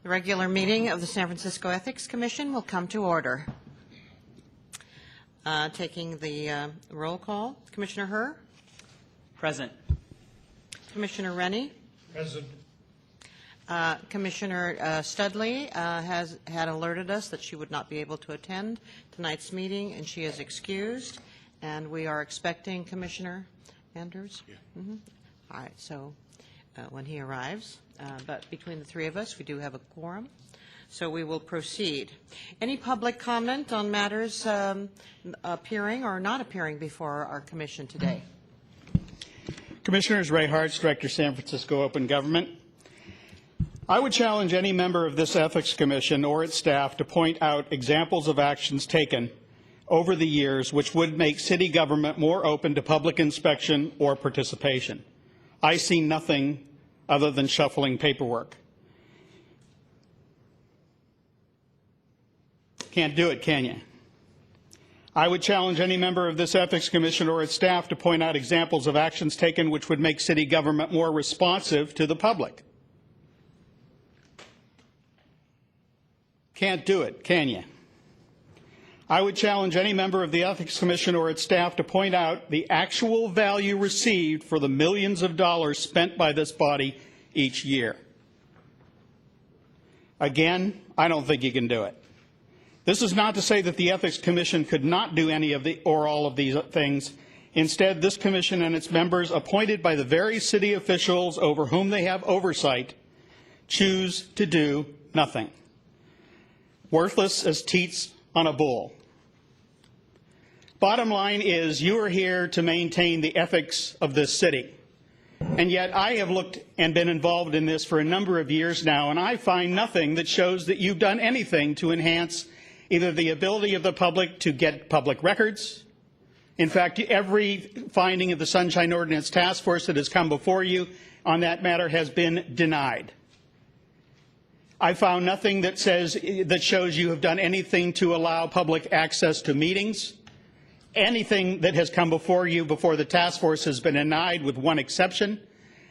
The regular meeting of the San Francisco Ethics Commission will come to order. Taking the roll call, Commissioner Herr? Present. Commissioner Rennie? Present. Commissioner Studley had alerted us that she would not be able to attend tonight's meeting, and she is excused. And we are expecting Commissioner Anders? Yeah. Mm-hmm. All right, so when he arrives. But between the three of us, we do have a quorum. So we will proceed. Any public comment on matters appearing or not appearing before our commission today? Commissioners, Ray Hartz, Director, San Francisco Open Government. I would challenge any member of this Ethics Commission or its staff to point out examples of actions taken over the years which would make city government more open to public inspection or participation. I see nothing other than shuffling paperwork. Can't do it, can you? I would challenge any member of this Ethics Commission or its staff to point out examples of actions taken which would make city government more responsive to the public. Can't do it, can you? I would challenge any member of the Ethics Commission or its staff to point out the actual value received for the millions of dollars spent by this body each year. Again, I don't think you can do it. This is not to say that the Ethics Commission could not do any of the or all of these things. Instead, this commission and its members, appointed by the very city officials over whom they have oversight, choose to do nothing. Worthless as teats on a bull. Bottom line is, you are here to maintain the ethics of this city. And yet I have looked and been involved in this for a number of years now, and I find nothing that shows that you've done anything to enhance either the ability of the public to get public records. In fact, every finding of the Sunshine Ordinance task force that has come before you on that matter has been denied. I found nothing that shows you have done anything to allow public access to meetings. Anything that has come before you before the task force has been denied, with one exception.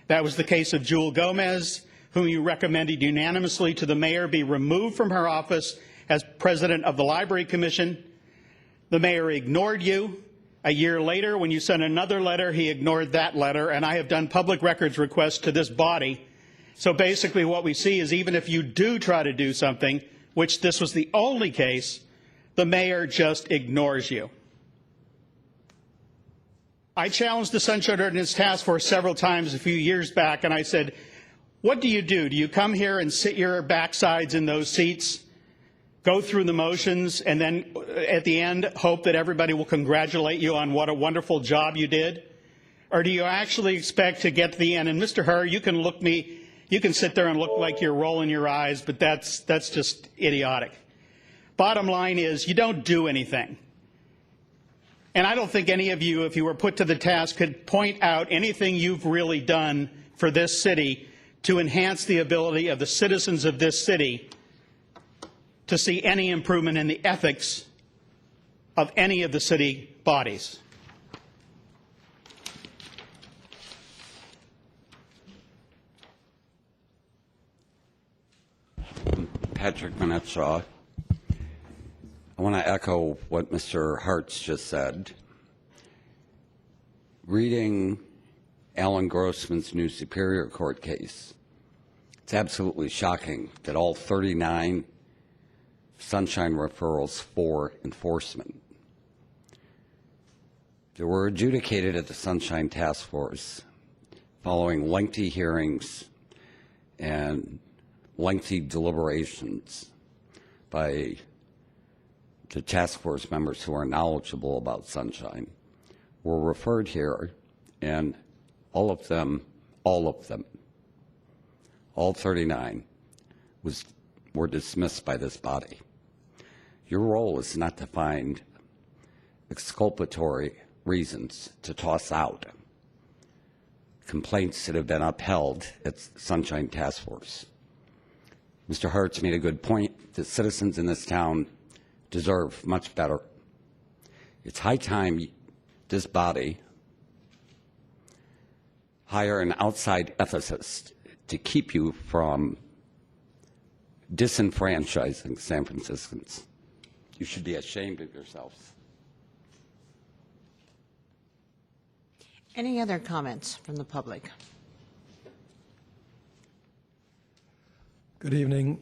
That was the case of Jewel Gomez, whom you recommended unanimously to the mayor be removed from her office as president of the Library Commission. The mayor ignored you. A year later, when you sent another letter, he ignored that letter, and I have done public records requests to this body. So basically what we see is, even if you do try to do something, which this was the only case, the mayor just ignores you. I challenged the Sunshine Ordinance Task Force several times a few years back, and I said, what do? Do you come here and sit your backsides in those seats, go through the motions, and then at the end hope that everybody will congratulate you on what a wonderful job you did? Or do you actually expect to get to the end? And Mr. Herr, you can sit there and look like you're rolling your eyes, but that's just idiotic. Bottom line is, you don't do anything. And I don't think any of you, if you were put to the task, could point out anything you've really done for this city to enhance the ability of the citizens of this city to see any improvement in the ethics of any of the city bodies. Patrick Manetshaw. I want to echo what Mr. Hartz just said. Reading Alan Grossman's new Superior Court case, it's absolutely shocking that all 39 Sunshine referrals for enforcement that were adjudicated at the Sunshine Task Force following lengthy hearings and lengthy deliberations by the task force members who are knowledgeable about Sunshine were referred here, and all of them, all 39 were dismissed by this body. Your role is not to find exculpatory reasons to toss out complaints that have been upheld at Sunshine Task Force. Mr. Hartz made a good point that citizens in this town deserve much better. It's high time this body hire an outside ethicist to keep you from disenfranchising San Franciscans. You should be ashamed of yourselves. Any other comments from the public? Good evening.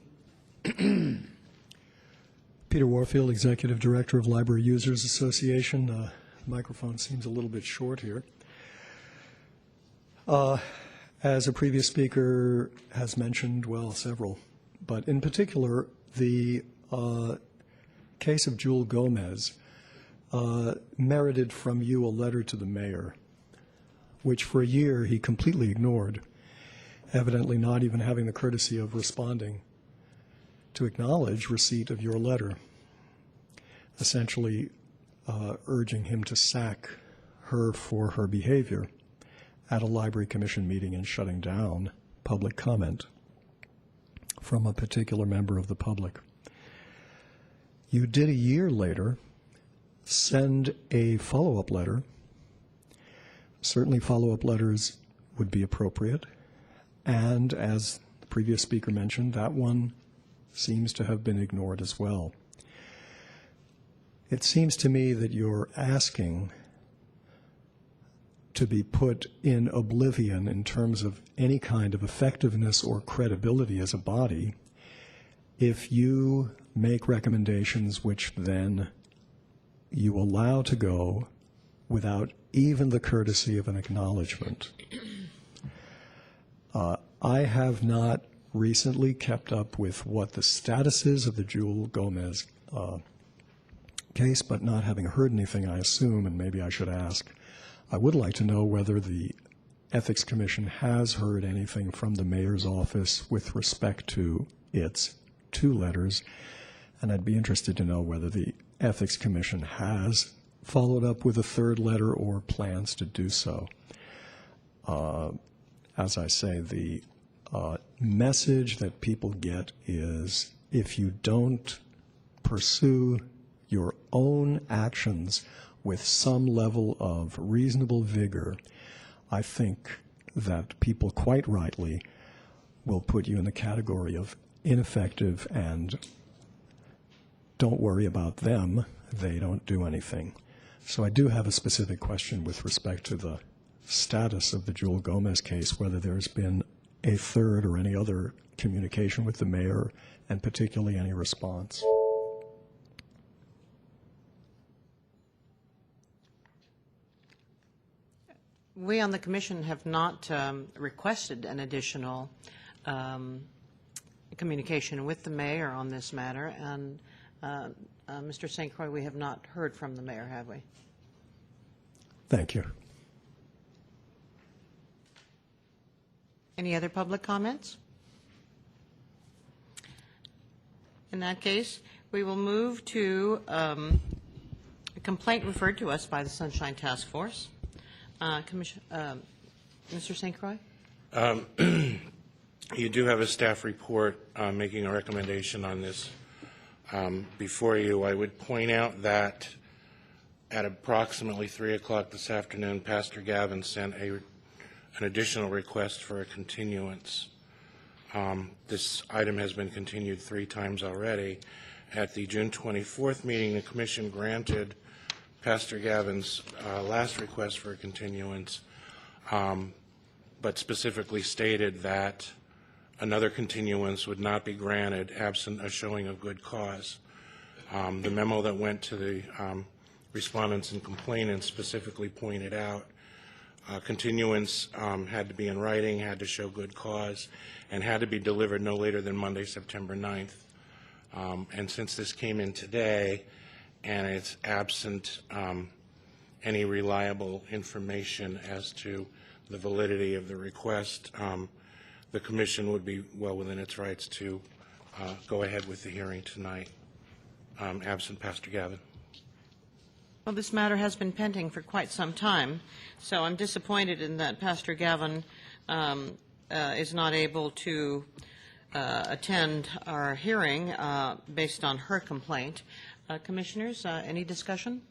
Peter Warfield, Executive Director of Library Users Association. The microphone seems a little bit short here. As a previous speaker has mentioned, well, several, but in particular, the case of Jewel Gomez merited from you a letter to the mayor, which for a year he completely ignored, evidently not even having the courtesy of responding to acknowledge receipt of your letter, essentially urging him to sack her for her behavior at a library commission meeting and shutting down public comment from a particular member of the public. You did a year later send a follow-up letter. Certainly follow-up letters would be appropriate, and as the previous speaker mentioned, that one seems to have been ignored as well. It seems to me that you're asking to be put in oblivion in terms of any kind of effectiveness or credibility as a body if you make recommendations which then you allow to go without even the courtesy of an acknowledgement. I have not recently kept up with what the status is of the Jewel Gomez case, but not having heard anything, I assume, and maybe I should ask, I would like to know whether the Ethics Commission has heard anything from the mayor's office with respect to its 2 letters, and I'd be interested to know whether the Ethics Commission has followed up with a 3rd letter or plans to do so. As I say, the message that people get is if you don't pursue your own actions with some level of reasonable vigor, I think that people quite rightly will put you in the category of ineffective and don't worry about them, they don't do anything. So I do have a specific question with respect to the status of the Jewel Gomez case, whether there's been a 3rd or any other communication with the mayor, and particularly any response. We on the commission have not requested an additional communication with the mayor on this matter, and Mr. St. Croix, we have not heard from the mayor, have we? Thank you. Any other public comments? In that case, we will move to a complaint referred to us by the Sunshine Task Force. Mr. St. Croix? You do have a staff report making a recommendation on this before you. I would point out that at approximately 3 o'clock this afternoon, Pastor Gavin sent an additional request for a continuance. This item has been continued 3 times already. At the June 24th meeting, the Commission granted Pastor Gavin's last request for a continuance, but specifically stated that another continuance would not be granted absent a showing of good cause. The memo that went to the respondents and complainants specifically pointed out continuance had to be in writing, had to show good cause, and had to be delivered no later than Monday, September 9th. And since this came in today, and it's absent any reliable information as to the validity of the request, the Commission would be well within its rights to go ahead with the hearing tonight, absent Pastor Gavin. Well, this matter has been pending for quite some time, so I'm disappointed in that Pastor Gavin is not able to attend our hearing based on her complaint. Commissioners, any discussion?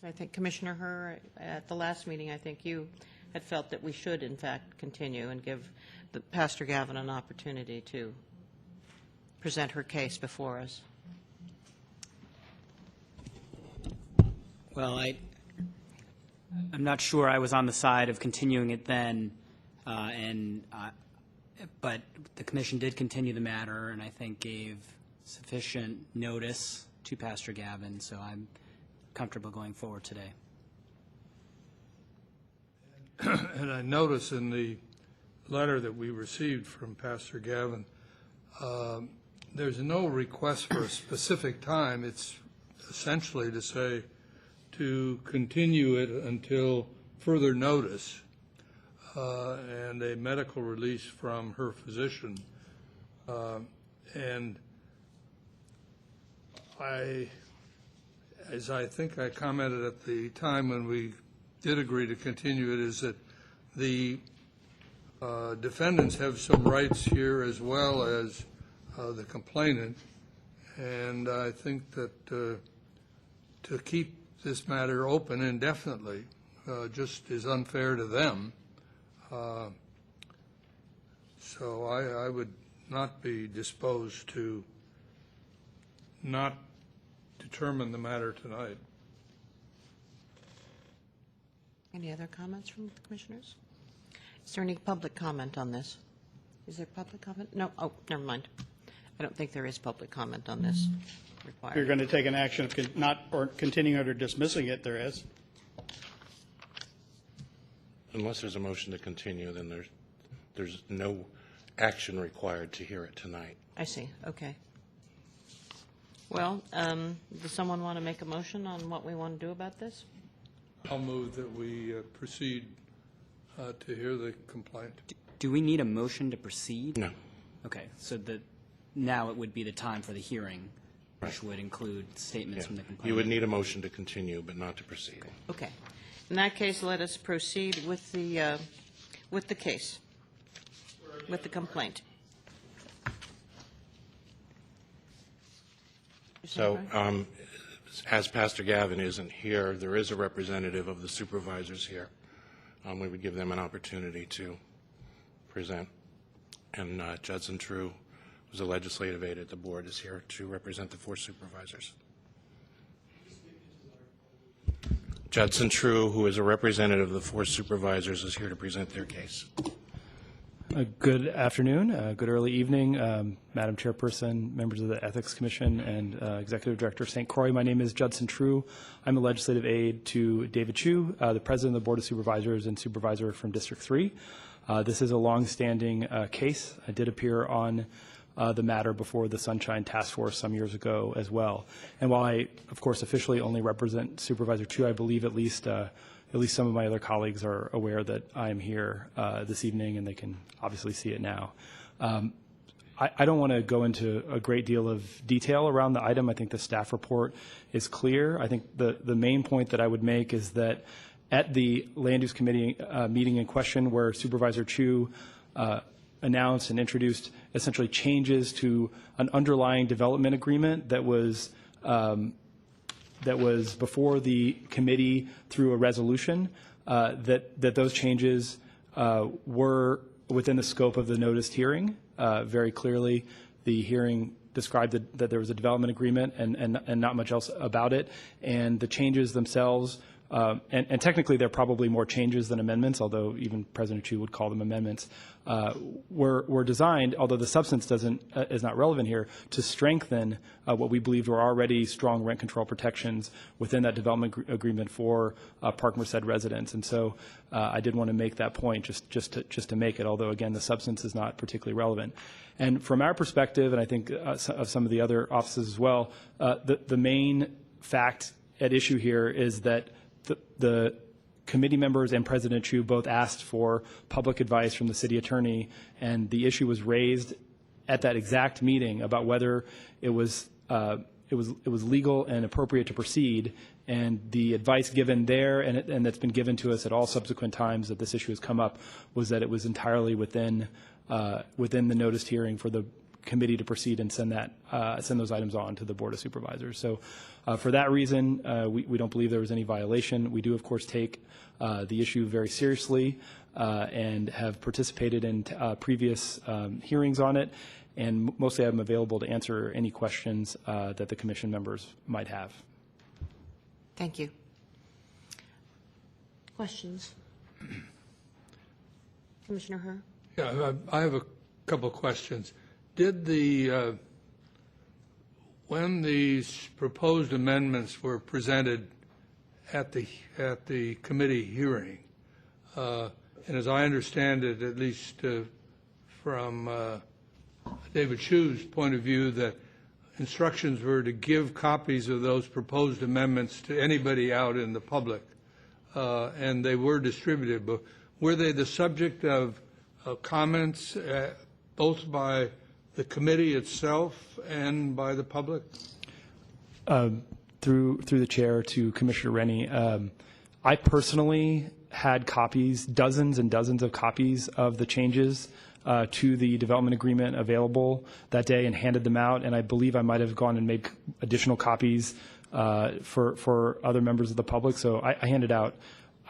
I think Commissioner Herr, at the last meeting, I think you had felt that we should, in fact, continue and give Pastor Gavin an opportunity to present her case before us. Well, I'm not sure I was on the side of continuing it then, but the commission did continue the matter, and I think gave sufficient notice to Pastor Gavin, so I'm comfortable going forward today. And I notice in the letter that we received from Pastor Gavin, there's no request for a specific time. It's essentially to say to continue it until further notice and a medical release from her physician. And as I think I commented at the time when we did agree to continue it, is that the defendants have some rights here as well as the complainant, and I think that to keep this matter open indefinitely just is unfair to them. So I would not be disposed to not determine the matter tonight. Any other comments from the commissioners? Is there any public comment on this? Is there public comment? No. Oh, never mind. I don't think there is public comment on this required. If you're going to take an action of not or continuing it or dismissing it, there is. Unless there's a motion to continue, then there's no action required to hear it tonight. I see. Okay. Well, does someone want to make a motion on what we want to do about this? I'll move that we proceed to hear the complaint. Do we need a motion to proceed? No. Okay, so now it would be the time for the hearing, which would include statements Yeah. from the complainant. You would need a motion to continue, but not to proceed. Okay. In that case, let us proceed with the case, with the complaint. So, as Pastor Gavin isn't here, there is a representative of the supervisors here. We would give them an opportunity to present. And Judson True, who's a legislative aide at the board, is here to represent the 4 supervisors. Judson True, who is a representative of the 4 supervisors, is here to present their case. Good afternoon, good early evening, Madam Chairperson, members of the Ethics Commission, and Executive Director St. Croix. My name is Judson True. I'm a legislative aide to David Chu, the President of the Board of Supervisors and Supervisor from District 3. This is a long-standing case. I did appear on the matter before the Sunshine Task Force some years ago as well. And while I, of course, officially only represent Supervisor Chu, I believe at least some of my other colleagues are aware that I am here this evening, and they can obviously see it now. I don't want to go into a great deal of detail around the item. I think the staff report is clear. I think the main point that I would make is that at the Land Use Committee meeting in question, where Supervisor Chu announced and introduced essentially changes to an underlying development agreement that was before the committee through a resolution, that those changes were within the scope of the noticed hearing. Very clearly, the hearing described that there was a development agreement and not much else about it. And the changes themselves, and technically they're probably more changes than amendments, although even President Chu would call them amendments, were designed, although the substance is not relevant here, to strengthen what we believed were already strong rent control protections within that development agreement for Park Merced residents. And so I did want to make that point just to make it, although again the substance is not particularly relevant. And from our perspective, and I think of some of the other offices as well, the main fact at issue here is that the committee members and President Chu both asked for public advice from the city attorney, and the issue was raised at that exact meeting about whether it was legal and appropriate to proceed. And the advice given there, and that's been given to us at all subsequent times that this issue has come up, was that it was entirely within the noticed hearing for the committee to proceed and send those items on to the Board of Supervisors. So for that reason, we don't believe there was any violation. We do, of course, take the issue very seriously and have participated in previous hearings on it, and mostly I'm available to answer any questions that the commission members might have. Thank you. Questions? Commissioner Herr? Yeah, I have a couple of questions. Did when these proposed amendments were presented at the committee hearing, and as I understand it, at least from David Chu's point of view, that instructions were to give copies of those proposed amendments to anybody out in the public, and they were distributed. But were they the subject of comments both by the committee itself and by the public? Through the chair to Commissioner Rennie, I personally had copies, dozens and dozens of copies of the changes to the development agreement available that day and handed them out, and I believe I might have gone and made additional copies for other members of the public. So I handed out,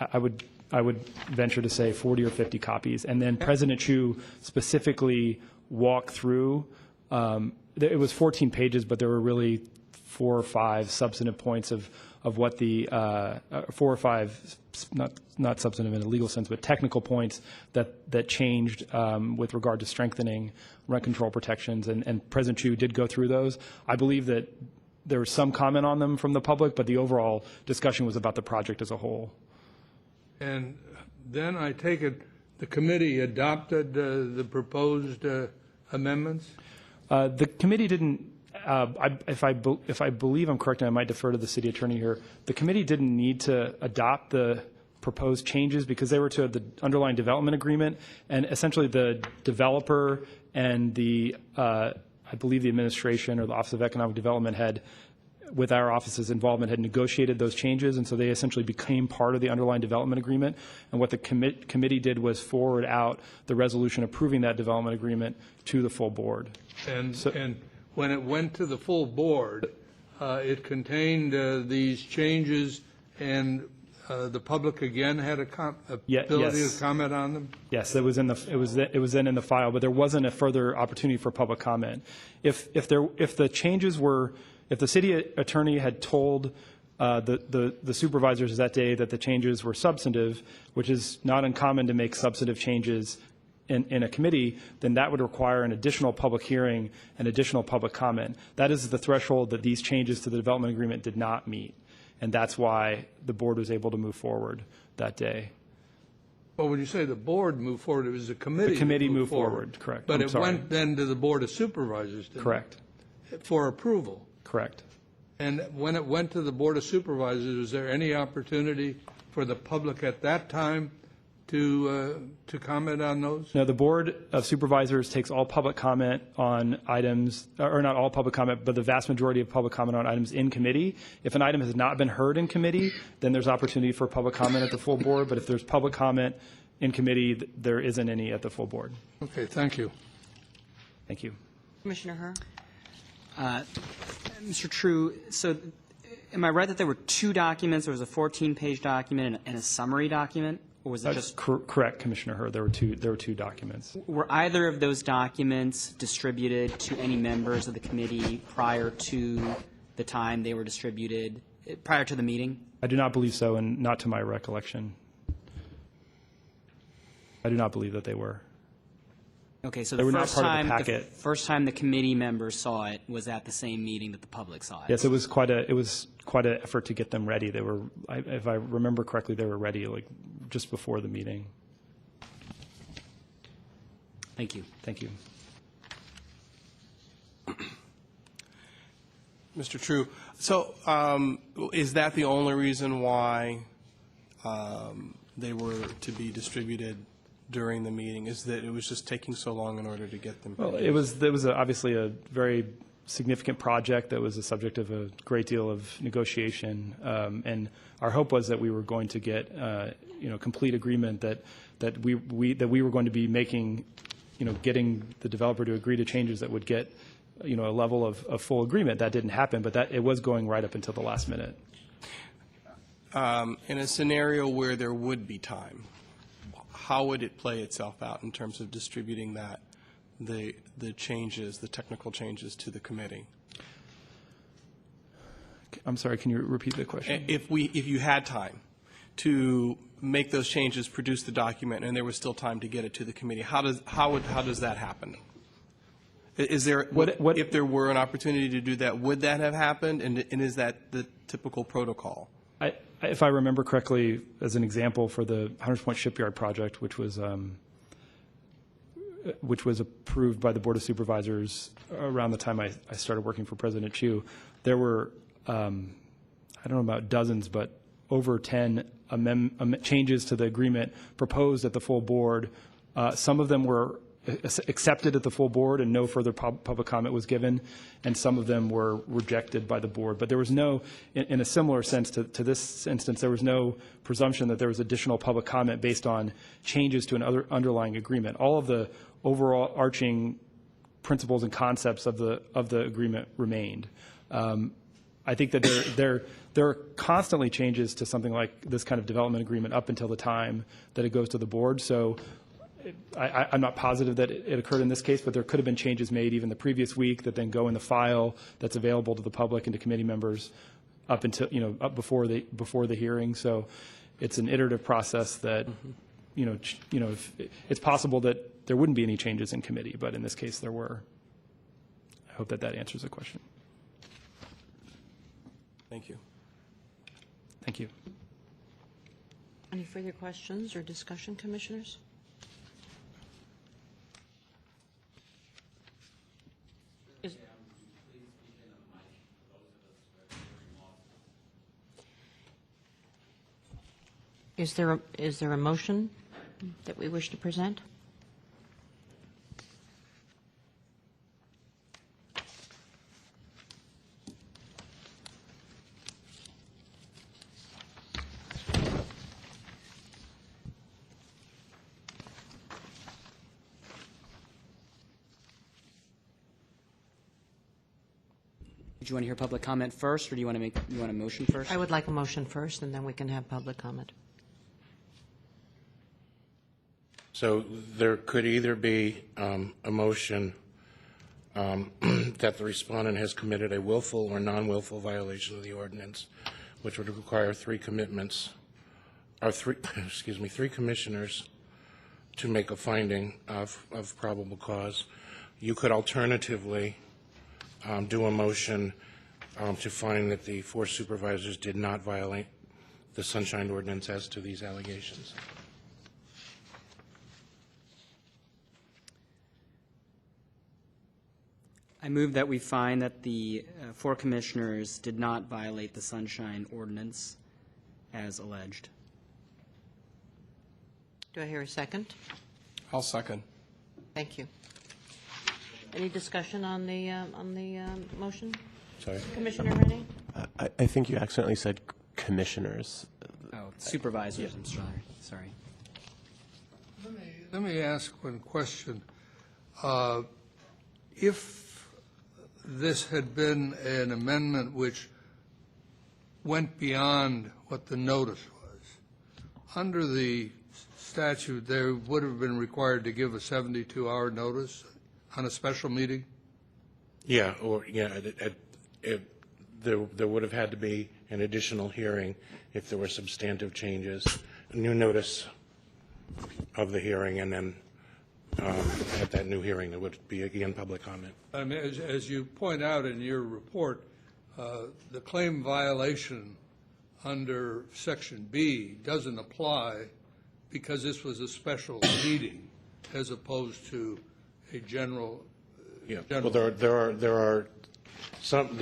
I would venture to say 40 or 50 copies, and then President Chu specifically walked through. It was 14 pages, but there were really 4 or 5 substantive points of what the 4 or 5 not substantive in a legal sense, but technical points that changed with regard to strengthening rent control protections, and President Chu did go through those. I believe that there was some comment on them from the public, but the overall discussion was about the project as a whole. And then I take it the committee adopted the proposed amendments? The committee didn't. If I believe I'm correct, and I might defer to the city attorney here, the committee didn't need to adopt the proposed changes because they were to the underlying development agreement, and essentially the developer and the I believe the administration or the Office of Economic Development had, with our office's involvement, had negotiated those changes, and so they essentially became part of the underlying development agreement. And what the committee did was forward out the resolution approving that development agreement to the full board. And when it went to the full board, it contained these changes, and the public again had ability to comment on them. Yes, it was then in the file, but there wasn't a further opportunity for public comment. If the changes were, if the city attorney had told the supervisors that day that the changes were substantive, which is not uncommon to make substantive changes in a committee, then that would require an additional public hearing and additional public comment. That is the threshold that these changes to the development agreement did not meet, and that's why the board was able to move forward that day. Well, when you say the board moved forward, it was the committee. The committee moved forward, correct. But it went then to the Board of Supervisors, didn't correct. It? For approval. Correct. And when it went to the Board of Supervisors, was there any opportunity for the public at that time to comment on those? No, the Board of Supervisors takes all public comment on items, or not all public comment, but the vast majority of public comment on items in committee. If an item has not been heard in committee, then there's opportunity for public comment at the full board. But if there's public comment in committee, there isn't any at the full board. Okay, thank you. Thank you. Commissioner Herr? Mr. True, so am I right that there were 2 documents? There was a 14-page document and a summary document? Or was it just correct, Commissioner Herr? There were two documents. Were either of those documents distributed to any members of the committee prior to the time they were distributed, prior to the meeting? I do not believe so, and not to my recollection. I do not believe that they were. Okay, so they were not part of the packet. The first time the committee members saw it was at the same meeting that the public saw it. Yes, it was quite an effort to get them ready. They were, if I remember correctly, they were ready like just before the meeting. Thank you. Thank you. Mr. True, so is that the only reason why they were to be distributed during the meeting, is that it was just taking so long in order to get them? Well, it was obviously a very significant project that was the subject of a great deal of negotiation, and our hope was that we were going to get complete agreement that we were going to be making getting the developer to agree to changes that would get, a level of full agreement. That didn't happen, but it was going right up until the last minute. In a scenario where there would be time, how would it play itself out in terms of distributing the changes, the technical changes to the committee? I'm sorry, can you repeat the question? If you had time to make those changes, produce the document, and there was still time to get it to the committee, how does that happen? Is there, if there were an opportunity to do that, would that have happened, and is that the typical protocol? If I remember correctly, as an example for the Hunters Point Shipyard project, which was approved by the Board of Supervisors around the time I started working for President Chu, there were, I don't know about dozens, but over 10 changes to the agreement proposed at the full board. Some of them were accepted at the full board and no further public comment was given, and some of them were rejected by the board. But there was no, in a similar sense to this instance, there was no presumption that there was additional public comment based on changes to an underlying agreement. All of the overall arching principles and concepts of the agreement remained. I think that there are constantly changes to something like this kind of development agreement up until the time that it goes to the board. So I'm not positive that it occurred in this case, but there could have been changes made even the previous week that then go in the file that's available to the public and to committee members up until, up before the hearing. So it's an iterative process that, it's possible that there wouldn't be any changes in committee, but in this case there were. I hope that answers the question. Thank you. Thank you. Any further questions or discussion, commissioners? Is there a motion that we wish to present? Do you want to hear public comment first, or do you want a motion first? I would like a motion first, and then we can have public comment. So there could either be a motion that the respondent has committed a willful or non-willful violation of the ordinance, which would require three commitments, or three commissioners to make a finding of probable cause. You could alternatively do a motion to find that the four supervisors did not violate the Sunshine Ordinance as to these allegations. I move that we find that the four commissioners did not violate the Sunshine Ordinance as alleged. Do I hear a second? I'll second. Thank you. Any discussion on the motion? Sorry. Commissioner Rennie? I think you accidentally said commissioners. Oh, supervisors, I'm sorry. Let me ask one question. If this had been an amendment which went beyond what the notice was, under the statute, they would have been required to give a 72-hour notice on a special meeting? Yeah, or there would have had to be an additional hearing if there were substantive changes, a new notice of the hearing, and then at that new hearing there would be again public comment. I mean, as you point out in your report, the claim violation under Section B doesn't apply because this was a special meeting as opposed to a general. Yeah. Well, there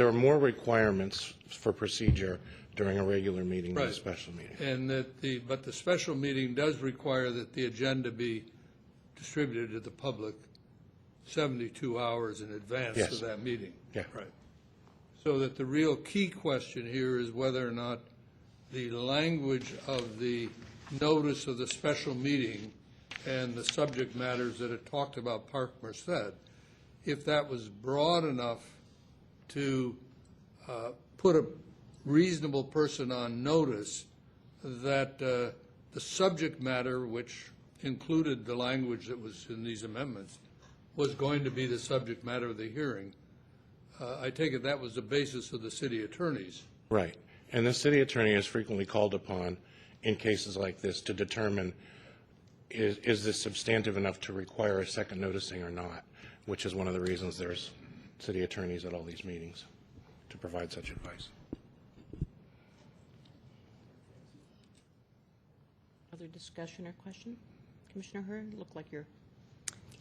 are more requirements for procedure during a regular meeting than a special meeting. And but the special meeting does require that the agenda be distributed to the public 72 hours in advance of that meeting. Yeah. Right. So that the real key question here is whether or not the language of the notice of the special meeting and the subject matters that it talked about Park Merced, if that was broad enough to put a reasonable person on notice that the subject matter, which included the language that was in these amendments, was going to be the subject matter of the hearing. I take it that was the basis of the city attorneys. Right. And the city attorney is frequently called upon in cases like this to determine is this substantive enough to require a second noticing or not, which is one of the reasons there's city attorneys at all these meetings to provide such advice. Other discussion or question? Commissioner Hurd, look like you're...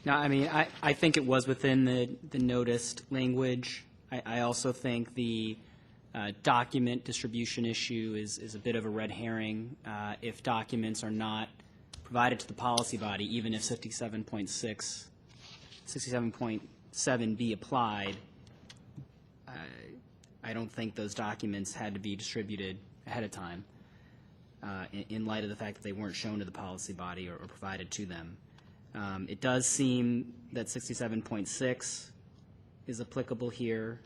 No, I mean, I think it was within the noticed language. I also think the document distribution issue is a bit of a red herring. If documents are not provided to the policy body, even if 67.7 be applied, I don't think those documents had to be distributed ahead of time in light of the fact that they weren't shown to the policy body or provided to them. It does seem that 67.6 is applicable here,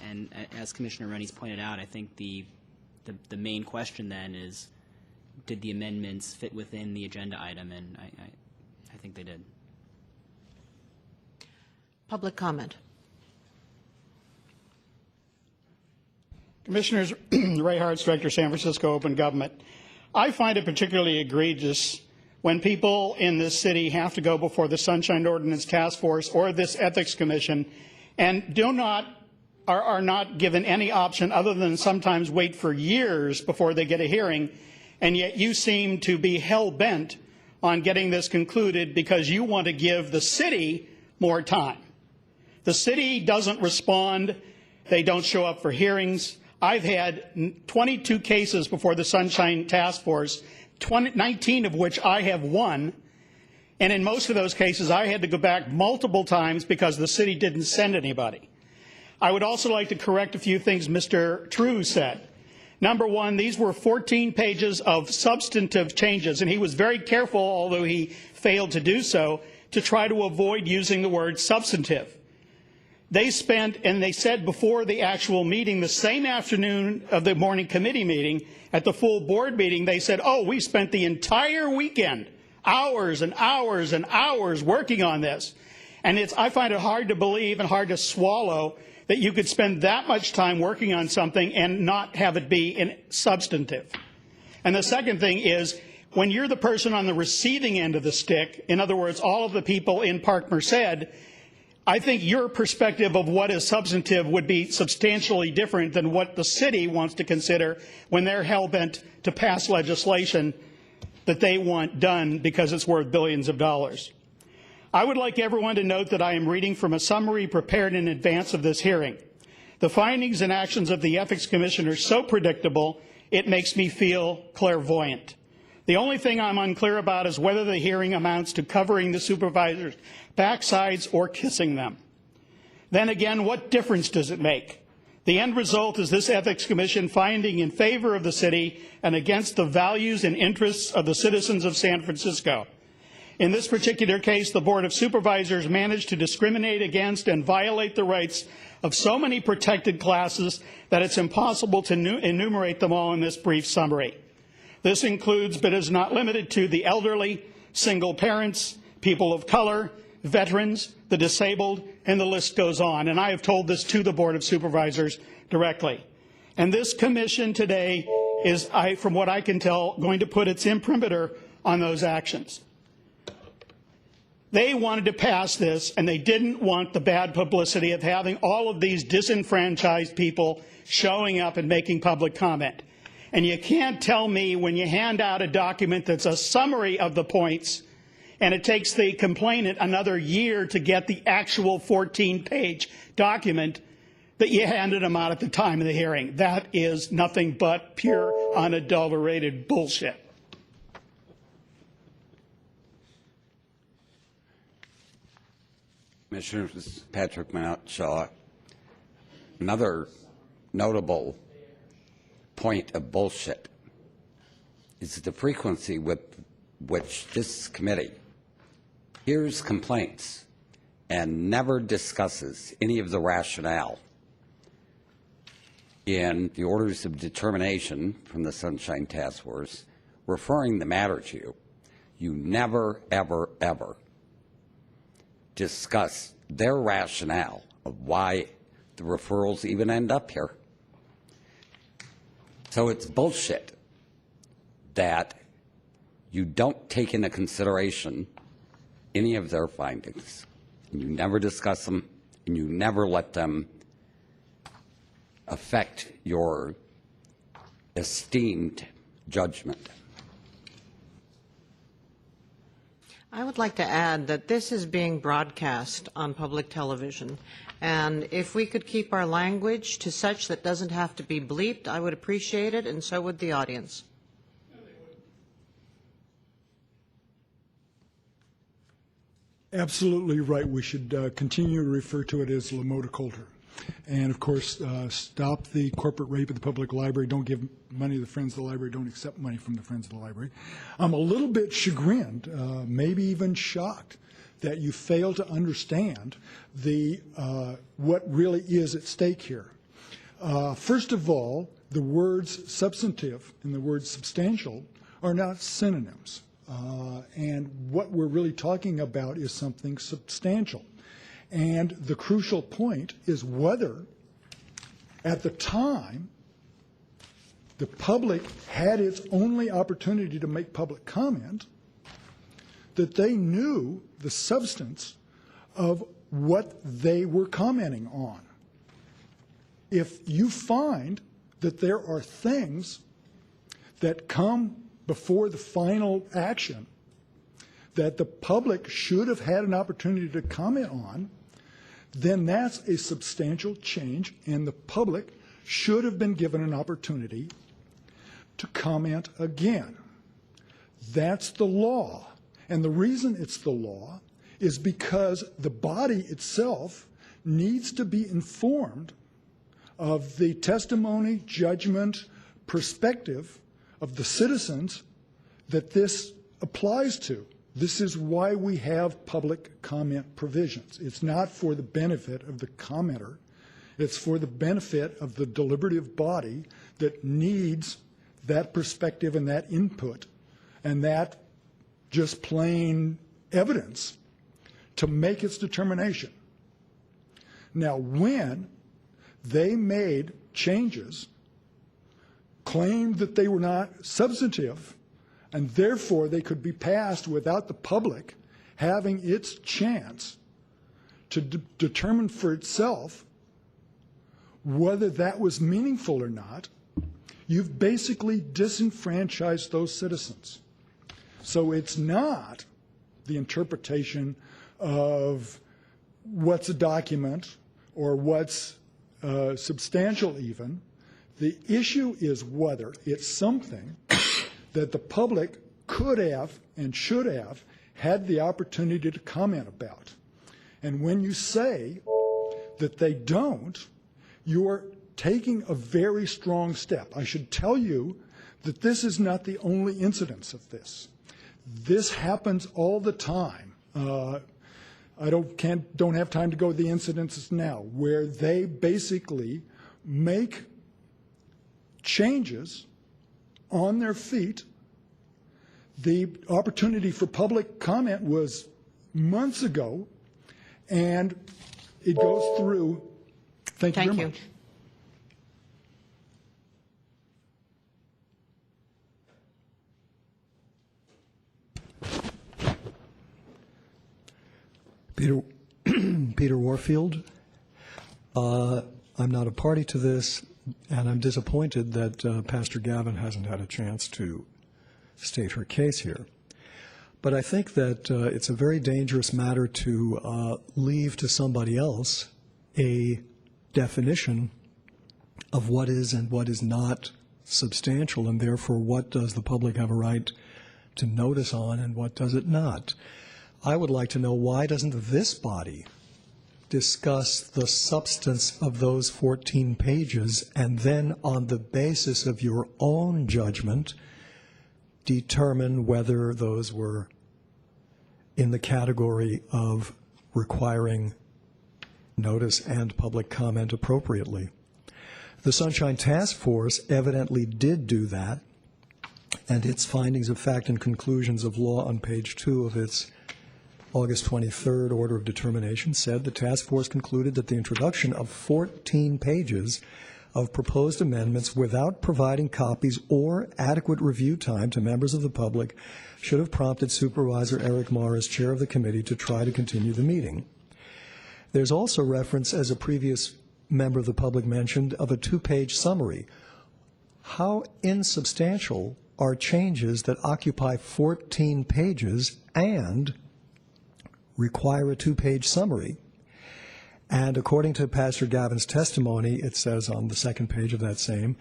and as Commissioner Rennie's pointed out, I think the main question then is, did the amendments fit within the agenda item, and I think they did. Public comment. Commissioners, Ray Hartz, Director, San Francisco Open Government. I find it particularly egregious when people in this city have to go before the Sunshine Ordinance Task Force or this Ethics Commission and are not given any option other than sometimes wait for years before they get a hearing, and yet you seem to be hell-bent on getting this concluded because you want to give the city more time. The city doesn't respond. They don't show up for hearings. I've had 22 cases before the Sunshine Task Force, 19 of which I have won, and in most of those cases I had to go back multiple times because the city didn't send anybody. I would also like to correct a few things Mr. True said. Number one, these were 14 pages of substantive changes, and he was very careful, although he failed to do so, to try to avoid using the word substantive. They spent, and they said before the actual meeting, the same afternoon of the morning committee meeting, at the full board meeting, they said, oh, we spent the entire weekend, hours and hours and hours working on this. And I find it hard to believe and hard to swallow that you could spend that much time working on something and not have it be substantive. And the second thing is, when you're the person on the receiving end of the stick, in other words, all of the people in Park Merced, I think your perspective of what is substantive would be substantially different than what the city wants to consider when they're hell-bent to pass legislation that they want done because it's worth billions of dollars. I would like everyone to note that I am reading from a summary prepared in advance of this hearing. The findings and actions of the Ethics Commission are so predictable, it makes me feel clairvoyant. The only thing I'm unclear about is whether the hearing amounts to covering the supervisors' backsides or kissing them. Then again, what difference does it make? The end result is this Ethics Commission finding in favor of the city and against the values and interests of the citizens of San Francisco. In this particular case, the Board of Supervisors managed to discriminate against and violate the rights of so many protected classes that it's impossible to enumerate them all in this brief summary. This includes, but is not limited to, the elderly, single parents, people of color, veterans, the disabled, and the list goes on. And I have told this to the Board of Supervisors directly. And this commission today is, from what I can tell, going to put its imprimatur on those actions. They wanted to pass this, and they didn't want the bad publicity of having all of these disenfranchised people showing up and making public comment. And you can't tell me when you hand out a document that's a summary of the points and it takes the complainant another year to get the actual 14-page document that you handed them out at the time of the hearing. That is nothing but pure, unadulterated bullshit. Commissioner Patrick Mount-Shaw, another notable point of bullshit is the frequency with which this committee hears complaints and never discusses any of the rationale in the orders of determination from the Sunshine Task Force referring the matter to you, you never, ever, ever discuss their rationale of why the referrals even end up here. So it's bullshit that you don't take into consideration any of their findings. And you never discuss them, and you never let them affect your esteemed judgment. I would like to add that this is being broadcast on public television, and if we could keep our language to such that doesn't have to be bleeped, I would appreciate it, and so would the audience. Absolutely right. We should continue to refer to it as Lamoda Coulter. And, of course, stop the corporate rape of the public library. Don't give money to the Friends of the Library. Don't accept money from the Friends of the Library. I'm a little bit chagrined, maybe even shocked, that you fail to understand what really is at stake here. First of all, the words substantive and the word substantial are not synonyms. And what we're really talking about is something substantial. And the crucial point is whether, at the time, the public had its only opportunity to make public comment, that they knew the substance of what they were commenting on. If you find that there are things that come before the final action that the public should have had an opportunity to comment on, then that's a substantial change, and the public should have been given an opportunity to comment again. That's the law. And the reason it's the law is because the body itself needs to be informed of the testimony, judgment, perspective of the citizens that this applies to. This is why we have public comment provisions. It's not for the benefit of the commenter. It's for the benefit of the deliberative body that needs that perspective and that input and that just plain evidence to make its determination. Now, when they made changes, claimed that they were not substantive, and therefore they could be passed without the public having its chance to determine for itself whether that was meaningful or not, you've basically disenfranchised those citizens. So it's not the interpretation of what's a document or what's substantial even. The issue is whether it's something that the public could have and should have had the opportunity to comment about. And when you say that they don't, you're taking a very strong step. I should tell you that this is not the only incidence of this. This happens all the time. I don't have time to go to the incidences now, where they basically make changes on their feet. The opportunity for public comment was months ago, and it goes through. Thank you very much. Peter Warfield. I'm not a party to this, and I'm disappointed that Pastor Gavin hasn't had a chance to state her case here. But I think that it's a very dangerous matter to leave to somebody else a definition of what is and what is not substantial, and therefore what does the public have a right to notice on and what does it not. I would like to know, why doesn't this body discuss the substance of those 14 pages and then, on the basis of your own judgment, determine whether those were in the category of requiring notice and public comment appropriately. The Sunshine Task Force evidently did do that, and its findings of fact and conclusions of law on page 2 of its August 23rd order of determination said the task force concluded that the introduction of 14 pages of proposed amendments without providing copies or adequate review time to members of the public should have prompted Supervisor Eric Marr, as chair of the committee, to try to continue the meeting. There's also reference, as a previous member of the public mentioned, of a 2-page summary. How insubstantial are changes that occupy 14 pages and require a 2-page summary? And according to Pastor Gavin's testimony, it says on the second page of that same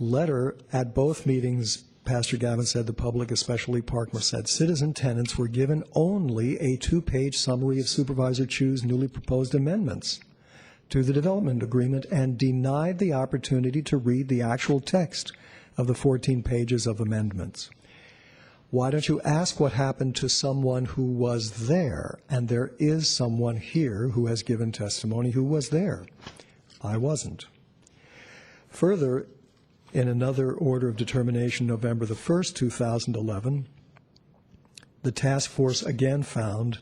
letter, at both meetings, Pastor Gavin said the public, especially Park-Merced citizen tenants, were given only a 2-page summary of Supervisor Chu's newly proposed amendments to the development agreement and denied the opportunity to read the actual text of the 14 pages of amendments. Why don't you ask what happened to someone who was there? And there is someone here who has given testimony who was there. I wasn't. Further, in another order of determination, November the 1st, 2011, the task force again found,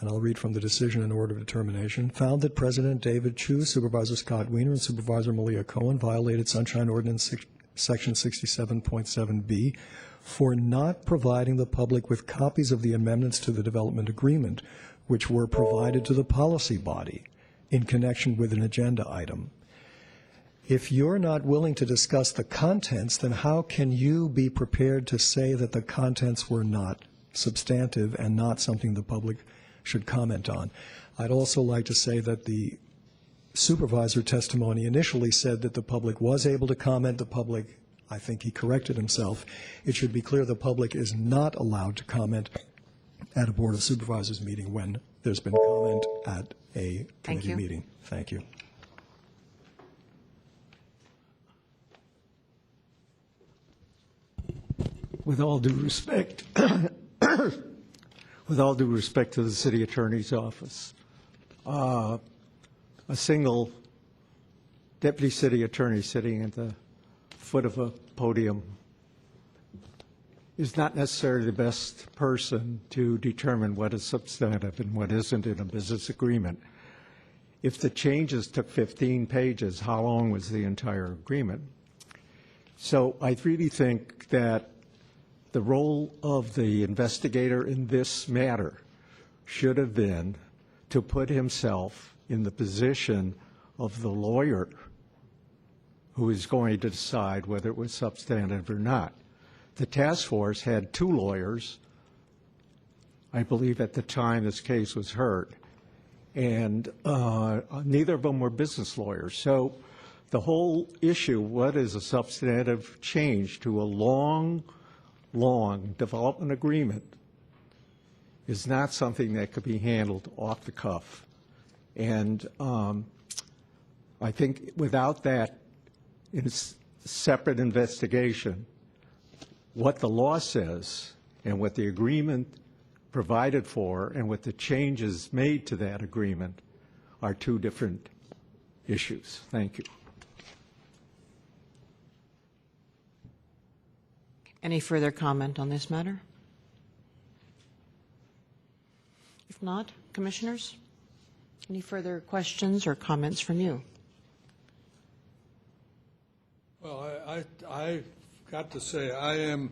and I'll read from the decision and order of determination, found that President David Chu, Supervisor Scott Wiener, and Supervisor Malia Cohen violated Sunshine Ordinance Section 67.7b for not providing the public with copies of the amendments to the development agreement, which were provided to the policy body in connection with an agenda item. If you're not willing to discuss the contents, then how can you be prepared to say that the contents were not substantive and not something the public should comment on? I'd also like to say that the supervisor testimony initially said that the public was able to comment. The public, I think he corrected himself. It should be clear the public is not allowed to comment at a Board of Supervisors meeting when there's been comment at a committee meeting. Thank you. With all due respect, with all due respect to the city attorney's office, a single deputy city attorney sitting at the foot of a podium is not necessarily the best person to determine what is substantive and what isn't in a business agreement. If the changes took 15 pages, how long was the entire agreement? So I really think that the role of the investigator in this matter should have been to put himself in the position of the lawyer who is going to decide whether it was substantive or not. The task force had 2 lawyers, I believe, at the time this case was heard, and neither of them were business lawyers. So the whole issue, what is a substantive change to a long development agreement, is not something that could be handled off the cuff. And I think without that, in a separate investigation, what the law says and what the agreement provided for and what the changes made to that agreement are 2 different issues. Thank you. Any further comment on this matter? If not, commissioners, any further questions or comments from you? Well, I got to say, I am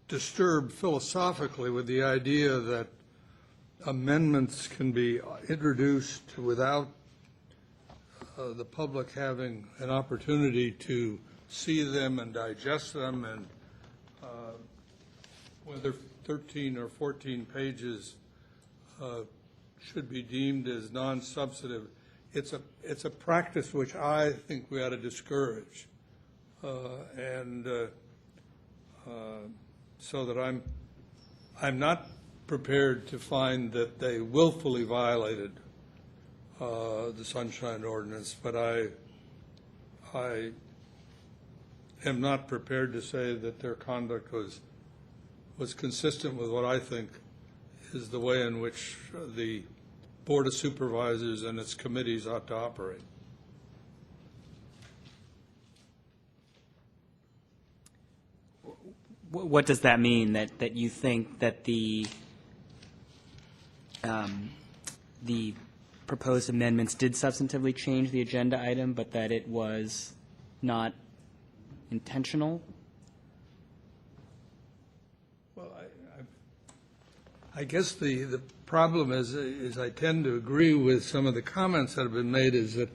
disturbed philosophically with the idea that amendments can be introduced without the public having an opportunity to see them and digest them, and whether 13 or 14 pages should be deemed as non-substantive. It's a practice which I think we ought to discourage, and so that I'm not prepared to find that they willfully violated the Sunshine Ordinance, but I am not prepared to say that their conduct was was consistent with what I think is the way in which the Board of Supervisors and its committees ought to operate. What does that mean, that you think that the proposed amendments did substantively change the agenda item, but that it was not intentional? Well, I guess the problem is I tend to agree with some of the comments that have been made, is that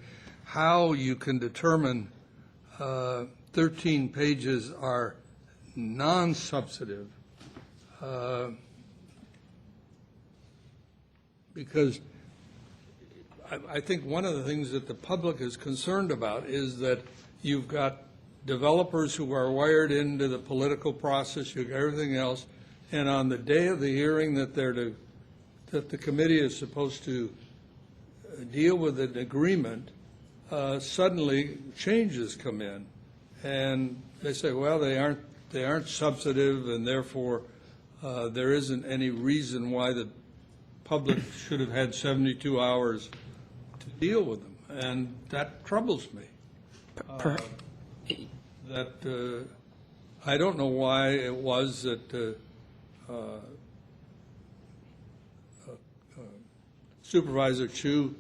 how you can determine 13 pages are non-substantive, because I think one of the things that the public is concerned about is that you've got developers who are wired into the political process, you've got everything else, and on the day of the hearing that the committee is supposed to deal with an agreement, suddenly changes come in, and they say, well, they aren't substantive, and therefore there isn't any reason why the public should have had 72 hours to deal with them, and that troubles me. I don't know why it was that Supervisor Chu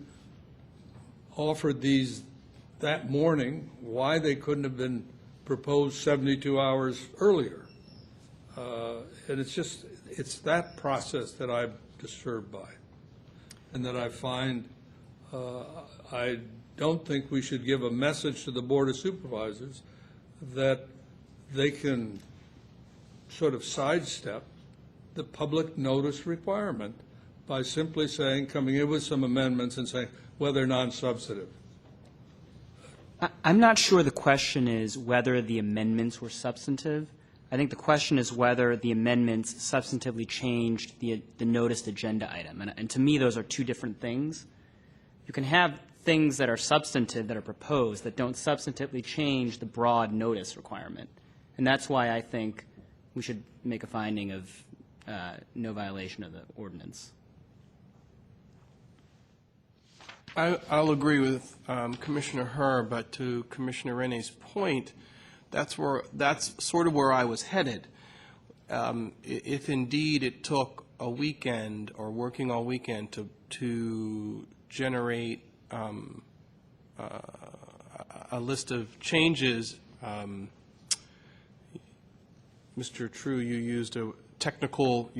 offered these that morning, why they couldn't have been proposed 72 hours earlier. And it's that process that I'm disturbed by, and that I find I don't think we should give a message to the Board of Supervisors that they can sort of sidestep the public notice requirement by simply saying, coming in with some amendments and saying, well, they're non-substantive. I'm not sure the question is whether the amendments were substantive. I think the question is whether the amendments substantively changed the noticed agenda item. And to me, those are two different things. You can have things that are substantive that are proposed that don't substantively change the broad notice requirement. And that's why I think we should make a finding of no violation of the ordinance. I'll agree with Commissioner Herr, but to Commissioner Rene's point, that's sort of where I was headed. If indeed it took a weekend or working all weekend to generate a list of changes, Mr. True, you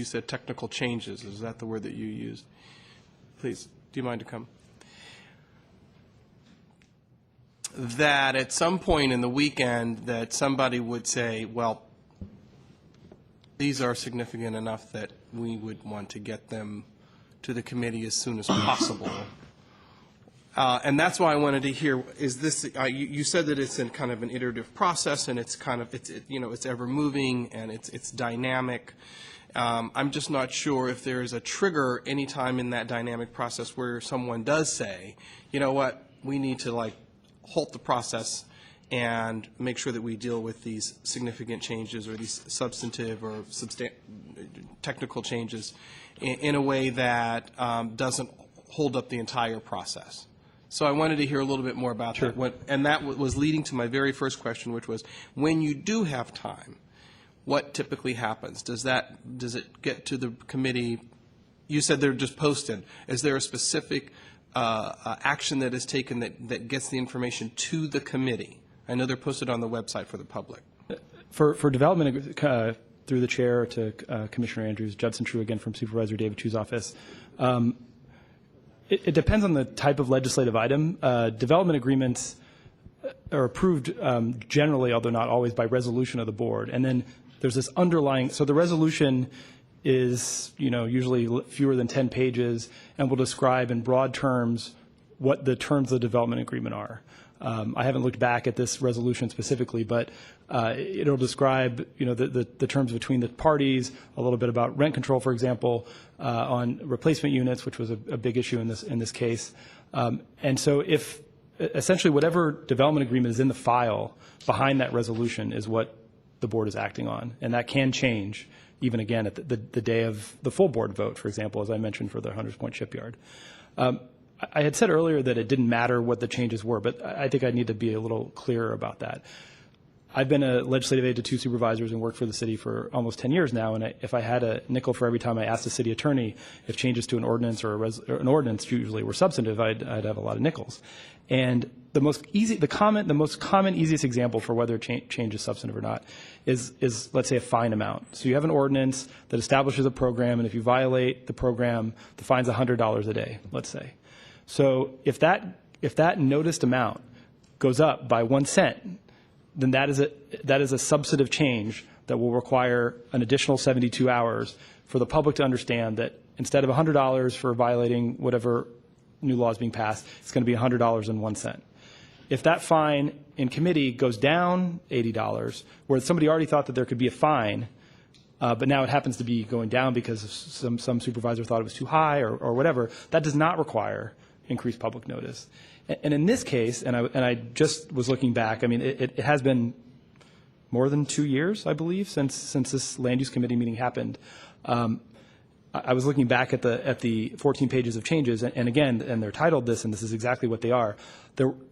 said technical changes. Is that the word that you used? Please, do you mind to come? That at some point in the weekend that somebody would say, well, these are significant enough that we would want to get them to the committee as soon as possible. And that's why I wanted to hear, is this, you said that it's in kind of an iterative process, and it's kind of, it's ever moving and it's dynamic. I'm just not sure if there is a trigger anytime in that dynamic process where someone does say, you know what, we need to halt the process and make sure that we deal with these significant changes or these substantive or technical changes in a way that doesn't hold up the entire process. So I wanted to hear a little bit more about that. And that was leading to my very first question, which was, when you do have time, what typically happens? Does it get to the committee? You said they're just posted. Is there a specific action that is taken that gets the information to the committee? I know they're posted on the website for the public. For development, through the chair to Commissioner Andrews, Judson True again from Supervisor David Chu's office, it depends on the type of legislative item. Development agreements are approved generally, although not always, by resolution of the board. And then there's this underlying, so the resolution is, usually fewer than 10 pages and will describe in broad terms what the terms of the development agreement are. I haven't looked back at this resolution specifically, but it'll describe, the terms between the parties, a little bit about rent control, for example, on replacement units, which was a big issue in this case. And so if essentially whatever development agreement is in the file behind that resolution is what the board is acting on, and that can change even again at the day of the full board vote, for example, as I mentioned for the Hunters Point Shipyard. I had said earlier that it didn't matter what the changes were, but I think I need to be a little clearer about that. I've been a legislative aide to 2 supervisors and worked for the city for almost 10 years now, and if I had a nickel for every time I asked the city attorney if changes to an ordinance or an ordinance usually were substantive, I'd have a lot of nickels. And the most common, easiest example for whether a change is substantive or not is let's say a fine amount. So you have an ordinance that establishes a program, and if you violate the program, the fine's $100 a day, let's say. So if that noticed amount goes up by 1 cent, then that is a substantive change that will require an additional 72 hours for the public to understand that instead of $100 for violating whatever new law is being passed, it's going to be $100.01. If that fine in committee goes down $80, where somebody already thought that there could be a fine, but now it happens to be going down because some supervisor thought it was too high or whatever, that does not require increased public notice. And in this case, and I just was looking back, I mean, it has been more than 2 years, I believe, since this land use committee meeting happened. I was looking back at the 14 pages of changes, and again, and they're titled this, and this is exactly what they are.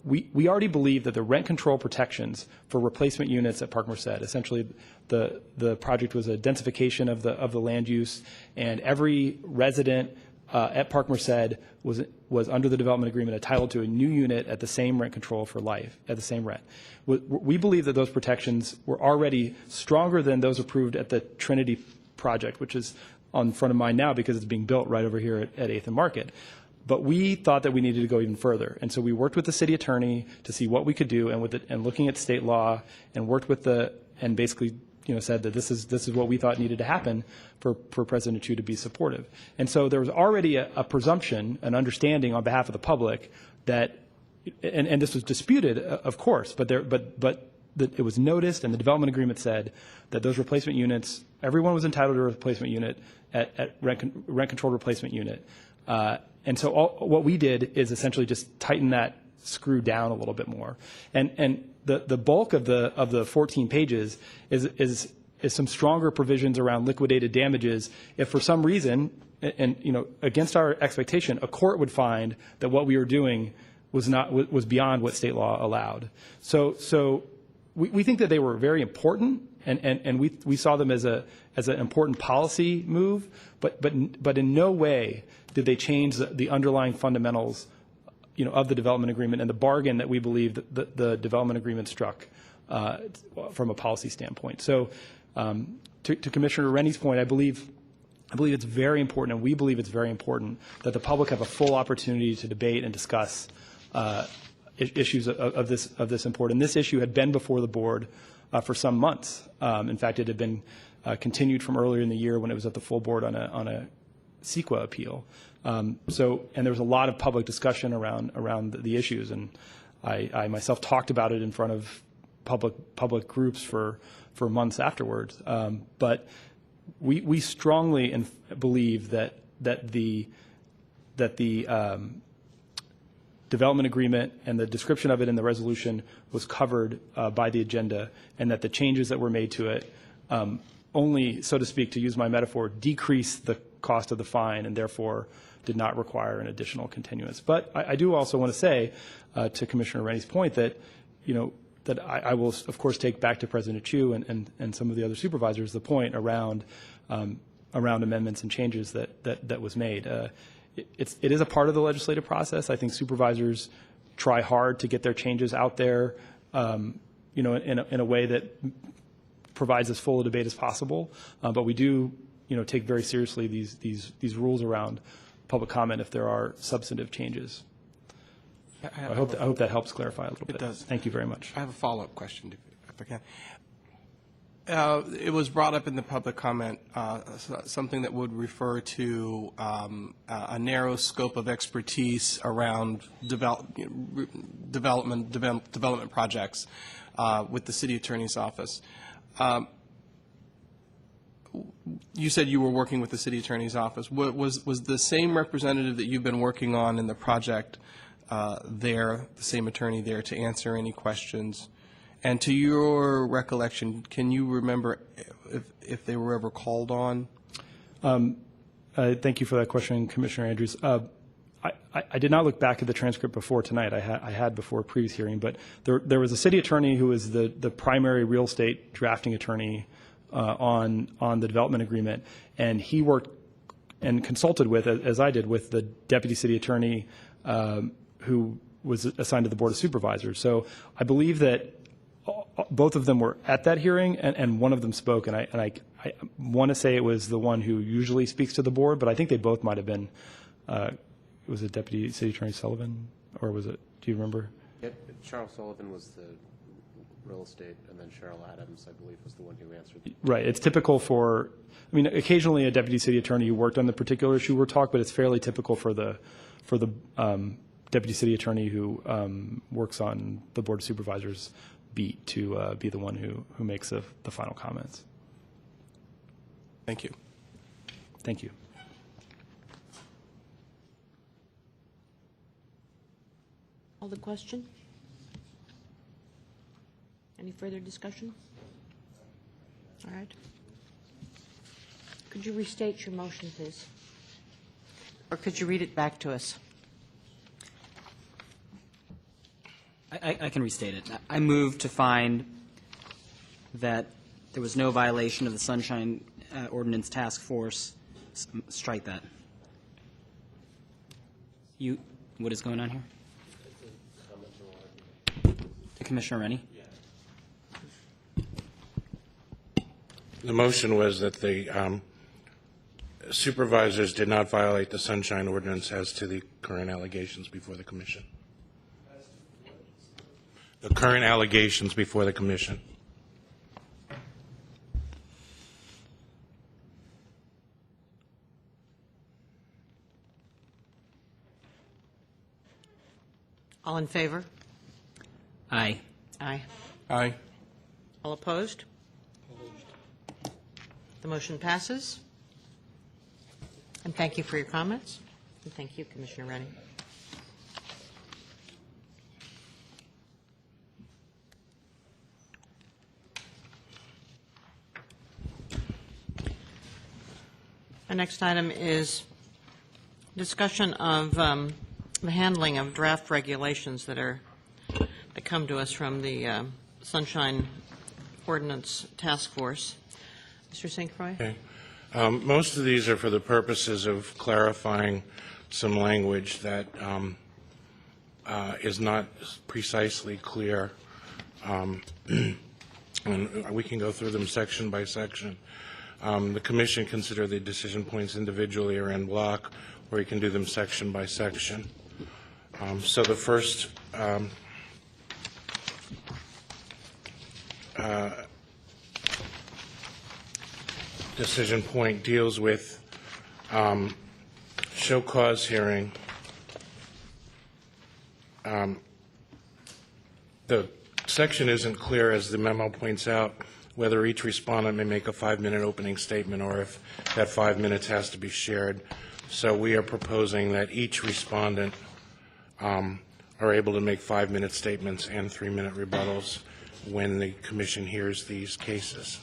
We already believe that the rent control protections for replacement units at Park Merced, essentially the project was a densification of the land use, and every resident at Park Merced was under the development agreement entitled to a new unit at the same rent control for life, at the same rent. We believe that those protections were already stronger than those approved at the Trinity project, which is on front of mind now because it's being built right over here at 8th and Market. But we thought that we needed to go even further. And so we worked with the city attorney to see what we could do, and looking at state law, and worked with and basically said that this is what we thought needed to happen for President Chu to be supportive. And so there was already a presumption, an understanding on behalf of the public that, and this was disputed, of course, but it was noticed, and the development agreement said that those replacement units, everyone was entitled to a replacement unit at rent-controlled replacement unit. And so what we did is essentially just tighten that screw down a little bit more. And the bulk of the 14 pages is some stronger provisions around liquidated damages if for some reason, and against our expectation, a court would find that what we were doing was beyond what state law allowed. So we think that they were very important, and we saw them as an important policy move, but in no way did they change the underlying fundamentals of the development agreement and the bargain that we believe that the development agreement struck from a policy standpoint. So to Commissioner Rennie's point, I believe it's very important, and we believe it's very important that the public have a full opportunity to debate and discuss issues of this import. And this issue had been before the board for some months. In fact, it had been continued from earlier in the year when it was at the full board on a CEQA appeal. And there was a lot of public discussion around the issues, and I myself talked about it in front of public groups for months afterwards. But we strongly believe that the development agreement and the description of it in the resolution was covered by the agenda, and that the changes that were made to it only, so to speak, to use my metaphor, decrease the cost of the fine and therefore did not require an additional continuance. But I do also want to say to Commissioner Rennie's point that, that I will, of course, take back to President Chu and some of the other supervisors the point around amendments and changes that was made. It is a part of the legislative process. I think supervisors try hard to get their changes out there, in a way that provides as full a debate as possible. But we do, take very seriously these rules around public comment if there are substantive changes. I hope that helps clarify a little bit. It does. Thank you very much. I have a follow-up question, if I can. It was brought up in the public comment, something that would refer to a narrow scope of expertise around development projects with the city attorney's office. You said you were working with the city attorney's office. Was the same representative that you've been working on in the project there, the same attorney there to answer any questions? And to your recollection, can you remember if they were ever called on? Thank you for that question, Commissioner Andrews. I did not look back at the transcript before tonight. I had before a previous hearing, but there was a city attorney who was the primary real estate drafting attorney on the development agreement, and he worked and consulted with, as I did, with the deputy city attorney who was assigned to the Board of Supervisors. So I believe that both of them were at that hearing, and one of them spoke, and I want to say it was the one who usually speaks to the board, but I think they both might have been. Was it Deputy City Attorney Sullivan, or was it? Do you remember? Yeah, Charles Sullivan was the real estate, and then Cheryl Adams, I believe, was the one who answered. Right. It's typical for. I mean, occasionally a deputy city attorney who worked on the particular issue will talk, but it's fairly typical for the deputy city attorney who works on the Board of Supervisors beat to be the one who makes the final comments. Thank you. Thank you. All the question? Any further discussion? All right. Could you restate your motion, please? Or could you read it back to us? I can restate it. I move to find that there was no violation of the Sunshine Ordinance Task Force. Strike that. What is going on here? Commissioner Rennie? The motion was that the supervisors did not violate the Sunshine Ordinance as to the current allegations before the commission. The current allegations before the commission. All in favor? Aye. Aye. Aye. All opposed? The motion passes. And thank you for your comments. And thank you, Commissioner Rennie. Our next item is discussion of the handling of draft regulations that come to us from the Sunshine Ordinance Task Force. Mr. St. Croix? Okay. Most of these are for the purposes of clarifying some language that is not precisely clear. And we can go through them section by section. The commission consider the decision points individually or en bloc, or you can do them section by section. So the first decision point deals with show cause hearing. The section isn't clear, as the memo points out, whether each respondent may make a 5-minute opening statement or if that 5 minutes has to be shared. So we are proposing that each respondent are able to make 5-minute statements and 3-minute rebuttals when the commission hears these cases.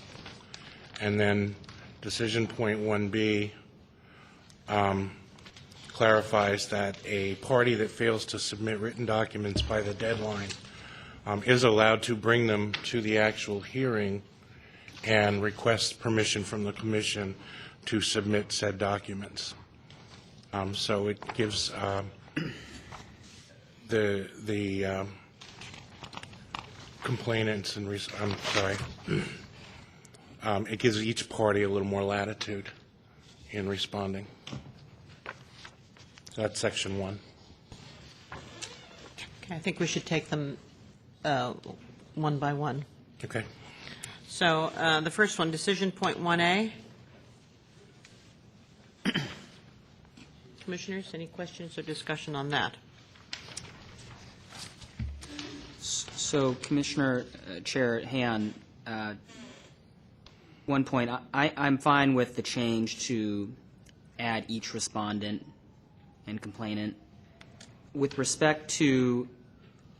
And then decision point 1B clarifies that a party that fails to submit written documents by the deadline is allowed to bring them to the actual hearing and request permission from the commission to submit said documents. So it gives the complainants and it gives each party a little more latitude in responding. So that's section 1. Okay, I think we should take them one by one. Okay. So the first one, decision point 1A. Commissioners, any questions or discussion on that? So, Commissioner Chair Han, one point, I'm fine with the change to add each respondent and complainant. With respect to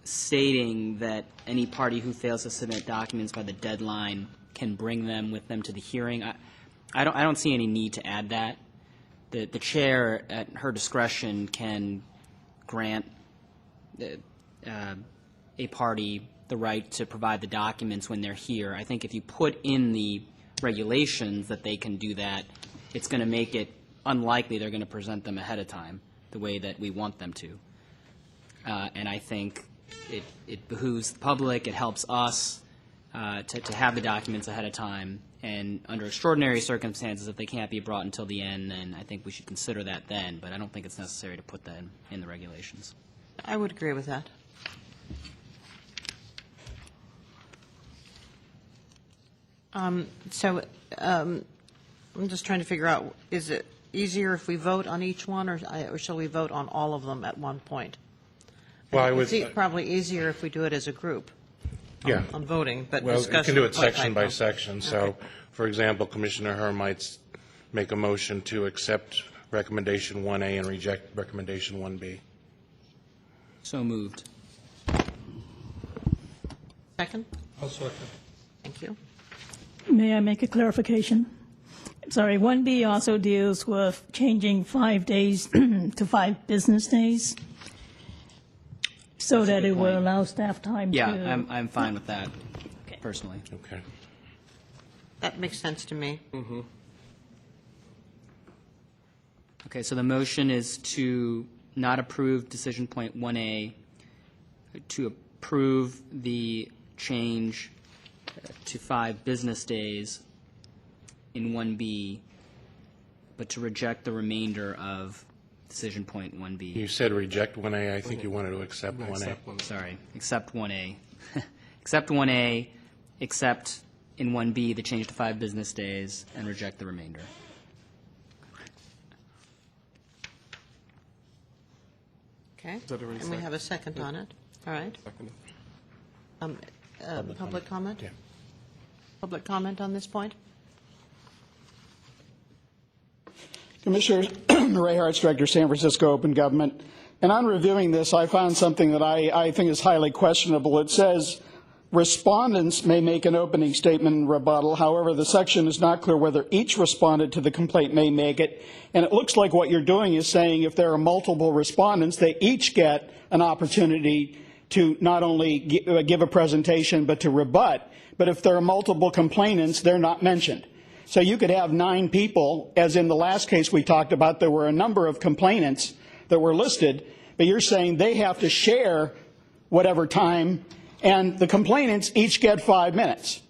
stating that any party who fails to submit documents by the deadline can bring them with them to the hearing. I don't see any need to add that. The chair, at her discretion, can grant a party the right to provide the documents when they're here. I think if you put in the regulations that they can do that, it's going to make it unlikely they're going to present them ahead of time the way that we want them to. And I think it behooves the public, it helps us to have the documents ahead of time. And under extraordinary circumstances, if they can't be brought until the end, then I think we should consider that then. But I don't think it's necessary to put that in the regulations. I would agree with that. I'm just trying to figure out, is it easier if we vote on each one, or shall we vote on all of them at one point? Well, I would. It's probably easier if we do it as a group. Yeah. On voting, but Well, you discussion. can do it point section by vote. section. So, for example, Commissioner Herr might make a motion to accept recommendation 1A and reject recommendation 1B. So moved. Second? I'll second. Thank you. May I make a clarification? Sorry, 1B also deals with changing 5 days to 5 business days, so that it will allow staff time to... Yeah, I'm fine with that, personally. Okay. That makes sense to me. Okay, so the motion is to not approve decision point 1A, to approve the change to 5 business days in 1B, but to reject the remainder of decision point 1B. You said reject 1A. I think you wanted to accept 1A. Sorry, accept 1A. Accept 1A, accept in 1B the change to 5 business days, and reject the remainder. Okay. that already And we second? have a second on it. All right. Public comment? Yeah. Public comment on this point? Commissioner Ray Hart's Director, San Francisco Open Government. And on reviewing this, I found something that I think is highly questionable. It says, respondents may make an opening statement and rebuttal. However, the section is not clear whether each respondent to the complaint may make it. And it looks like what you're doing is saying if there are multiple respondents, they each get an opportunity to not only give a presentation, but to rebut. But if there are multiple complainants, they're not mentioned. So you could have 9 people, as in the last case we talked about, there were a number of complainants that were listed, but you're saying they have to share whatever time, and the complainants each get 5 minutes.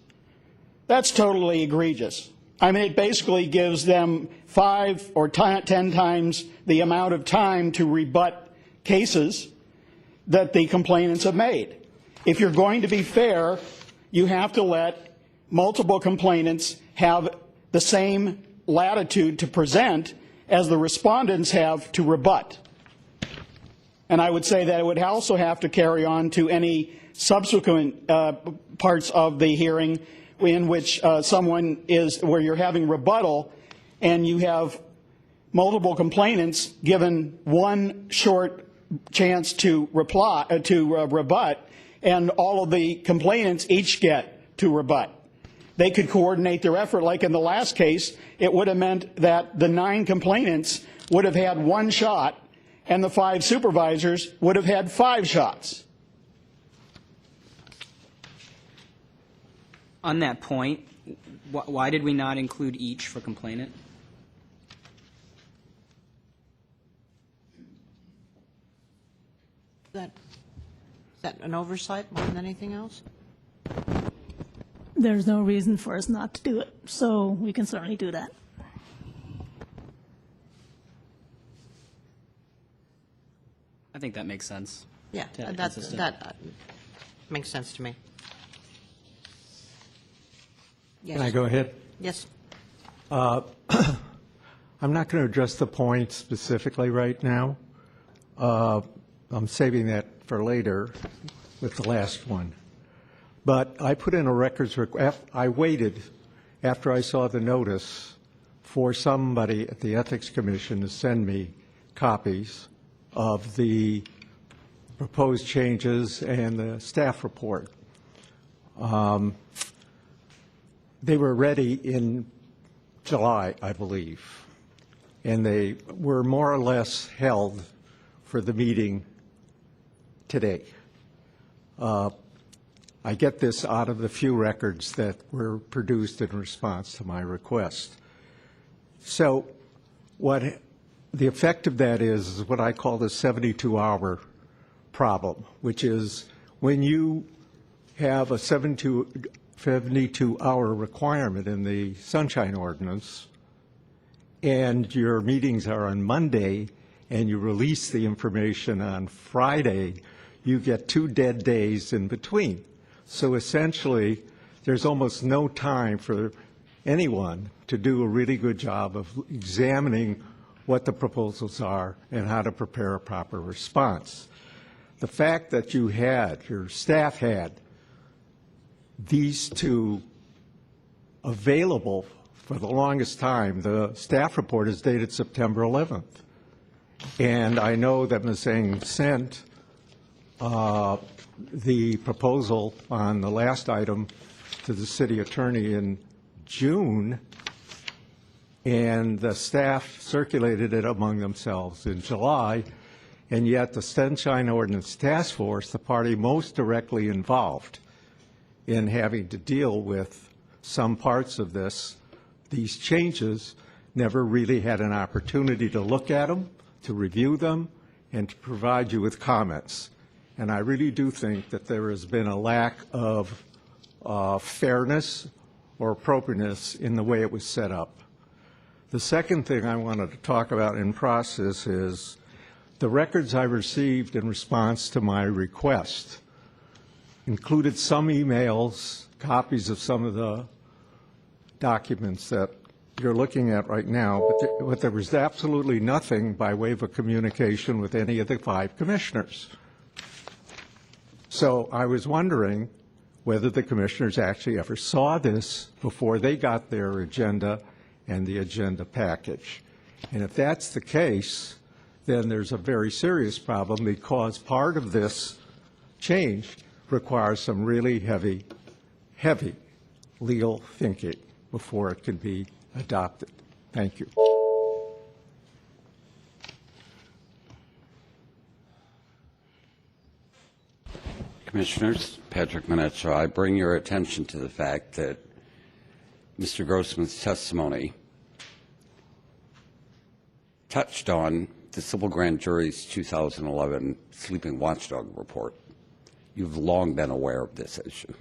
That's totally egregious. I mean, it basically gives them 5 or 10 times the amount of time to rebut cases that the complainants have made. If you're going to be fair, you have to let multiple complainants have the same latitude to present as the respondents have to rebut. And I would say that it would also have to carry on to any subsequent parts of the hearing in which where you're having rebuttal and you have multiple complainants given one short chance to rebut, and all of the complainants each get to rebut. They could coordinate their effort. Like in the last case, it would have meant that the 9 complainants would have had 1 shot, and the 5 supervisors would have had 5 shots. On that point, why did we not include each for complainant? Is that an oversight more than anything else? There's no reason for us not to do it, so we can certainly do that. I think that makes sense. Yeah, To have it that consistent. makes sense to me. Yes. Can I go ahead? Yes. I'm not going to address the point specifically right now. I'm saving that for later with the last one. But I put in a records request. I waited after I saw the notice for somebody at the Ethics Commission to send me copies of the proposed changes and the staff report. They were ready in July, I believe, and they were more or less held for the meeting today. I get this out of the few records that were produced in response to my request. So what the effect of that is what I call the 72-hour problem, which is when you have a 72-hour requirement in the Sunshine Ordinance and your meetings are on Monday and you release the information on Friday, you get 2 dead days in between. So essentially, there's almost no time for anyone to do a really good job of examining what the proposals are and how to prepare a proper response. The fact that you had, your staff had, these two available for the longest time, the staff report is dated September 11th. And I know that Ms. Eng sent the proposal on the last item to the city attorney in June, and the staff circulated it among themselves in July, and yet the Sunshine Ordinance Task Force, the party most directly involved in having to deal with some parts of this, these changes, never really had an opportunity to look at them, to review them, and to provide you with comments. And I really do think that there has been a lack of fairness or appropriateness in the way it was set up. The second thing I wanted to talk about in process is the records I received in response to my request included some emails, copies of some of the documents that you're looking at right now, but there was absolutely nothing by way of a communication with any of the 5 commissioners. So I was wondering whether the commissioners actually ever saw this before they got their agenda and the agenda package. And if that's the case, then there's a very serious problem, because part of this change requires some really heavy legal thinking before it can be adopted. Thank you. Commissioners, Patrick Manetcho, I bring your attention to the fact that Mr. Grossman's testimony touched on the civil grand jury's 2011 sleeping watchdog report. You've long been aware of this issue.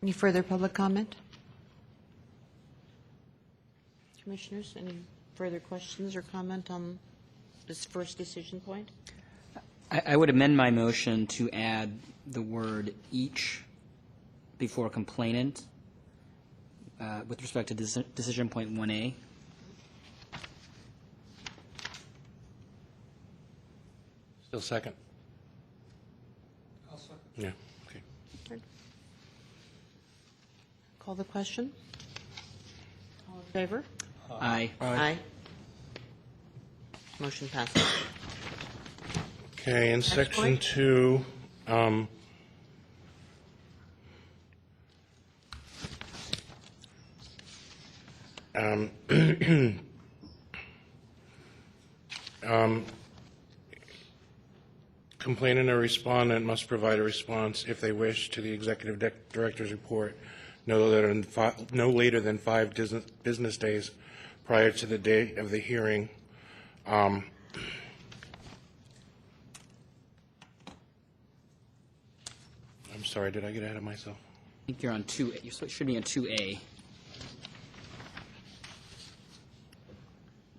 Any further public comment? Commissioners, any further questions or comment on this first decision point? I would amend my motion to add the word each before complainant with respect to decision point 1A. Still second? I'll second. Yeah, okay. Call the question. All in favor? Aye. Aye. Motion passes. Okay, in section point. 2, complainant or respondent must provide a response if they wish to the executive director's report no later than 5 business days prior to the date of the hearing. I'm sorry, did I get ahead of myself? I think you're on 2A. You should be on 2A.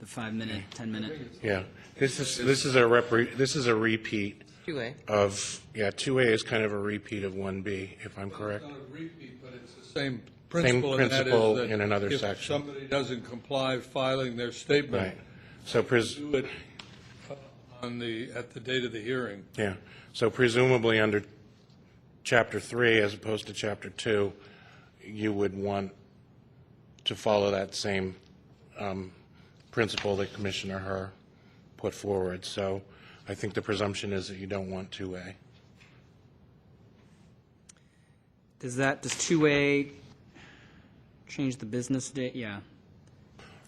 The 5-minute, 10-minute. Yeah, this is a repeat 2A. of 2A is kind of a repeat of 1B, if I'm correct. It's not a repeat, but it's the same principle. Same principle and that is that in another if section. somebody doesn't comply filing their statement, Right. So do it at the date of the hearing. yeah. So presumably under Chapter 3 as opposed to Chapter 2, you would want to follow that same principle that Commissioner Herr put forward. So I think the presumption is that you don't want 2A. Does 2A change the business day? Yeah.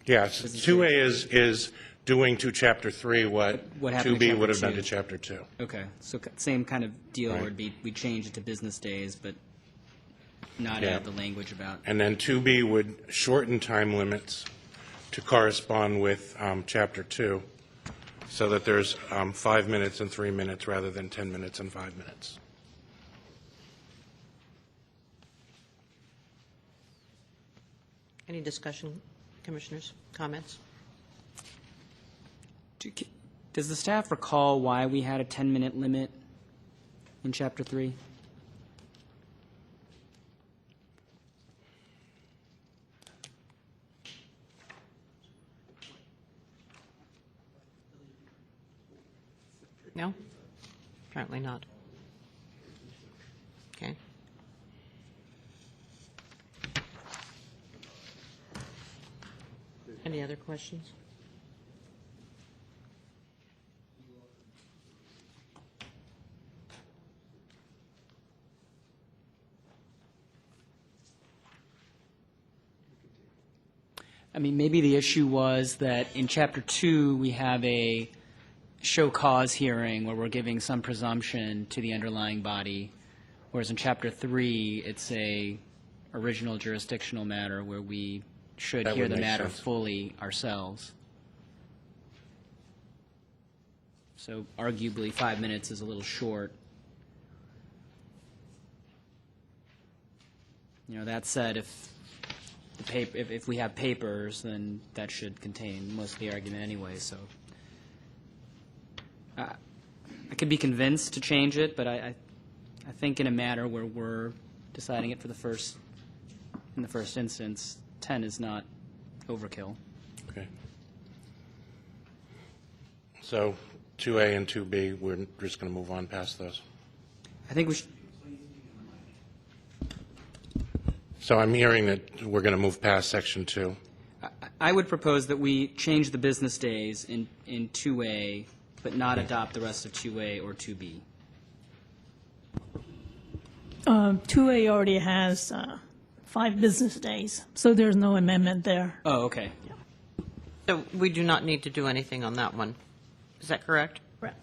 Yes, 2A is doing to Chapter 3 what happened 2B in would have Chapter done to 2. Chapter 2. Okay, so same kind of deal Right. where we change it to business days, but not Yeah. add the language about. And then 2B would shorten time limits to correspond with Chapter 2, so that there's 5 minutes and 3 minutes rather than 10 minutes and 5 minutes. Any discussion, commissioners, comments? Does the staff recall why we had a 10-minute limit in Chapter 3? No? Apparently not. Okay. Any other questions? I mean, maybe the issue was that in Chapter 2, we have a show cause hearing where we're giving some presumption to the underlying body, whereas in Chapter 3, it's a original jurisdictional matter where we should That hear would the make matter sense. fully ourselves. So arguably, 5 minutes is a little short. You know, that said, if we have papers, then that should contain most of the argument anyway, so. I could be convinced to change it, but I think in a matter where we're deciding it in the first instance, 10 is not overkill. Okay. So 2A and 2B, we're just going to move on past those. I think we should. So I'm hearing that we're going to move past Section 2. I would propose that we change the business days in 2A, but not adopt the rest of 2A or 2B. 2A already has 5 business days, so there's no amendment there. Oh, okay. So we do not need to do anything on that one. Is that correct? Correct.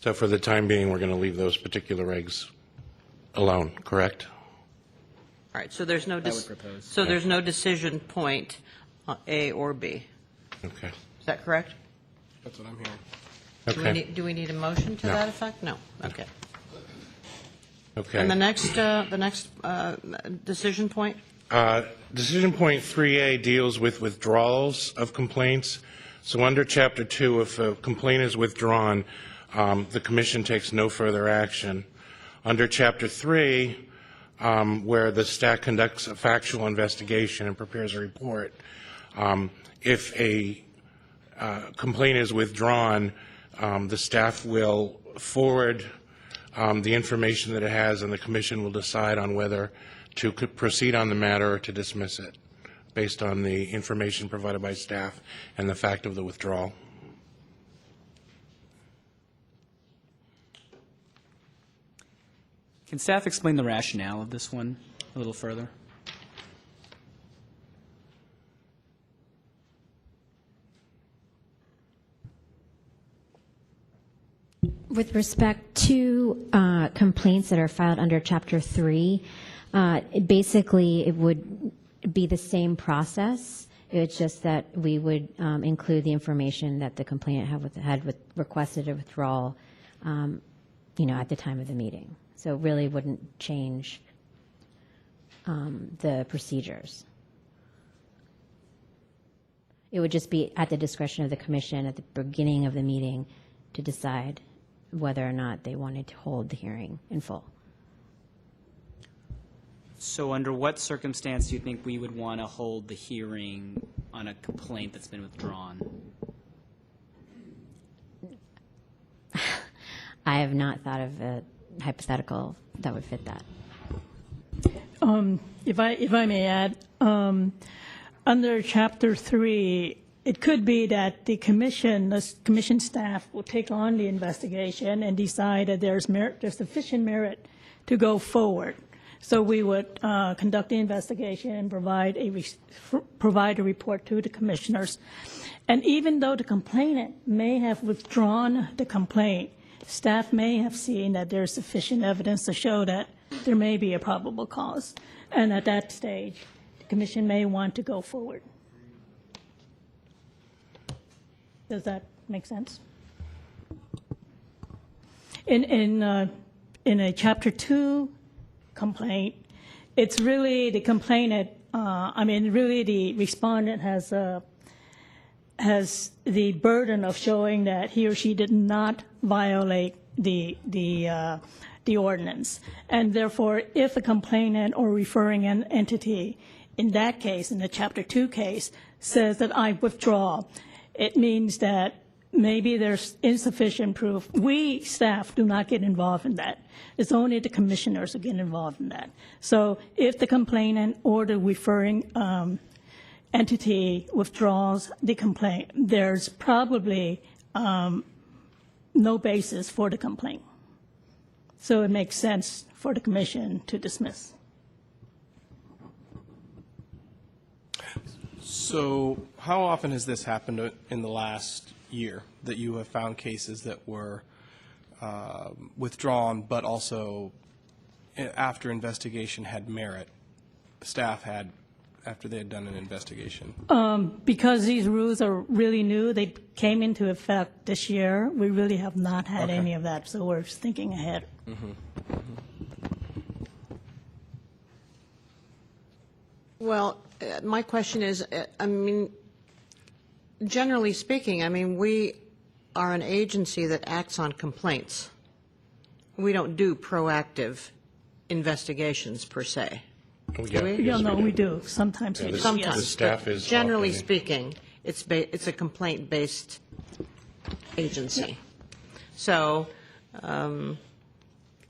So for the time being, we're going to leave those particular regs alone, correct? All right, so there's no, I would propose. so there's no decision point on A or B. Okay. Is that correct? That's what I'm hearing. Okay. Do we need a motion to No. that effect? No. Okay. Okay. And the next decision point? Decision point 3A deals with withdrawals of complaints. So under Chapter 2, if a complaint is withdrawn, the commission takes no further action. Under Chapter 3, where the staff conducts a factual investigation and prepares a report, if a complaint is withdrawn, the staff will forward the information that it has, and the commission will decide on whether to proceed on the matter or to dismiss it, based on the information provided by staff and the fact of the withdrawal. Can staff explain the rationale of this one a little further? With respect to complaints that are filed under Chapter 3, basically it would be the same process. It's just that we would include the information that the complainant had requested a withdrawal, at the time of the meeting. So it really wouldn't change the procedures. It would just be at the discretion of the commission at the beginning of the meeting to decide whether or not they wanted to hold the hearing in full. So under what circumstance do you think we would want to hold the hearing on a complaint that's been withdrawn? I have not thought of a hypothetical that would fit that. If I may add, Under Chapter 3, it could be that the commission staff will take on the investigation and decide that there's sufficient merit to go forward. So we would conduct the investigation and provide a report to the commissioners. And even though the complainant may have withdrawn the complaint, staff may have seen that there's sufficient evidence to show that there may be a probable cause. And at that stage, the commission may want to go forward. Does that make sense? In a Chapter 2 complaint, it's really the complainant, really the respondent has the burden of showing that he or she did not violate the ordinance. And therefore, if a complainant or referring an entity, in that case, in the Chapter 2 case, says that I withdraw, it means that maybe there's insufficient proof. We, staff, do not get involved in that. It's only the commissioners who get involved in that. So if the complainant or the referring entity withdraws the complaint, there's probably no basis for the complaint. So it makes sense for the commission to dismiss. So how often has this happened in the last year, that you have found cases that were withdrawn, but also after investigation had merit, staff had, after they had done an investigation? Because these rules are really new, they came into effect this year, we really have not had any of that, so we're thinking ahead. Well, my question is, generally speaking, we are an agency that acts on complaints. We don't do proactive investigations per se. Yeah, no, we do. Sometimes we do. Sometimes. The staff is Generally often- speaking, it's a complaint-based agency. So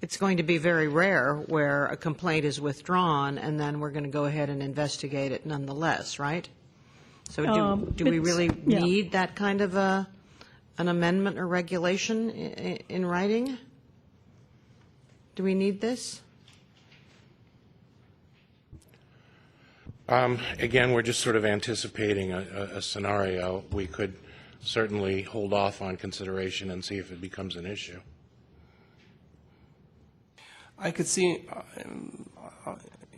it's going to be very rare where a complaint is withdrawn and then we're going to go ahead and investigate it nonetheless, right? So do we really need that kind of an amendment or regulation in writing? Do we need this? Again, we're just sort of anticipating a scenario. We could certainly hold off on consideration and see if it becomes an issue. I could see,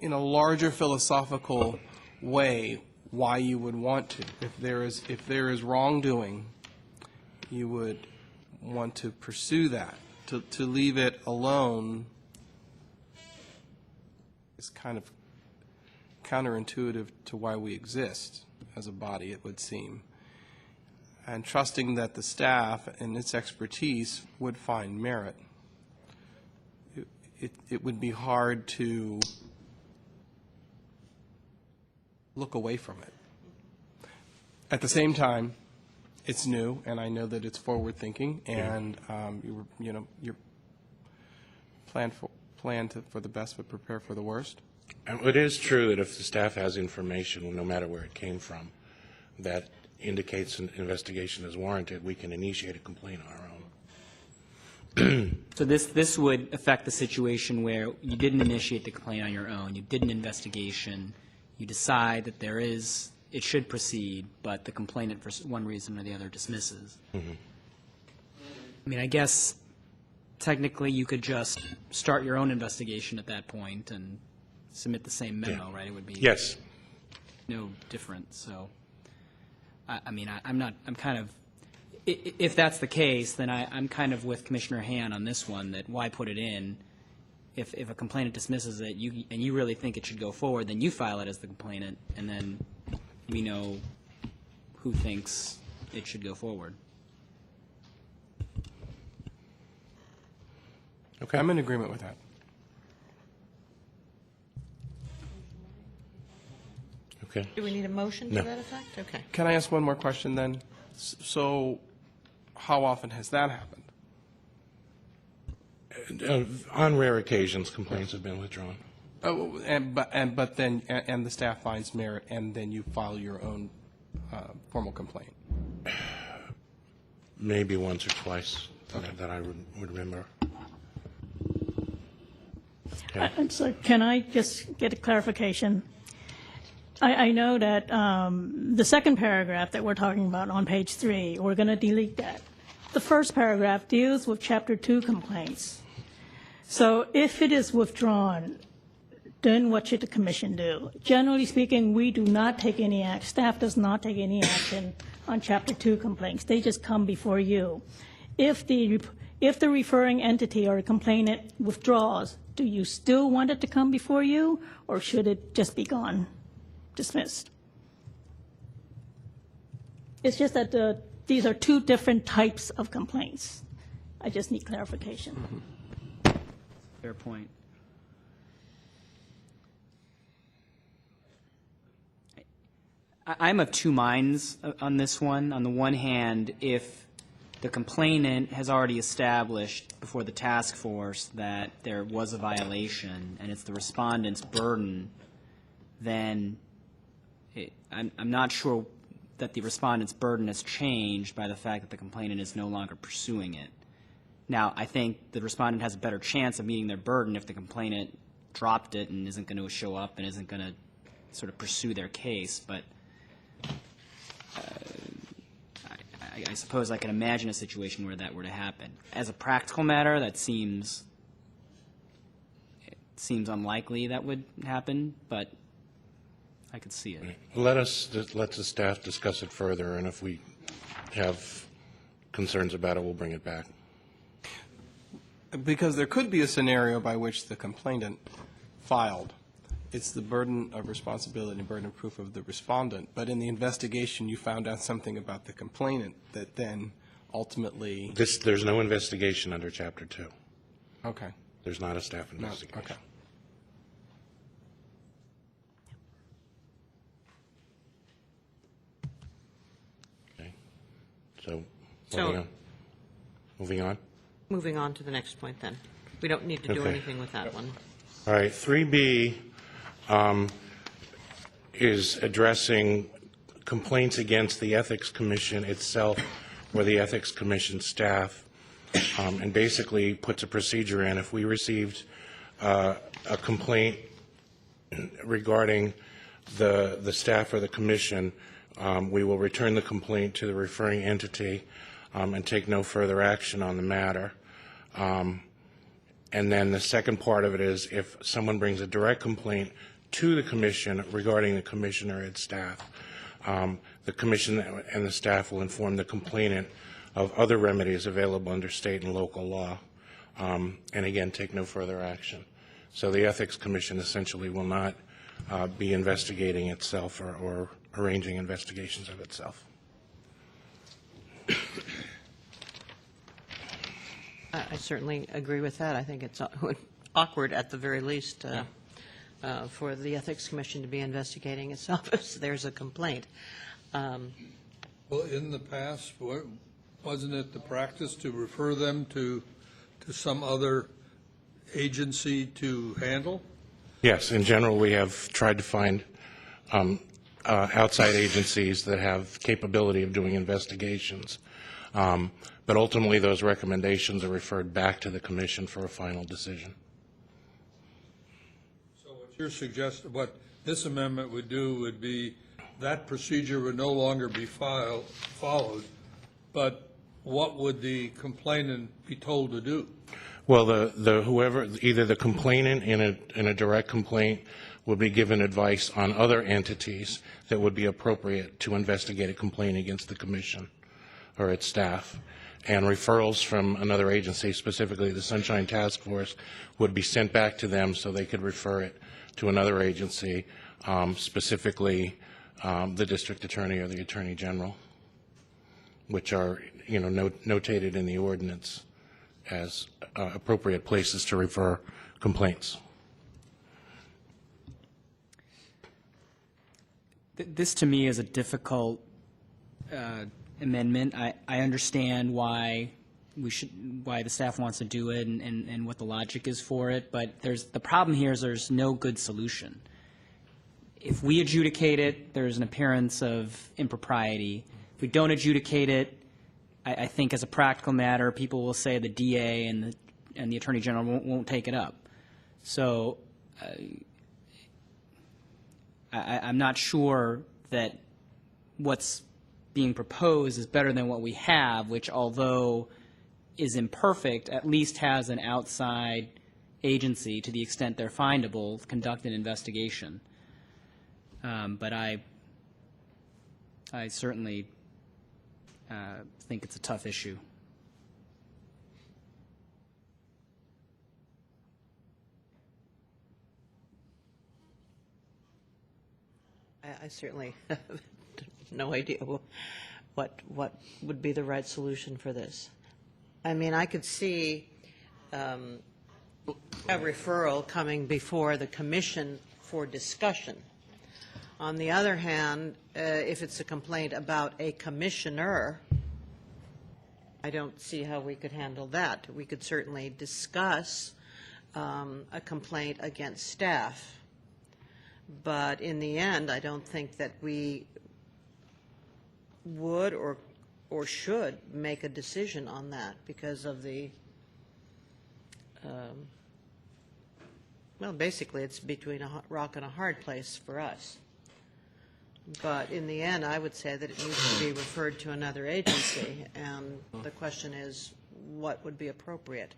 in a larger philosophical way, why you would want to. If there is wrongdoing, you would want to pursue that. To leave it alone is kind of counterintuitive to why we exist as a body, it would seem. And trusting that the staff and its expertise would find merit. It would be hard to look away from it. At the same time, it's new, and I know that it's forward-thinking, and you're plan for the best but prepare for the worst. And it is true that if the staff has information, no matter where it came from, that indicates an investigation is warranted, we can initiate a complaint on our own. So this would affect the situation where you didn't initiate the complaint on your own, you did an investigation, you decide that it should proceed, but the complainant for one reason or the other dismisses. I guess technically you could just start your own investigation at that point and submit the same memo, right? It would be no different. So, I'm kind of, if that's the case, then I'm kind of with Commissioner Han on this one, that why put it in? If a complainant dismisses it, and you really think it should go forward, then you file it as the complainant, and then we know who thinks it should go forward. Okay, I'm in agreement with that. Okay. Do we need a motion to that effect? Okay. Can I ask one more question then? So how often has that happened? On rare occasions, complaints have been withdrawn. Oh, but then the staff finds merit, and then you file your own formal complaint. Maybe once or twice that I would remember. Okay. So can I just get a clarification? I know that the second paragraph that we're talking about on page 3, we're going to delete that. The first paragraph deals with Chapter 2 complaints. So if it is withdrawn, then what should the commission do? Generally speaking, we do not take any action. Staff does not take any action on Chapter 2 complaints. They just come before you. If the referring entity or the complainant withdraws, do you still want it to come before you, or should it just be gone, dismissed? It's just that these are two different types of complaints. I just need clarification. Fair point. I'm of two minds on this one. On the one hand, if the complainant has already established before the task force that there was a violation and it's the respondent's burden, then I'm not sure that the respondent's burden has changed by the fact that the complainant is no longer pursuing it. Now, I think the respondent has a better chance of meeting their burden if the complainant dropped it and isn't going to show up and isn't going to sort of pursue their case, but I suppose I can imagine a situation where that were to happen. As a practical matter, it seems unlikely that would happen, but I could see it. Let the staff discuss it further, and if we have concerns about it, we'll bring it back. Because there could be a scenario by which the complainant filed. It's the burden of responsibility and burden of proof of the respondent. But in the investigation, you found out something about the complainant that then ultimately... There's no investigation under Chapter 2. Okay. There's not a staff investigation. Okay. Okay. So, moving on? Moving on to the next point, then. We don't need to do Okay. anything with that one. All right, 3B is addressing complaints against the Ethics Commission itself or the Ethics Commission staff, and basically puts a procedure in. If we received a complaint regarding the staff or the commission, we will return the complaint to the referring entity and take no further action on the matter. And then the second part of it is if someone brings a direct complaint to the commission regarding the commission or its staff, the commission and the staff will inform the complainant of other remedies available under state and local law, and again, take no further action. So the Ethics Commission essentially will not be investigating itself or arranging investigations of itself. I certainly agree with that. I think it's awkward, at the very least, for the Ethics Commission to be investigating itself if there's a complaint. Well, in the past, wasn't it the practice to refer them to some other agency to handle? Yes, in general, we have tried to find outside agencies that have capability of doing investigations. But ultimately, those recommendations are referred back to the commission for a final decision. So what you're suggesting, what this amendment would do would be that procedure would no longer be followed, but what would the complainant be told to do? Well, whoever, either the complainant in a direct complaint would be given advice on other entities that would be appropriate to investigate a complaint against the commission or its staff. And referrals from another agency, specifically the Sunshine Task Force, would be sent back to them so they could refer it to another agency, specifically the district attorney or the attorney general, which are, notated in the ordinance as appropriate places to refer complaints. This, to me, is a difficult amendment. I understand why why the staff wants to do it and what the logic is for it. But the problem here is there's no good solution. If we adjudicate it, there's an appearance of impropriety. If we don't adjudicate it, I think as a practical matter, people will say the DA and the Attorney General won't take it up. So I'm not sure that what's being proposed is better than what we have, which, although is imperfect, at least has an outside agency, to the extent they're findable, conduct an investigation. But I certainly think it's a tough issue. I certainly have no idea what would be the right solution for this. I mean, I could see a referral coming before the commission for discussion. On the other hand, if it's a complaint about a commissioner, I don't see how we could handle that. We could certainly discuss a complaint against staff. But in the end, I don't think that we would or should make a decision on that because of the, well, basically it's between a rock and a hard place for us. But in the end, I would say that it needs to be referred to another agency, and the question is, what would be appropriate?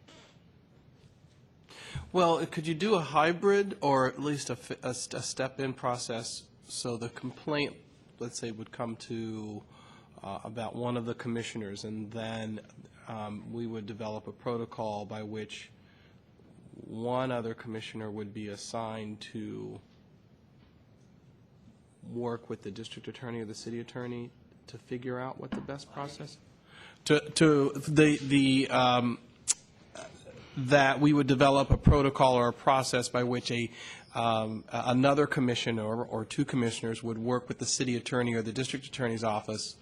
Well, could you do a hybrid or at least a step-in process so the complaint, let's say, would come to about one of the commissioners, and then we would develop a protocol by which one other commissioner would be assigned to work with the district attorney or the city attorney to figure out what the best process that we would develop a protocol or a process by which another commissioner or two commissioners would work with the city attorney or the district attorney's office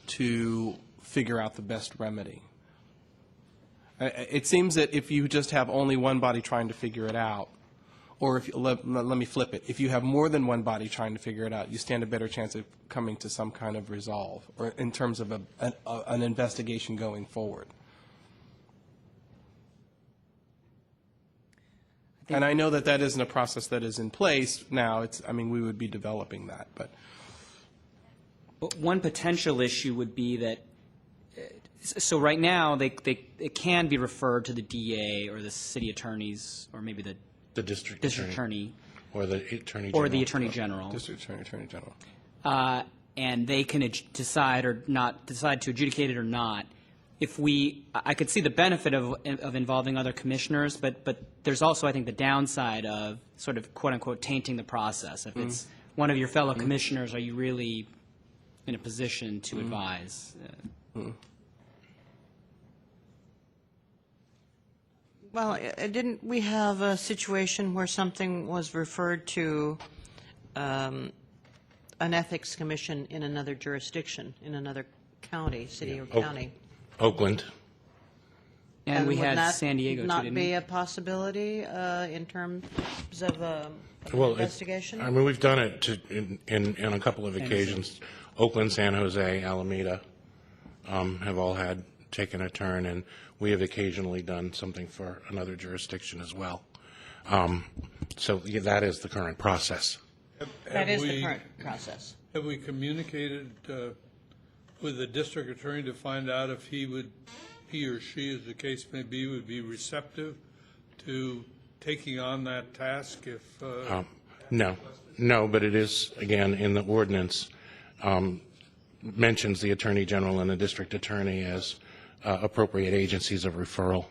to figure out the best remedy. It seems that if you just have only one body trying to figure it out, or if let me flip it, if you have more than one body trying to figure it out, you stand a better chance of coming to some kind of resolve, or in terms of an investigation going forward. And I know that that isn't a process that is in place now. I mean, we would be developing that, but one potential issue would be that. So right now, it can be referred to the DA or the city attorneys, or maybe the district attorney, or the attorney general. Or the attorney general. District attorney general. And they can decide or not decide to adjudicate it or not. I could see the benefit of involving other commissioners, but there's also, I think, the downside of sort of quote unquote tainting the process. If it's one of your fellow commissioners, are you really in a position to advise? Well, didn't we have a situation where something was referred to an ethics commission in another jurisdiction, in another county, city or county? Oakland. And we had would San Diego, too, not didn't be we? a possibility in terms of an Well, investigation? I mean, we've done it in a couple of occasions. Oakland, San Jose, Alameda have all taken a turn, and we have occasionally done something for another jurisdiction as well. So yeah, that is the current process. That is the current process. Have we communicated with the district attorney to find out if he or she, as the case may be, would be receptive to taking on that task if? No, but it is, again, in the ordinance, mentions the attorney general and the district attorney as appropriate agencies of referral.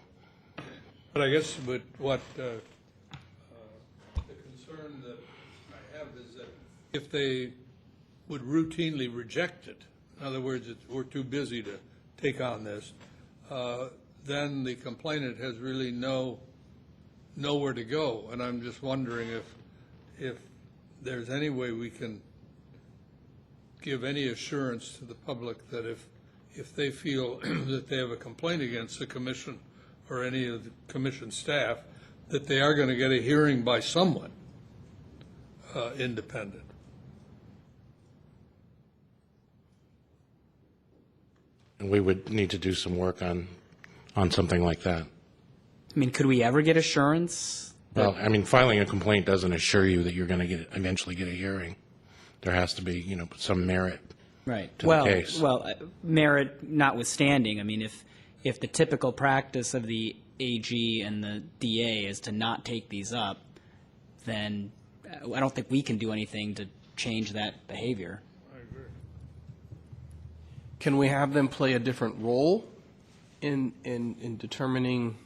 But I guess what the concern that I have is that if they would routinely reject it, in other words, we're too busy to take on this, then the complainant has really nowhere to go. And I'm just wondering if there's any way we can give any assurance to the public that if they feel that they have a complaint against the commission or any of the commission staff, that they are going to get a hearing by someone independent. And we would need to do some work on something like that. I mean, could we ever get assurance? Well, I mean, filing a complaint doesn't assure you that you're going to eventually get a hearing. There has to be, some merit Right. to the case. Well, merit notwithstanding, I mean, if the typical practice of the AG and the DA is to not take these up, then I don't think we can do anything to change that behavior. Can we have them play a different role in determining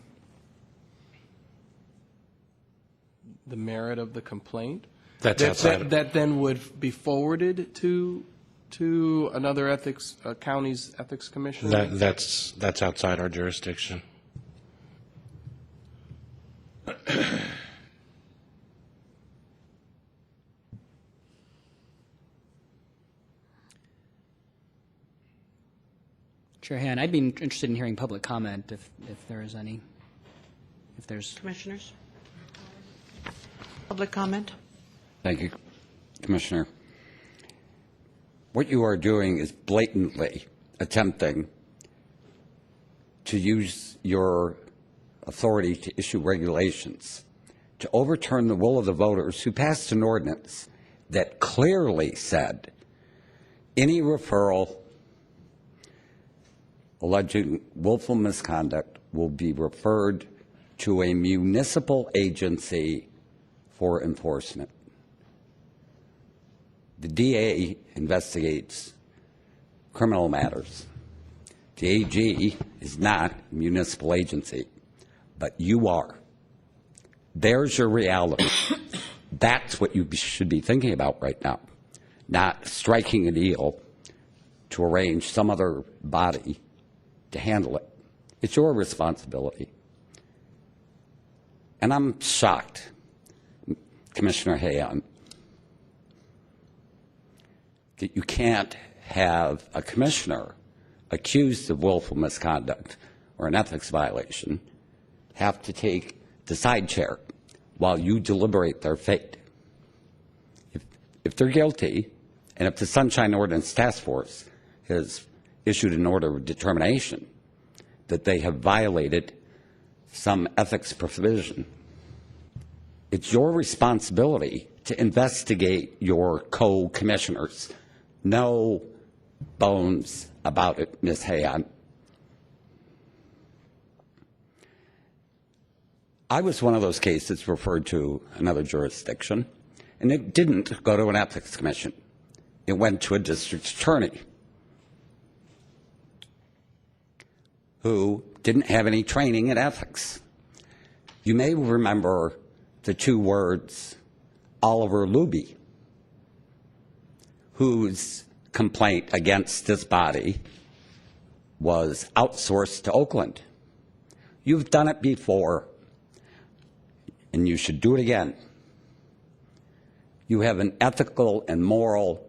the merit of the complaint? That's outside. That then would be forwarded to another county's ethics commissioner? That's outside our jurisdiction. Chair Han, I'd be interested in hearing public comment if there is any. If there's Commissioners? Public comment? Thank you, Commissioner. What you are doing is blatantly attempting to use your authority to issue regulations to overturn the will of the voters who passed an ordinance that clearly said any referral alleging willful misconduct will be referred to a municipal agency for enforcement. The DA investigates criminal matters. The AG is not a municipal agency, but you are. There's your reality. That's what you should be thinking about right now, not striking a deal to arrange some other body to handle it. It's your responsibility. And I'm shocked, Commissioner Hayon, that you can't have a commissioner accused of willful misconduct or an ethics violation have to take the side chair while you deliberate their fate. If they're guilty, and if the Sunshine Ordinance Task Force has issued an order of determination that they have violated some ethics provision, it's your responsibility to investigate your co-commissioners. No bones about it, Ms. Hayon. I was one of those cases referred to another jurisdiction, and it didn't go to an ethics commission. It went to a district attorney who didn't have any training in ethics. You may remember the two words Oliver Luby, whose complaint against this body was outsourced to Oakland. You've done it before, and you should do it again. You have an ethical and moral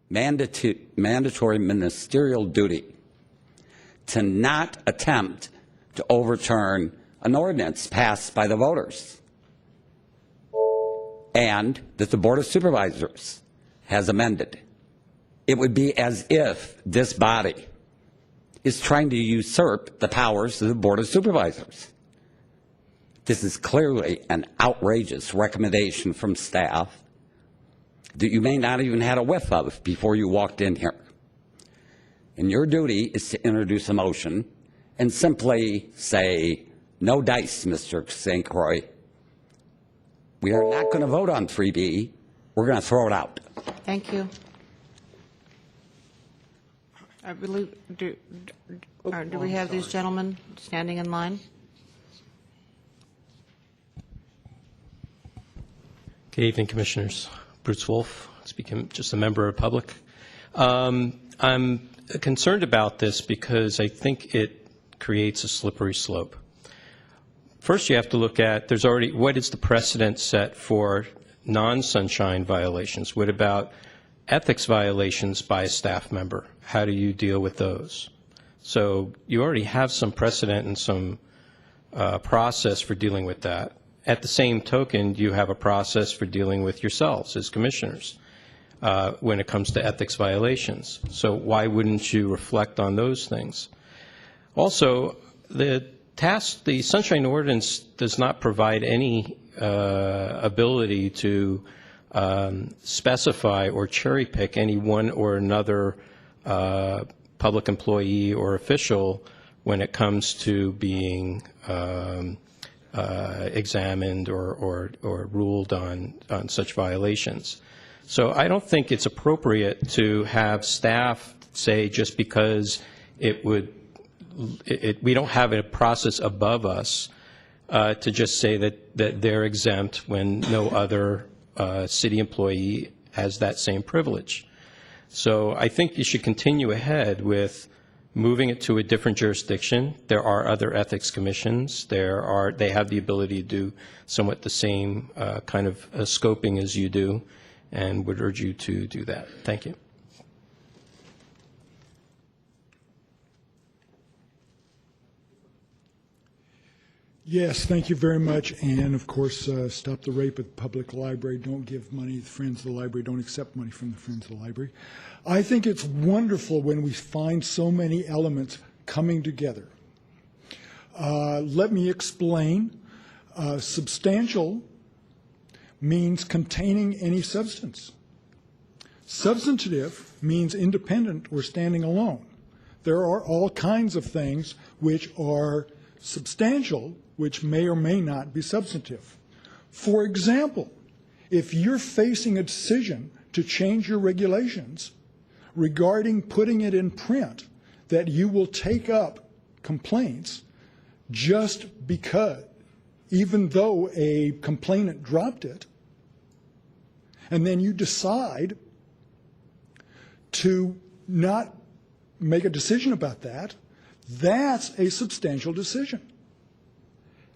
mandatory ministerial duty to not attempt to overturn an ordinance passed by the voters and that the Board of Supervisors has amended. It would be as if this body is trying to usurp the powers of the Board of Supervisors. This is clearly an outrageous recommendation from staff that you may not even had a whiff of before you walked in here. And your duty is to introduce a motion and simply say, no dice, Mr. St. Croix. We are not going to vote on 3B. We're going to throw it out. Thank you. I believe, do we have these gentlemen standing in line? Good evening, Commissioners. Bruce Wolf, speaking just a member of the public. I'm concerned about this because I think it creates a slippery slope. First, you have to look at, what is the precedent set for non-sunshine violations? What about ethics violations by a staff member. How do you deal with those? So you already have some precedent and some process for dealing with that. At the same token, you have a process for dealing with yourselves as commissioners when it comes to ethics violations. So why wouldn't you reflect on those things? Also, the Sunshine Ordinance does not provide any ability to specify or cherry pick any one or another public employee or official when it comes to being examined or ruled on such violations. So I don't think it's appropriate to have staff say just because we don't have a process above us to just say that they're exempt when no other city employee has that same privilege. So I think you should continue ahead with moving it to a different jurisdiction. There are other ethics commissions. They have the ability to do somewhat the same kind of scoping as you do, and would urge you to do that. Thank you. Yes, thank you very much. And of course, stop the rape at the public library. Don't give money to the Friends of the Library. Don't accept money from the Friends of the Library. I think it's wonderful when we find so many elements coming together. Let me explain. Substantial means containing any substance. Substantive means independent or standing alone. There are all kinds of things which are substantial, which may or may not be substantive. For example, if you're facing a decision to change your regulations regarding putting it in print, that you will take up complaints just because, even though a complainant dropped it, and then you decide to not make a decision about that, that's a substantial decision.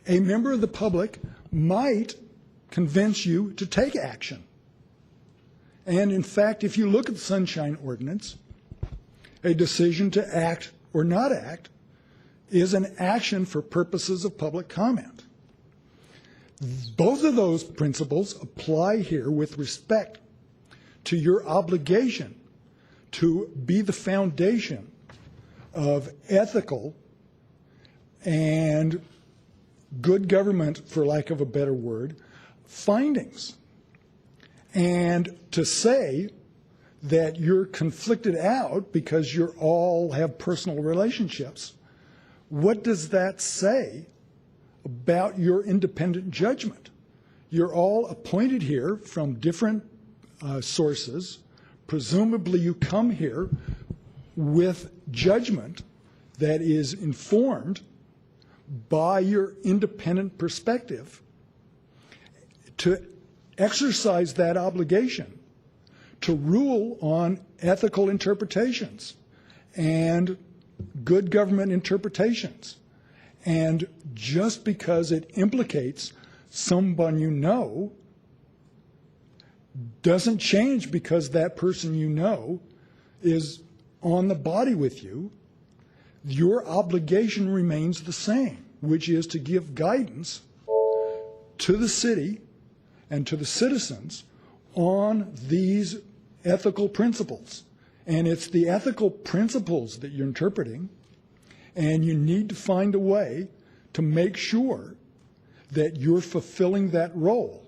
A member of the public might convince you to take action. And in fact, if you look at the Sunshine Ordinance, a decision to act or not act is an action for purposes of public comment. Both of those principles apply here with respect to your obligation to be the foundation of ethical and good government, for lack of a better word, findings. And to say that you're conflicted out because you all have personal relationships, what does that say about your independent judgment? You're all appointed here from different sources. Presumably you come here with judgment that is informed by your independent perspective. To exercise that obligation to rule on ethical interpretations and good government interpretations. And just because it implicates someone you know doesn't change because that person you know is on the body with you. Your obligation remains the same, which is to give guidance to the city and to the citizens on these ethical principles. And it's the ethical principles that you're interpreting, and you need to find a way to make sure that you're fulfilling that role.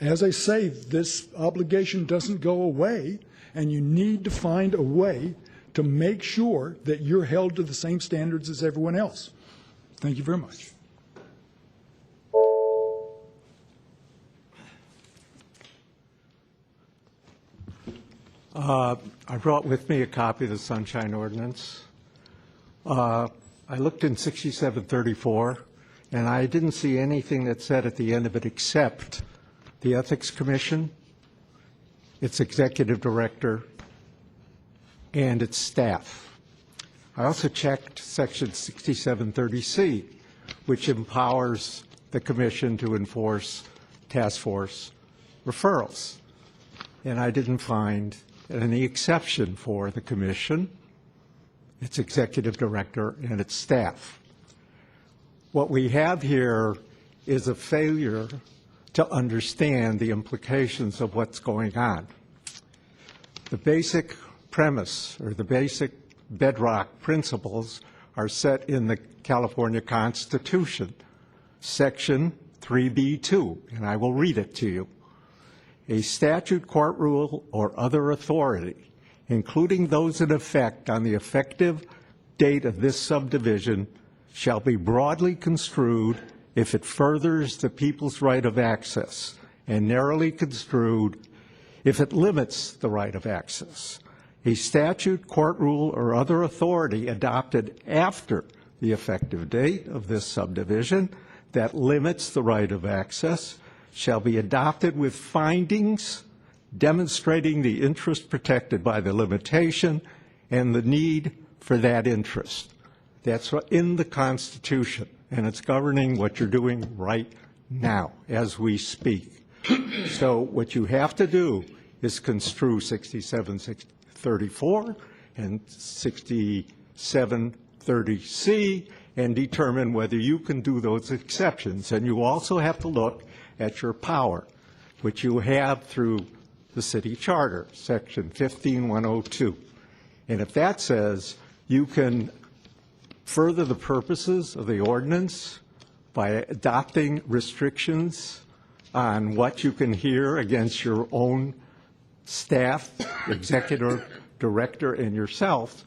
As I say, this obligation doesn't go away, and you need to find a way to make sure that you're held to the same standards as everyone else. Thank you very much. I brought with me a copy of the Sunshine Ordinance. I looked in 6734, and I didn't see anything that said at the end of it except the Ethics Commission, its executive director, and its staff. I also checked section 6730C, which empowers the commission to enforce task force referrals. And I didn't find and the exception for the commission, its executive director, and its staff. What we have here is a failure to understand the implications of what's going on. The basic premise, or the basic bedrock principles, are set in the California Constitution, Section 3B2, and I will read it to you. A statute, court rule, or other authority, including those in effect on the effective date of this subdivision, shall be broadly construed if it furthers the people's right of access, and narrowly construed if it limits the right of access. A statute, court rule, or other authority adopted after the effective date of this subdivision that limits the right of access shall be adopted with findings demonstrating the interest protected by the limitation and the need for that interest. That's in the Constitution, and it's governing what you're doing right now as we speak. So what you have to do is construe 6734 and 6730C and determine whether you can do those exceptions. And you also have to look at your power, which you have through the city charter, section 15102. And if that says you can further the purposes of the ordinance by adopting restrictions on what you can hear against your own staff, executive director, and yourself,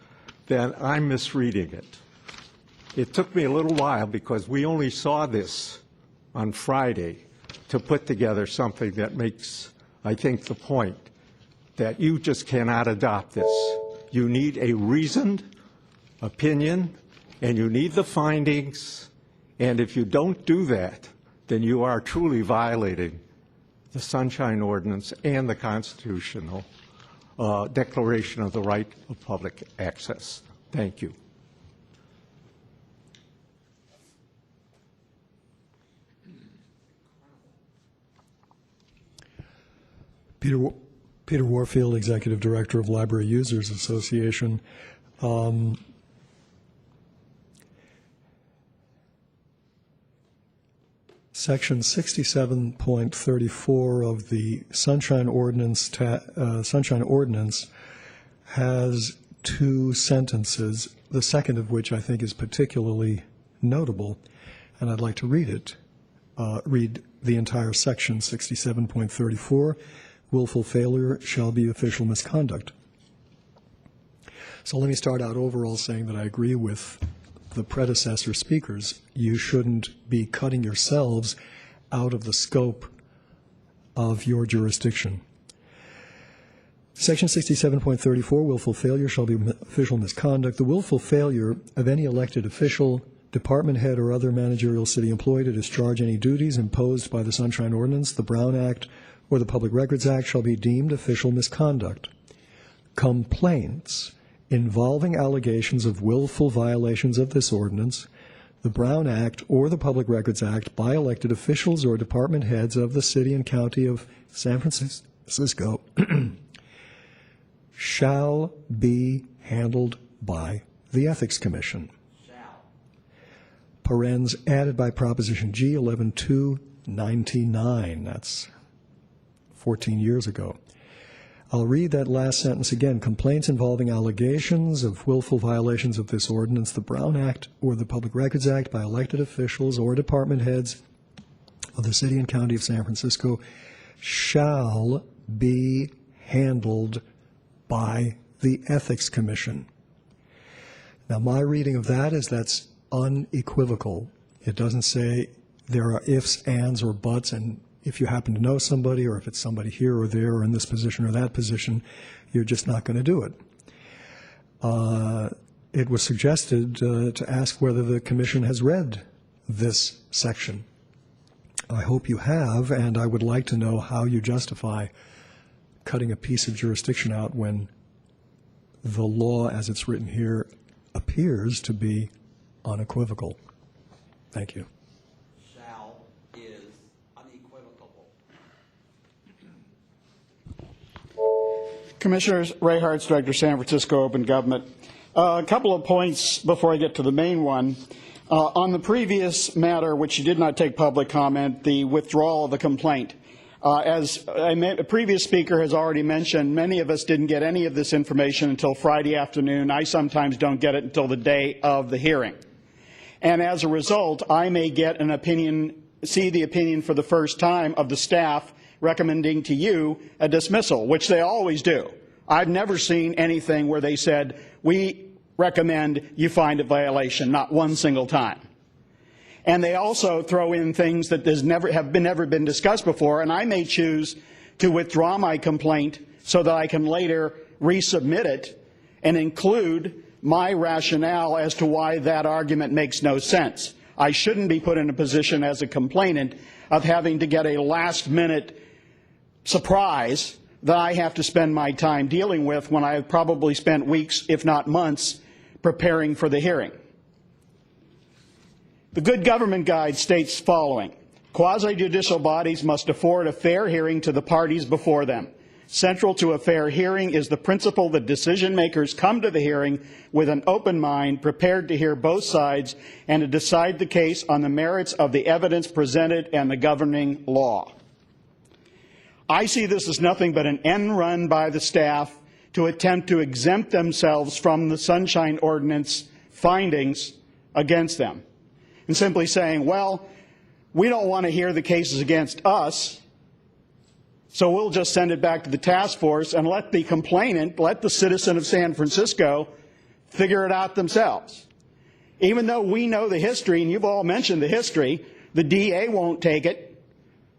then I'm misreading it. It took me a little while because we only saw this on Friday to put together something that makes, I think, the point that you just cannot adopt this. You need a reasoned opinion, and you need the findings, and if you don't do that, then you are truly violating the Sunshine Ordinance and the constitutional Declaration of the Right of Public Access. Thank you. Peter Warfield, Executive Director of Library Users Association. Section 67.34 of the Sunshine Ordinance has two sentences, the second of which I think is particularly notable, and I'd like to read it. Read the entire section, 67.34. Willful failure shall be official misconduct. So let me start out overall saying that I agree with the predecessor speakers. You shouldn't be cutting yourselves out of the scope of your jurisdiction. Section 67.34, willful failure shall be official misconduct. The willful failure of any elected official, department head, or other managerial city employee to discharge any duties imposed by the Sunshine Ordinance, the Brown Act, or the Public Records Act shall be deemed official misconduct. Complaints involving allegations of willful violations of this ordinance, the Brown Act, or the Public Records Act by elected officials or department heads of the city and county of San Francisco shall be handled by the Ethics Commission. Parens added by Proposition G, 11-299. That's 14 years ago. I'll read that last sentence again. Complaints involving allegations of willful violations of this ordinance, the Brown Act, or the Public Records Act by elected officials or department heads of the city and county of San Francisco shall be handled by the Ethics Commission. Now, my reading of that is that's unequivocal. It doesn't say there are ifs, ands, or buts, and if you happen to know somebody, or if it's somebody here or there or in this position or that position, you're just not going to do it. It was suggested to ask whether the commission has read this section. I hope you have, and I would like to know how you justify cutting a piece of jurisdiction out when the law as it's written here appears to be unequivocal. Thank you. Shall is unequivocal. Commissioners, Ray Hartz, Director, San Francisco Open Government. A couple of points before I get to the main one. On the previous matter, which you did not take public comment, the withdrawal of the complaint. As a previous speaker has already mentioned, many of us didn't get any of this information until Friday afternoon. I sometimes don't get it until the day of the hearing. And as a result, I may get an opinion, see the opinion for the first time of the staff recommending to you a dismissal, which they always do. I've never seen anything where they said, we recommend you find a violation, not one single time. And they also throw in things that have never been discussed before, and I may choose to withdraw my complaint so that I can later resubmit it and include my rationale as to why that argument makes no sense. I shouldn't be put in a position as a complainant of having to get a last-minute surprise that I have to spend my time dealing with when I have probably spent weeks, if not months, preparing for the hearing. The Good Government Guide states following: quasi-judicial bodies must afford a fair hearing to the parties before them. Central to a fair hearing is the principle that decision makers come to the hearing with an open mind, prepared to hear both sides and to decide the case on the merits of the evidence presented and the governing law. I see this as nothing but an end run by the staff to attempt to exempt themselves from the Sunshine Ordinance findings against them. And simply saying, well, we don't want to hear the cases against us, so we'll just send it back to the task force and let the complainant, let the citizen of San Francisco figure it out themselves. Even though we know the history, and you've all mentioned the history, the DA won't take it.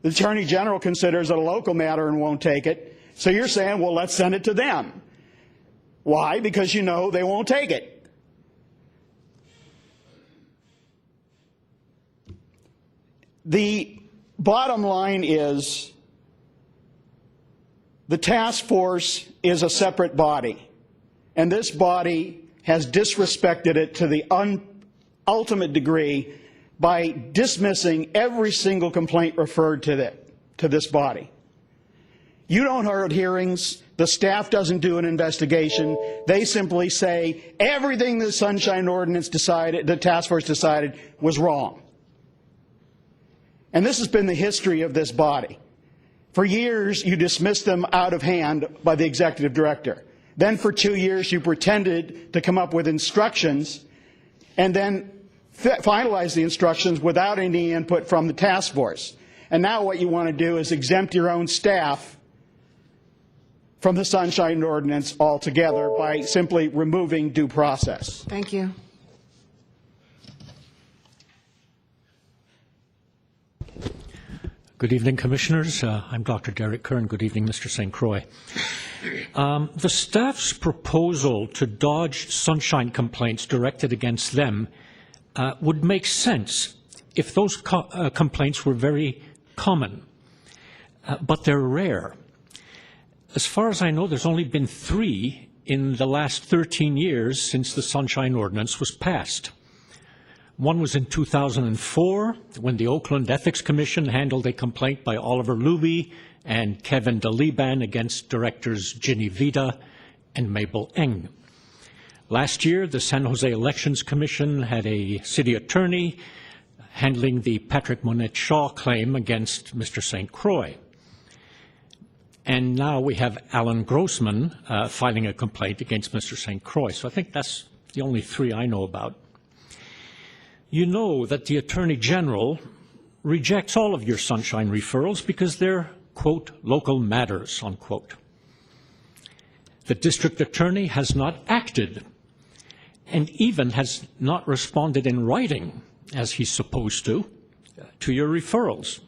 The Attorney General considers it a local matter and won't take it. So you're saying, well, let's send it to them. Why? Because you know they won't take it. The bottom line is the task force is a separate body, and this body has disrespected it to the ultimate degree by dismissing every single complaint referred to this body. You don't hold hearings. The staff doesn't do an investigation. They simply say everything the Sunshine Ordinance decided, the task force decided, was wrong. And this has been the history of this body. For years, you dismissed them out of hand by the executive director. Then for 2 years, you pretended to come up with instructions and then finalize the instructions without any input from the task force. And now what you want to do is exempt your own staff from the Sunshine Ordinance altogether by simply removing due process. Thank you. Good evening, Commissioners. I'm Dr. Derek Kern. Good evening, Mr. St. Croix. The staff's proposal to dodge sunshine complaints directed against them would make sense if those complaints were very common, but they're rare. As far as I know, there's only been 3 in the last 13 years since the Sunshine Ordinance was passed. One was in 2004, when the Oakland Ethics Commission handled a complaint by Oliver Luby and Kevin DeLeban against directors Ginny Vida and Mabel Eng. Last year, the San Jose Elections Commission had a city attorney handling the Patrick Monette Shaw claim against Mr. St. Croix. And now we have Alan Grossman filing a complaint against Mr. St. Croix. So I think that's the only 3 I know about. You know that the Attorney General rejects all of your sunshine referrals because they're, quote, local matters, unquote. The district attorney has not acted and even has not responded in writing, as he's supposed to your referrals.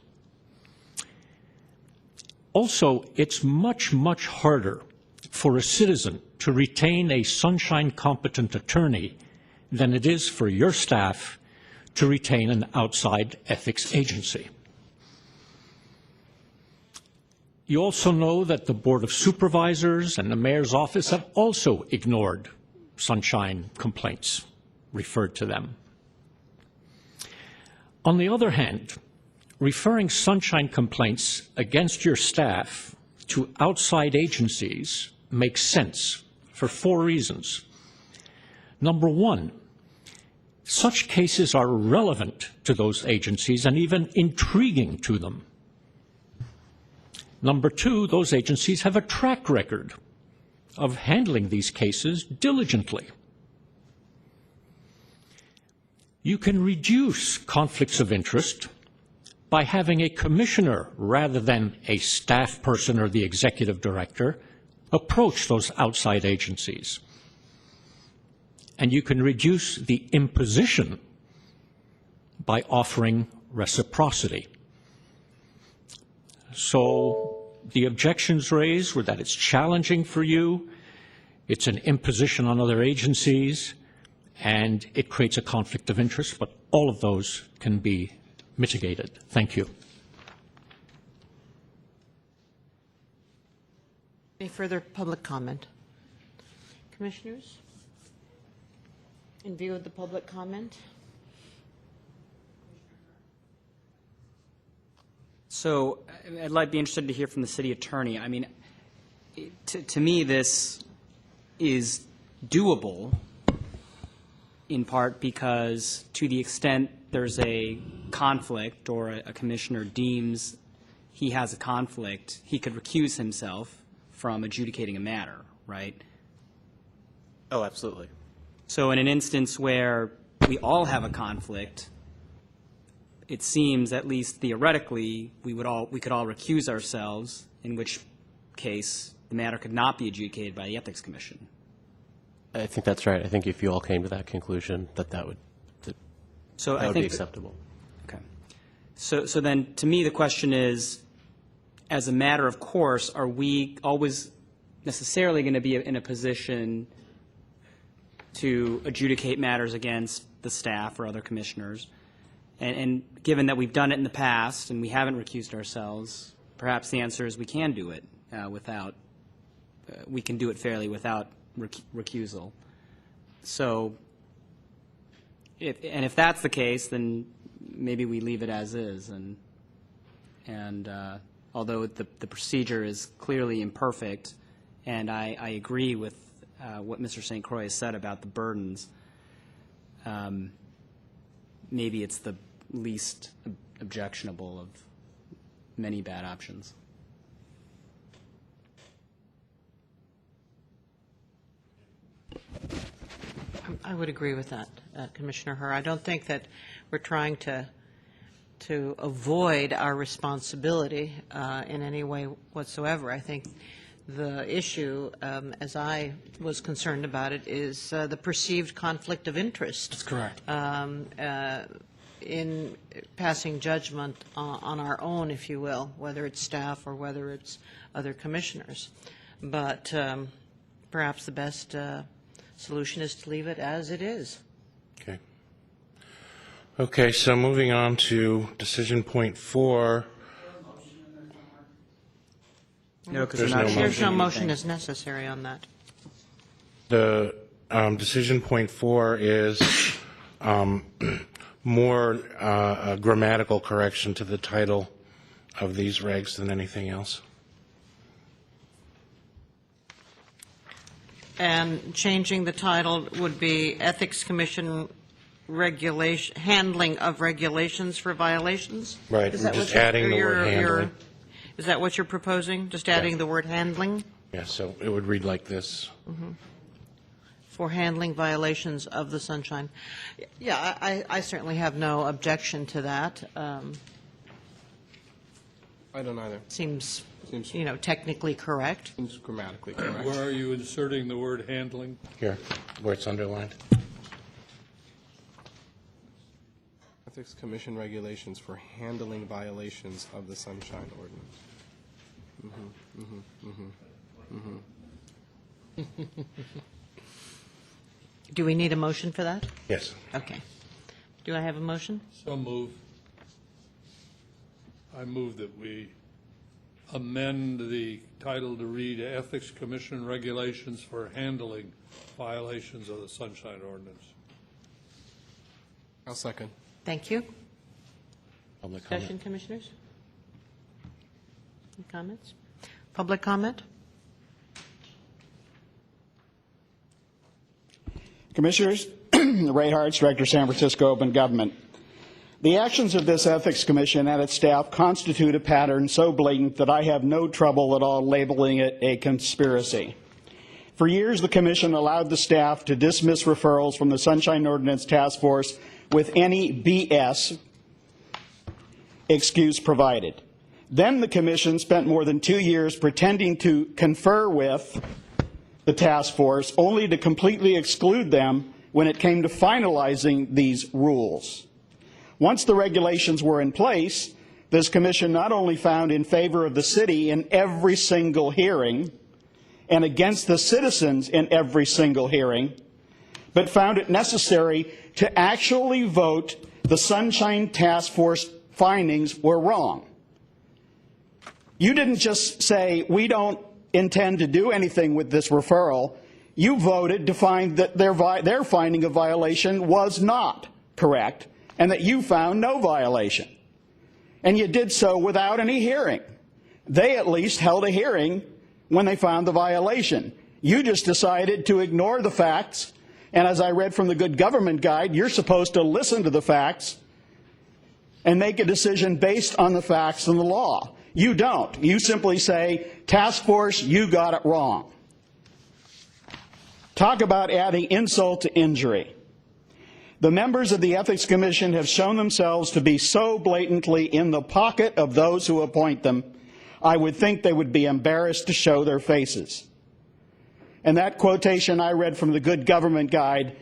Also, it's much, much harder for a citizen to retain a sunshine-competent attorney than it is for your staff to retain an outside ethics agency. You also know that the Board of Supervisors and the Mayor's Office have also ignored sunshine complaints referred to them. On the other hand, referring sunshine complaints against your staff to outside agencies makes sense for 4 reasons. Number one, such cases are relevant to those agencies and even intriguing to them. Number two, those agencies have a track record of handling these cases diligently. You can reduce conflicts of interest by having a commissioner rather than a staff person or the executive director approach those outside agencies. And you can reduce the imposition by offering reciprocity. So the objections raised were that it's challenging for you, it's an imposition on other agencies, and it creates a conflict of interest, but all of those can be mitigated. Thank you. Any further public comment? Commissioners? In view of the public comment? So I'd be interested to hear from the city attorney. I mean, to me, this is doable in part because to the extent there's a conflict or a commissioner deems he has a conflict, he could recuse himself from adjudicating a matter, right? Oh, absolutely. So in an instance where we all have a conflict, it seems, at least theoretically, we could all recuse ourselves, in which case the matter could not be adjudicated by the Ethics Commission. I think that's right. I think if you all came to that conclusion, that would be acceptable. Okay. So then, to me, the question is, as a matter of course, are we always necessarily going to be in a position to adjudicate matters against the staff or other commissioners? And given that we've done it in the past and we haven't recused ourselves, perhaps the answer is we can do it we can do it fairly without recusal. So, if that's the case, then maybe we leave it as is. And although the procedure is clearly imperfect, and I agree with what Mr. St. Croix has said about the burdens, maybe it's the least objectionable of many bad options. I would agree with that, Commissioner Herr. I don't think that we're trying to avoid our responsibility in any way whatsoever. I think the issue, as I was concerned about it, is the perceived conflict of interest. That's correct. In passing judgment on our own, if you will, whether it's staff or whether it's other commissioners. But perhaps the best solution is to leave it as it is. Okay. Okay, so moving on to decision point 4. No, because there's no motion is necessary on that. The decision point 4 is more a grammatical correction to the title of these regs than anything else. And changing the title would be Ethics Commission regulation, handling of regulations for violations? Right, Is and that just what adding the word handling. Is that what you're proposing? Just adding the word handling? Yeah, so it would read like this. For handling violations of the Sunshine. Yeah, I certainly have no objection to that. I don't either. Seems technically correct. Seems grammatically correct. Where are you inserting the word handling? Here, where it's underlined. Ethics Commission regulations for handling violations of the Sunshine Ordinance. Do we need a motion for that? Yes. Okay. Do I have a motion? So move. I move that we amend the title to read Ethics Commission Regulations for Handling Violations of the Sunshine Ordinance. I'll second. Thank you. Public Discussion, comment. Commissioners? Any comments? Public comment? Commissioners, Ray Hartz, Director, San Francisco Open Government. The actions of this Ethics Commission and its staff constitute a pattern so blatant that I have no trouble at all labeling it a conspiracy. For years, the Commission allowed the staff to dismiss referrals from the Sunshine Ordinance Task Force with any BS excuse provided. Then the Commission spent more than 2 years pretending to confer with the task force, only to completely exclude them when it came to finalizing these rules. Once the regulations were in place, this Commission not only found in favor of the city in every single hearing and against the citizens in every single hearing, but found it necessary to actually vote the Sunshine Task Force findings were wrong. You didn't just say, we don't intend to do anything with this referral. You voted to find that their finding of violation was not correct and that you found no violation. And you did so without any hearing. They at least held a hearing when they found the violation. You just decided to ignore the facts, and as I read from the Good Government Guide, you're supposed to listen to the facts and make a decision based on the facts and the law. You don't. You simply say, task force, you got it wrong. Talk about adding insult to injury. The members of the Ethics Commission have shown themselves to be so blatantly in the pocket of those who appoint them, I would think they would be embarrassed to show their faces. And that quotation I read from the Good Government Guide,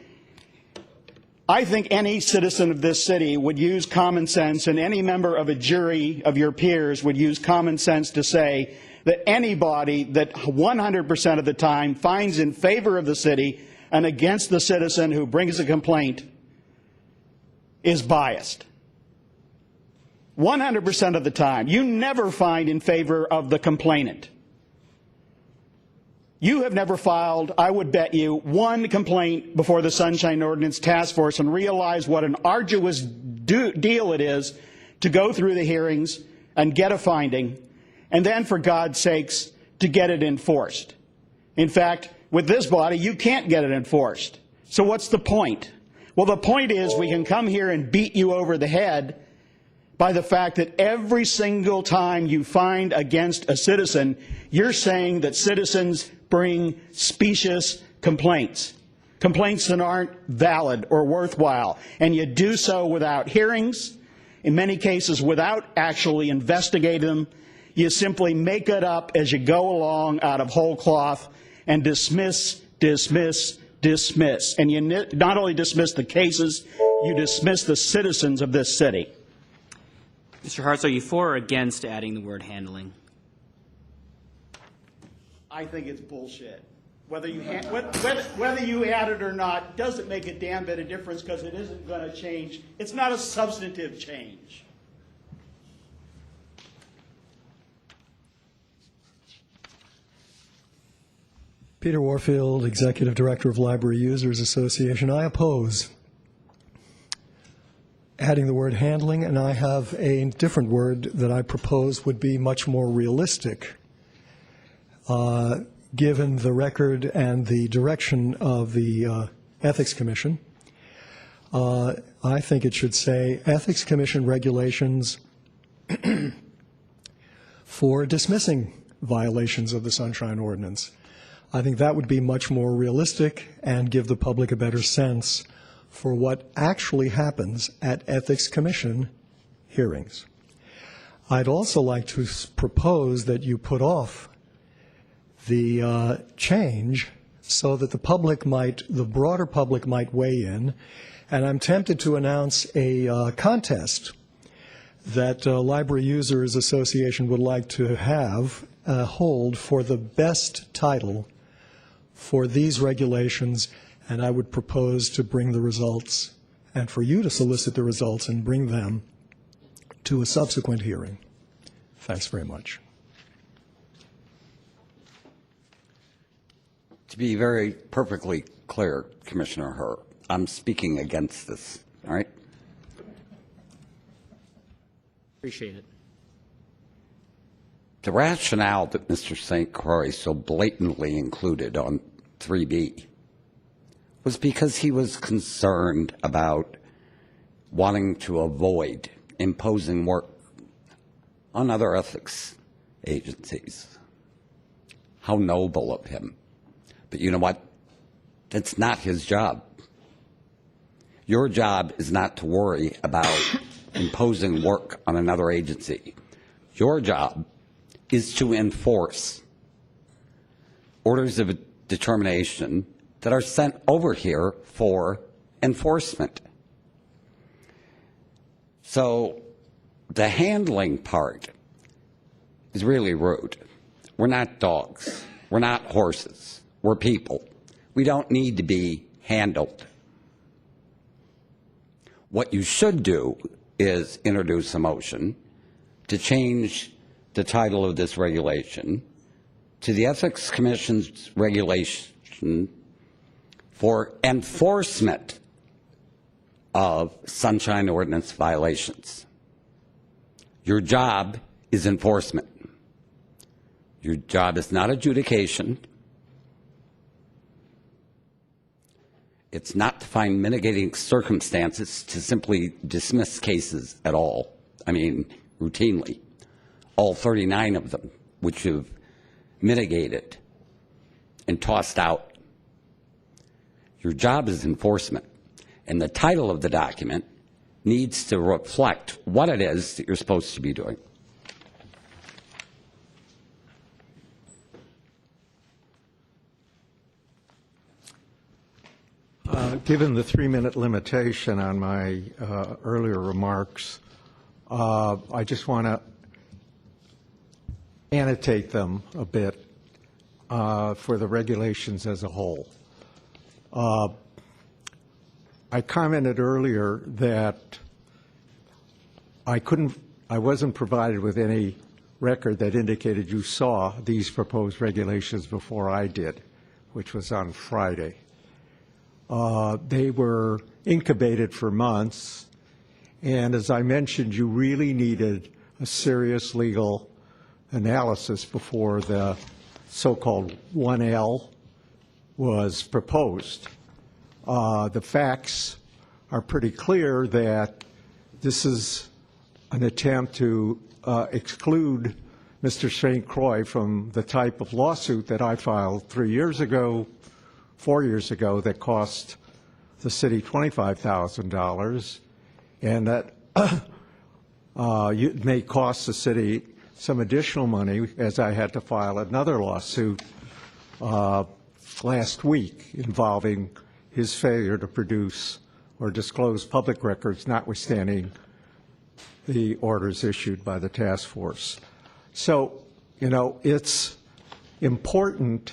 I think any citizen of this city would use common sense, and any member of a jury of your peers would use common sense to say that anybody that 100% of the time finds in favor of the city and against the citizen who brings a complaint is biased. 100% of the time. You never find in favor of the complainant. You have never filed, I would bet you, one complaint before the Sunshine Ordinance Task Force and realize what an arduous deal it is to go through the hearings and get a finding, and then, for God's sakes, to get it enforced. In fact, with this body, you can't get it enforced. So what's the point? Well, the point is we can come here and beat you over the head by the fact that every single time you find against a citizen, you're saying that citizens bring specious complaints, complaints that aren't valid or worthwhile, and you do so without hearings, in many cases without actually investigating them. You simply make it up as you go along out of whole cloth and dismiss, dismiss, dismiss. And you not only dismiss the cases, you dismiss the citizens of this city. Mr. Hartz, are you for or against adding the word handling? I think it's bullshit. Whether you add it or not doesn't make a damn bit of difference because it isn't going to change. It's not a substantive change. Peter Warfield, Executive Director of Library Users Association. I oppose adding the word handling, and I have a different word that I propose would be much more realistic, given the record and the direction of the Ethics Commission. I think it should say Ethics Commission regulations for dismissing violations of the Sunshine Ordinance. I think that would be much more realistic and give the public a better sense for what actually happens at Ethics Commission hearings. I'd also like to propose that you put off the change so that the broader public might weigh in, and I'm tempted to announce a contest that Library Users Association would like to hold for the best title for these regulations, and I would propose to bring the results and for you to solicit the results and bring them to a subsequent hearing. Thanks very much. To be very perfectly clear, Commissioner Hur, I'm speaking against this, all right? Appreciate it. The rationale that Mr. St. Croix so blatantly included on 3B was because he was concerned about wanting to avoid imposing work on other ethics agencies. How noble of him. But you know what? That's not his job. Your job is not to worry about imposing work on another agency. Your job is to enforce orders of determination that are sent over here for enforcement. So the handling part is really rude. We're not dogs. We're not horses. We're people. We don't need to be handled. What you should do is introduce a motion to change the title of this regulation to the Ethics Commission's regulation for enforcement of Sunshine Ordinance violations. Your job is enforcement. Your job is not adjudication. It's not to find mitigating circumstances to simply dismiss cases at all. I mean, routinely. All 39 of them, which you've mitigated and tossed out. Your job is enforcement. And the title of the document needs to reflect what it is that you're supposed to be doing. Given the 3-minute limitation on my earlier remarks, I just want to annotate them a bit for the regulations as a whole. I commented earlier that I wasn't provided with any record that indicated you saw these proposed regulations before I did, which was on Friday. They were incubated for months, and as I mentioned, you really needed a serious legal analysis before the so-called 1L was proposed. The facts are pretty clear that this is an attempt to exclude Mr. St. Croix from the type of lawsuit that I filed 4 years ago, that cost the city $25,000, and that it may cost the city some additional money, as I had to file another lawsuit last week involving his failure to produce or disclose public records, notwithstanding the orders issued by the task force. So, it's important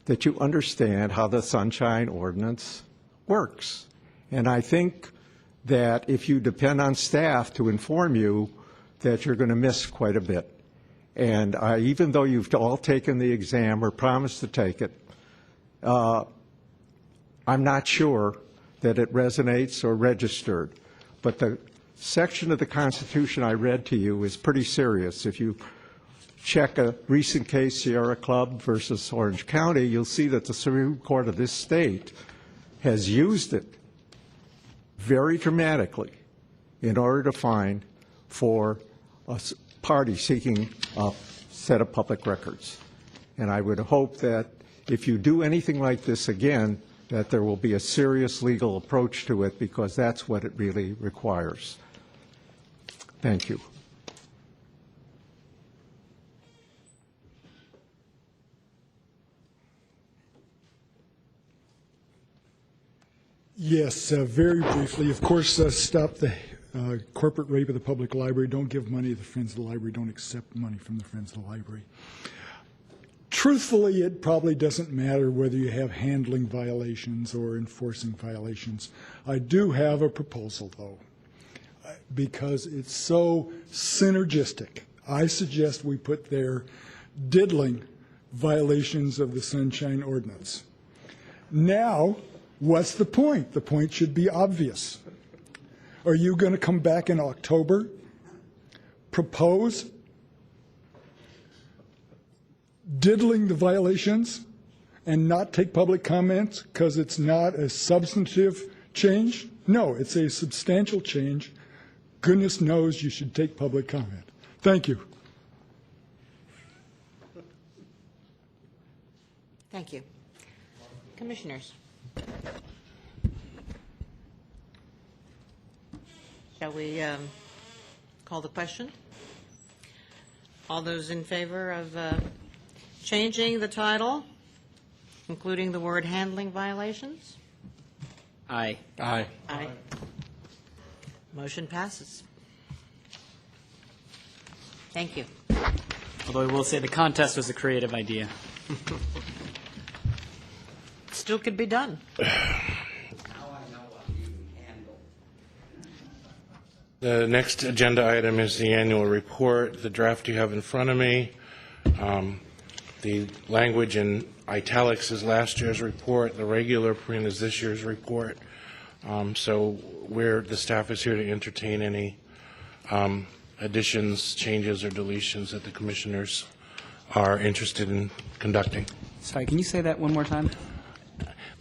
that you understand how the Sunshine Ordinance works. And I think that if you depend on staff to inform you, that you're going to miss quite a bit. And even though you've all taken the exam or promised to take it, I'm not sure that it resonates or registered. But the section of the Constitution I read to you is pretty serious. If you check a recent case, Sierra Club versus Orange County, you'll see that the Supreme Court of this state has used it very dramatically in order to find for a party seeking a set of public records. And I would hope that if you do anything like this again, that there will be a serious legal approach to it, because that's what it really requires. Thank you. Yes, very briefly. Of course, stop the corporate rape of the public library. Don't give money to the Friends of the Library. Don't accept money from the Friends of the Library. Truthfully, it probably doesn't matter whether you have handling violations or enforcing violations. I do have a proposal, though, because it's so synergistic. I suggest we put there diddling violations of the Sunshine Ordinance. Now, what's the point? The point should be obvious. Are you going to come back in October, propose diddling the violations, and not take public comments because it's not a substantive change? No, it's a substantial change. Goodness knows you should take public comment. Thank you. Thank you. Commissioners. Shall we call the question? All those in favor of changing the title, including the word handling violations? Aye. Aye. Aye. Motion passes. Thank you. Although I will say the contest was a creative idea. Still could be done. The next agenda item is the annual report. The draft you have in front of me. The language in italics is last year's report. The regular print is this year's report. So the staff is here to entertain any additions, changes, or deletions that the commissioners are interested in conducting. Sorry, can you say that one more time?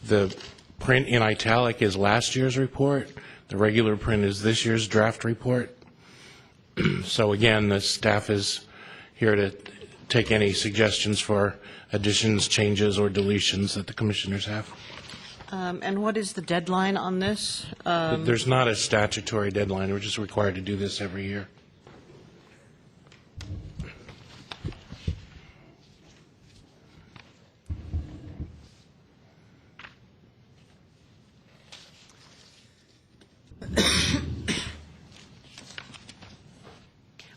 The print in italic is last year's report. The regular print is this year's draft report. So again, the staff is here to take any suggestions for additions, changes, or deletions that the commissioners have. And what is the deadline on this? There's not a statutory deadline. We're just required to do this every year.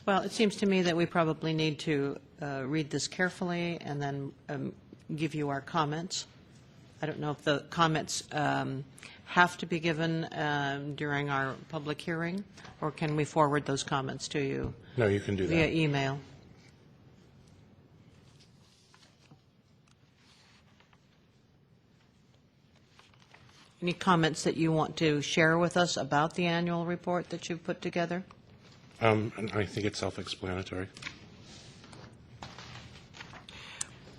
Well, it seems to me that we probably need to read this carefully and then give you our comments. I don't know if the comments have to be given during our public hearing, or can we forward those comments to you? No, you can do that. Via email. Any comments that you want to share with us about the annual report that you've put together? And I think it's self-explanatory.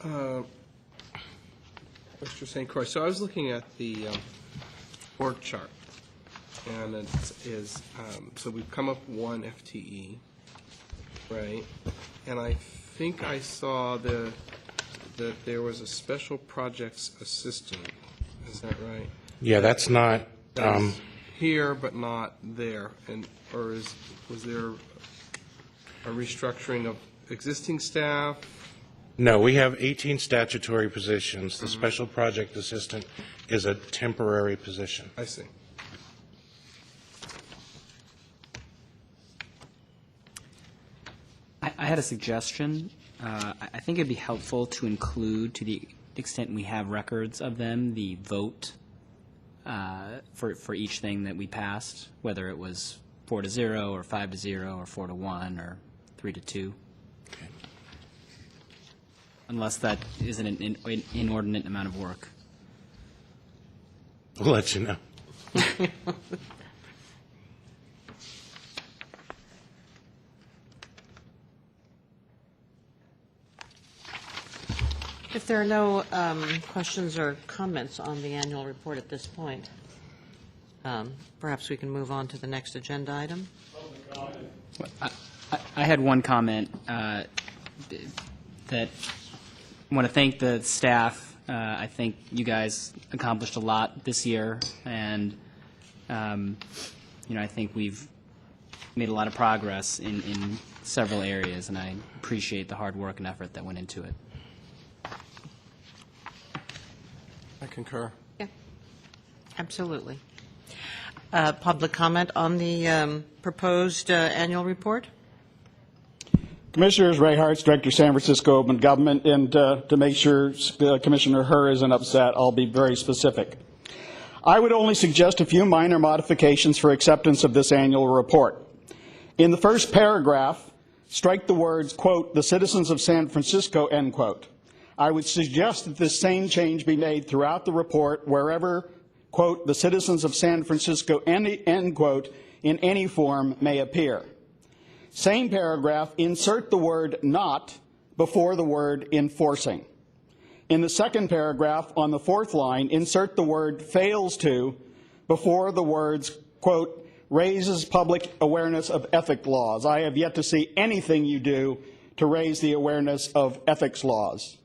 Mr. St. Croix, so I was looking at the org chart, and it is, so we've come up 1 FTE, right? And I think I saw that there was a special projects assistant. Is that right? Yeah, that's not here, but not there. And was there a restructuring of existing staff? No, we have 18 statutory positions. The special project assistant is a temporary position. I see. I had a suggestion. I think it'd be helpful to include, to the extent we have records of them, the vote for each thing that we passed, whether it was 4-0 or 5-0 or 4-1 or 3-2. Okay. Unless that is an inordinate amount of work. We'll let you know. If there are no questions or comments on the annual report at this point, perhaps we can move on to the next agenda item. I had one comment that I want to thank the staff. I think you guys accomplished a lot this year, and I think we've made a lot of progress in several areas, and I appreciate the hard work and effort that went into it. I concur. Yeah, absolutely. Public comment on the proposed annual report? Commissioners, Ray Hartz, Director, San Francisco Open Government, and to make sure Commissioner Herr isn't upset, I'll be very specific. I would only suggest a few minor modifications for acceptance of this annual report. In the first paragraph, strike the words, quote, "the citizens of San Francisco," end quote. I would suggest that this same change be made throughout the report wherever, quote, "the citizens of San Francisco," end quote, in any form may appear. Same paragraph, insert the word "not" before the word "enforcing." In the second paragraph, on the fourth line, insert the word fails to before the words, quote, raises public awareness of ethics laws. I have yet to see anything you do to raise the awareness of ethics laws.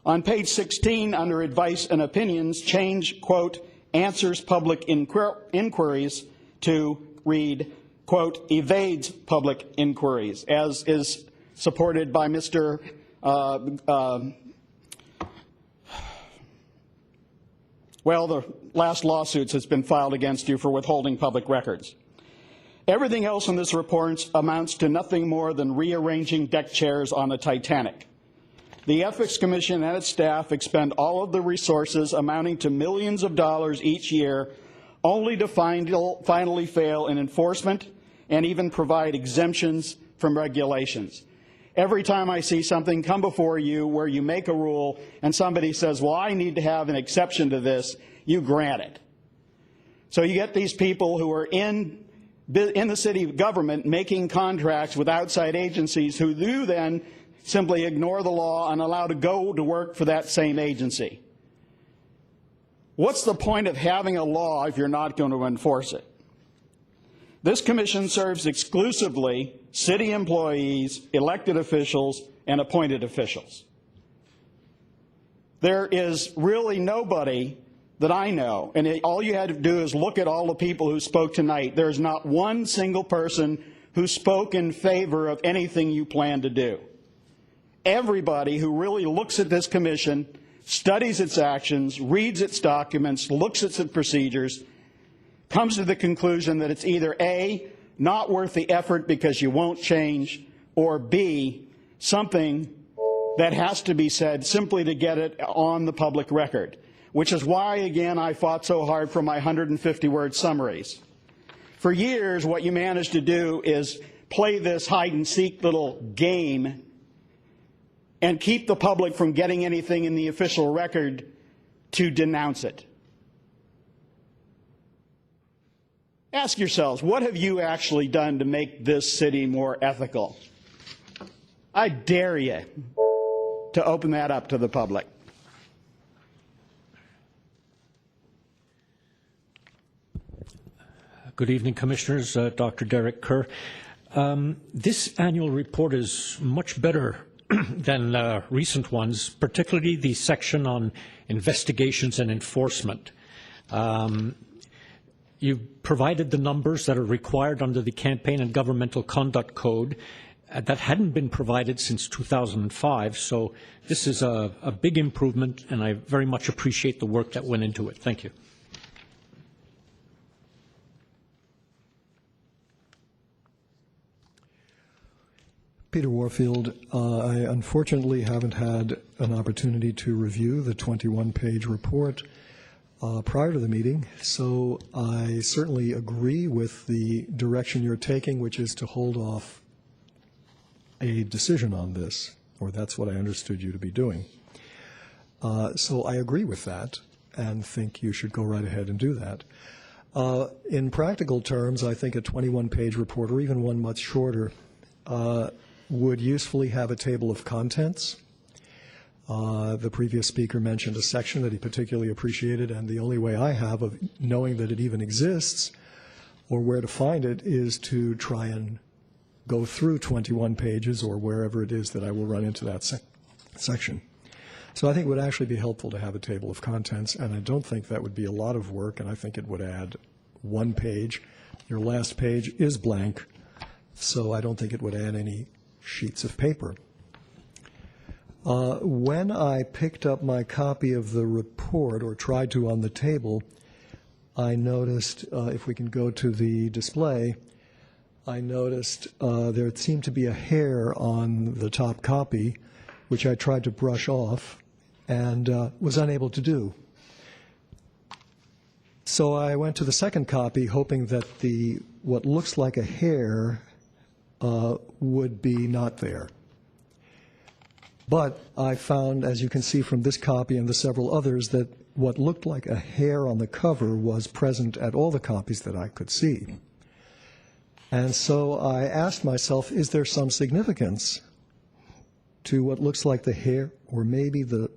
On page 16, under advice and opinions, change, quote, answers public inquiries to read, quote, evades public inquiries, as is supported by Mr. Well, the last lawsuits has been filed against you for withholding public records. Everything else in this report amounts to nothing more than rearranging deck chairs on the Titanic. The Ethics Commission and its staff expend all of the resources amounting to millions of dollars each year only to finally fail in enforcement and even provide exemptions from regulations. Every time I see something come before you where you make a rule and somebody says, well, I need to have an exception to this, you grant it. So you get these people who are in the city government making contracts with outside agencies who do then simply ignore the law and allow to go to work for that same agency. What's the point of having a law if you're not going to enforce it? This commission serves exclusively city employees, elected officials, and appointed officials. There is really nobody that I know, and all you had to do is look at all the people who spoke tonight. There's not one single person who spoke in favor of anything you plan to do. Everybody who really looks at this commission, studies its actions, reads its documents, looks at its procedures, comes to the conclusion that it's either A, not worth the effort because you won't change, or B, something that has to be said simply to get it on the public record, which is why, again, I fought so hard for my 150-word summaries. For years, what you managed to do is play this hide-and-seek little game and keep the public from getting anything in the official record to denounce it. Ask yourselves, what have you actually done to make this city more ethical? I dare you to open that up to the public. Good evening, Commissioners. Dr. Derek Kerr. This annual report is much better than recent ones, particularly the section on investigations and enforcement. You provided the numbers that are required under the Campaign and Governmental Conduct Code that hadn't been provided since 2005, so this is a big improvement, and I very much appreciate the work that went into it. Thank you. Peter Warfield, I unfortunately haven't had an opportunity to review the 21-page report prior to the meeting, so I certainly agree with the direction you're taking, which is to hold off a decision on this, or that's what I understood you to be doing. So I agree with that and think you should go right ahead and do that. In practical terms, I think a 21-page report, or even one much shorter, would usefully have a table of contents. The previous speaker mentioned a section that he particularly appreciated, and the only way I have of knowing that it even exists or where to find it is to try and go through 21 pages or wherever it is that I will run into that section. So I think it would actually be helpful to have a table of contents, and I don't think that would be a lot of work, and I think it would add one page. Your last page is blank, so I don't think it would add any sheets of paper. When I picked up my copy of the report, or tried to on the table, I noticed, if we can go to the display, I noticed there seemed to be a hair on the top copy, which I tried to brush off and was unable to do. So I went to the second copy, hoping that what looks like a hair would be not there. But I found, as you can see from this copy and the several others, that what looked like a hair on the cover was present at all the copies that I could see. And so I asked myself, is there some significance to what looks like the hair or maybe the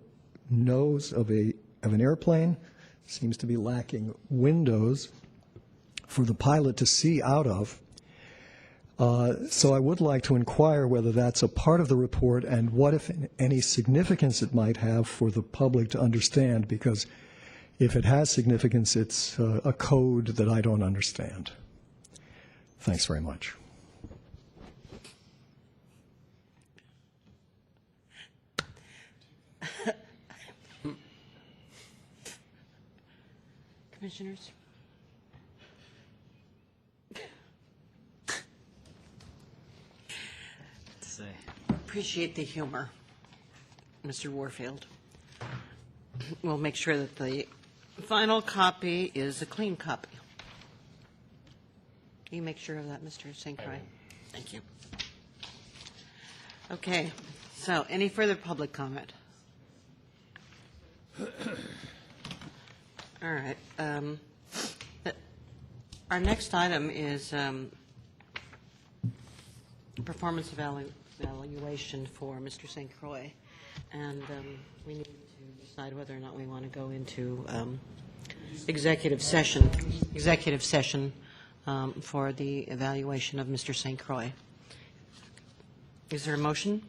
nose of an airplane. Seems to be lacking windows for the pilot to see out of. So I would like to inquire whether that's a part of the report and what, if any, significance it might have for the public to understand, because if it has significance, it's a code that I don't understand. Thanks very much. Commissioners? Appreciate the humor, Mr. Warfield. We'll make sure that the final copy is a clean copy. Can you make sure of that, Mr. St. Croix? Thank you. Okay, so any further public comment? All right. Our next item is performance evaluation for Mr. St. Croix, and we need to decide whether or not we want to go into executive session for the evaluation of Mr. St. Croix. Is there a motion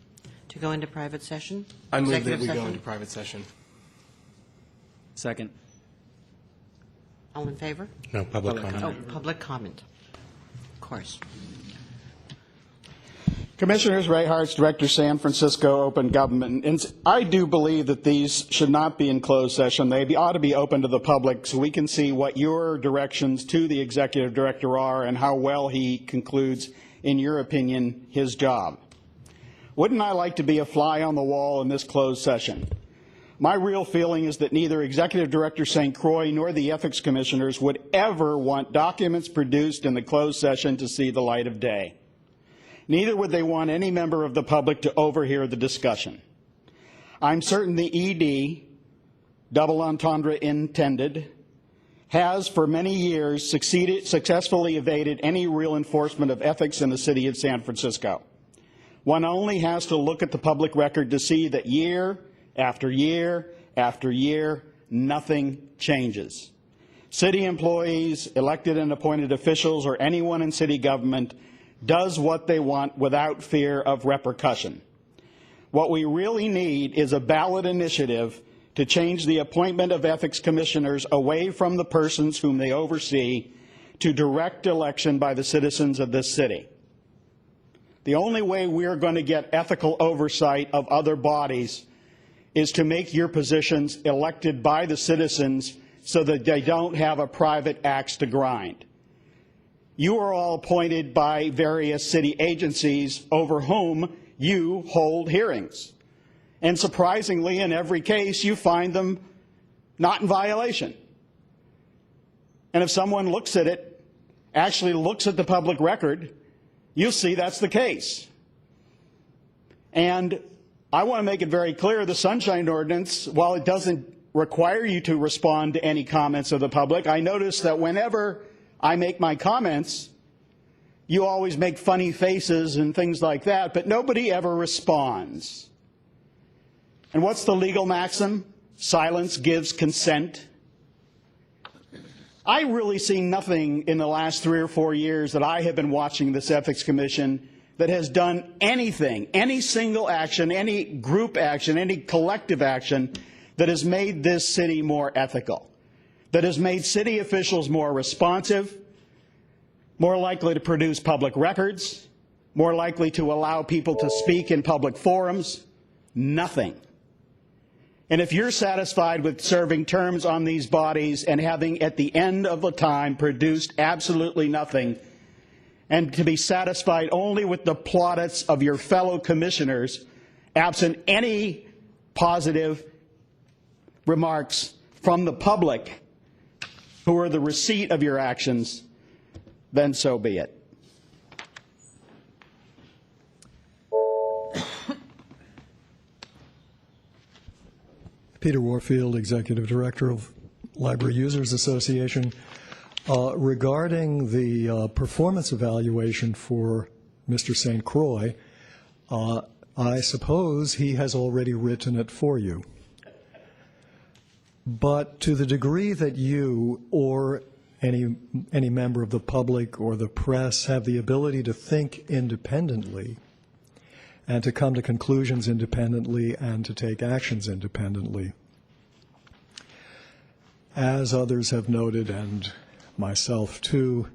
to go into private session? I move that we Executive go session? into private session. Second. All in favor? No, public comment. Oh, public comment. Of course. Commissioners, Ray Hartz, Director, San Francisco Open Government. And I do believe that these should not be in closed session. They ought to be open to the public so we can see what your directions to the Executive Director are and how well he concludes, in your opinion, his job. Wouldn't I like to be a fly on the wall in this closed session? My real feeling is that neither Executive Director St. Croix nor the Ethics Commissioners would ever want documents produced in the closed session to see the light of day. Neither would they want any member of the public to overhear the discussion. I'm certain the ED, double entendre intended, has for many years successfully evaded any real enforcement of ethics in the city of San Francisco. One only has to look at the public record to see that year after year after year, nothing changes. City employees, elected and appointed officials, or anyone in city government does what they want without fear of repercussion. What we really need is a ballot initiative to change the appointment of ethics commissioners away from the persons whom they oversee to direct election by the citizens of this city. The only way we're going to get ethical oversight of other bodies is to make your positions elected by the citizens so that they don't have a private axe to grind. You are all appointed by various city agencies over whom you hold hearings. And surprisingly, in every case, you find them not in violation. And if someone looks at it, actually looks at the public record, you'll see that's the case. And I want to make it very clear, the Sunshine Ordinance, while it doesn't require you to respond to any comments of the public, I notice that whenever I make my comments, you always make funny faces and things like that, but nobody ever responds. And what's the legal maxim? Silence gives consent. I really see nothing in the last 3 or 4 years that I have been watching this Ethics Commission that has done anything, any single action, any group action, any collective action that has made this city more ethical, that has made city officials more responsive, more likely to produce public records, more likely to allow people to speak in public forums. Nothing. And if you're satisfied with serving terms on these bodies and having at the end of the time produced absolutely nothing, and to be satisfied only with the plaudits of your fellow commissioners, absent any positive remarks from the public who are the receipt of your actions, then so be it. Peter Warfield, Executive Director of Library Users Association. Regarding the performance evaluation for Mr. St. Croix, I suppose he has already written it for you. But to the degree that you or any member of the public or the press have the ability to think independently and to come to conclusions independently and to take actions independently, as others have noted, and myself too,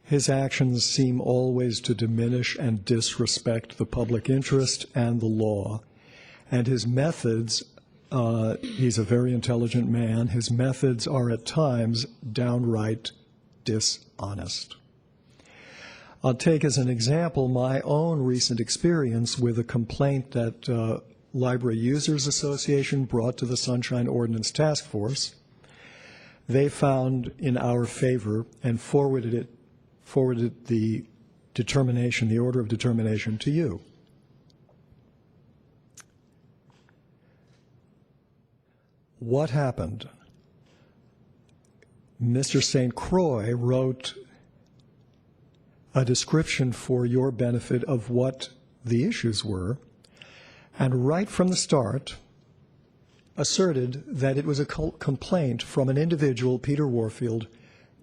his actions seem always to diminish and disrespect the public interest and the law. And his methods, he's a very intelligent man, his methods are at times downright dishonest. I'll take as an example my own recent experience with a complaint that Library Users Association brought to the Sunshine Ordinance Task Force. They found in our favor and forwarded the determination, the order of determination, to you. What happened? Mr. St. Croix wrote a description for your benefit of what the issues were, and right from the start asserted that it was a complaint from an individual, Peter Warfield,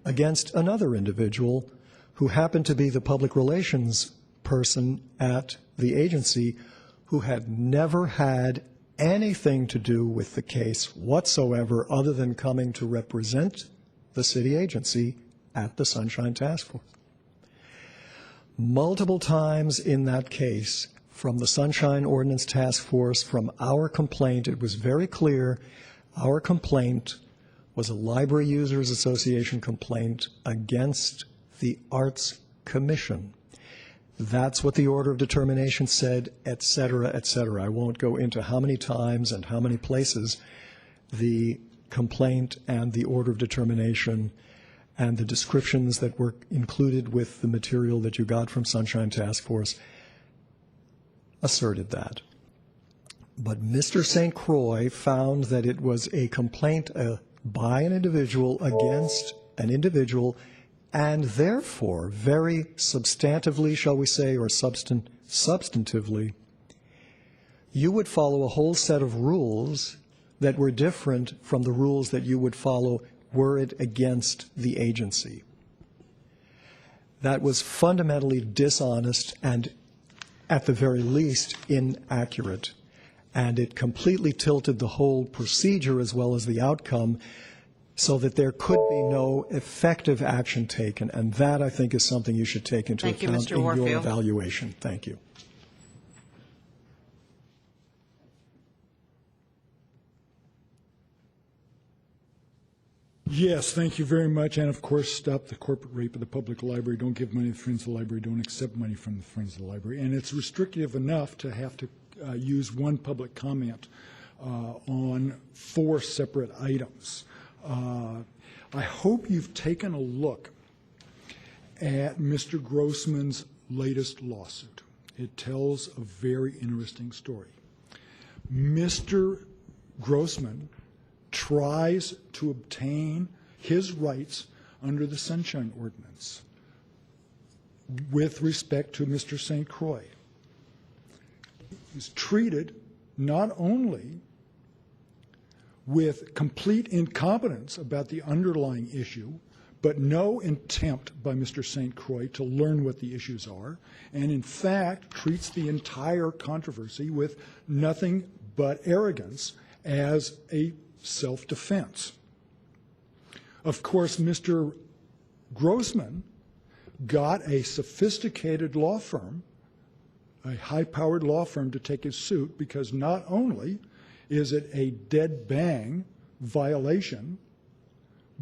against another individual who happened to be the public relations person at the agency, who had never had anything to do with the case whatsoever other than coming to represent the city agency at the Sunshine Task Force. Multiple times in that case, from the Sunshine Ordinance Task Force, from our complaint, it was very clear our complaint was a Library Users Association complaint against the Arts Commission. That's what the order of determination said, et cetera, et cetera. I won't go into how many times and how many places the complaint and the order of determination and the descriptions that were included with the material that you got from Sunshine Task Force asserted that. But Mr. St. Croix found that it was a complaint by an individual against an individual, and therefore, very substantively, shall we say, or substantively, you would follow a whole set of rules that were different from the rules that you would follow were it against the agency. That was fundamentally dishonest and, at the very least, inaccurate. And it completely tilted the whole procedure as well as the outcome so that there could be no effective action taken. And that, I think, is something you should take into account in your evaluation. Thank you. Yes, thank you very much. And of course, stop the corporate rape of the public library. Don't give money to the Friends of the Library. Don't accept money from the Friends of the Library. And it's restrictive enough to have to use one public comment on 4 separate items. I hope you've taken a look at Mr. Grossman's latest lawsuit. It tells a very interesting story. Mr. Grossman tries to obtain his rights under the Sunshine Ordinance with respect to Mr. St. Croix. He's treated not only with complete incompetence about the underlying issue, but no attempt by Mr. St. Croix to learn what the issues are, and in fact treats the entire controversy with nothing but arrogance as a self-defense. Of course, Mr. Grossman got a sophisticated law firm, a high-powered law firm, to take his suit because not only is it a dead-bang violation,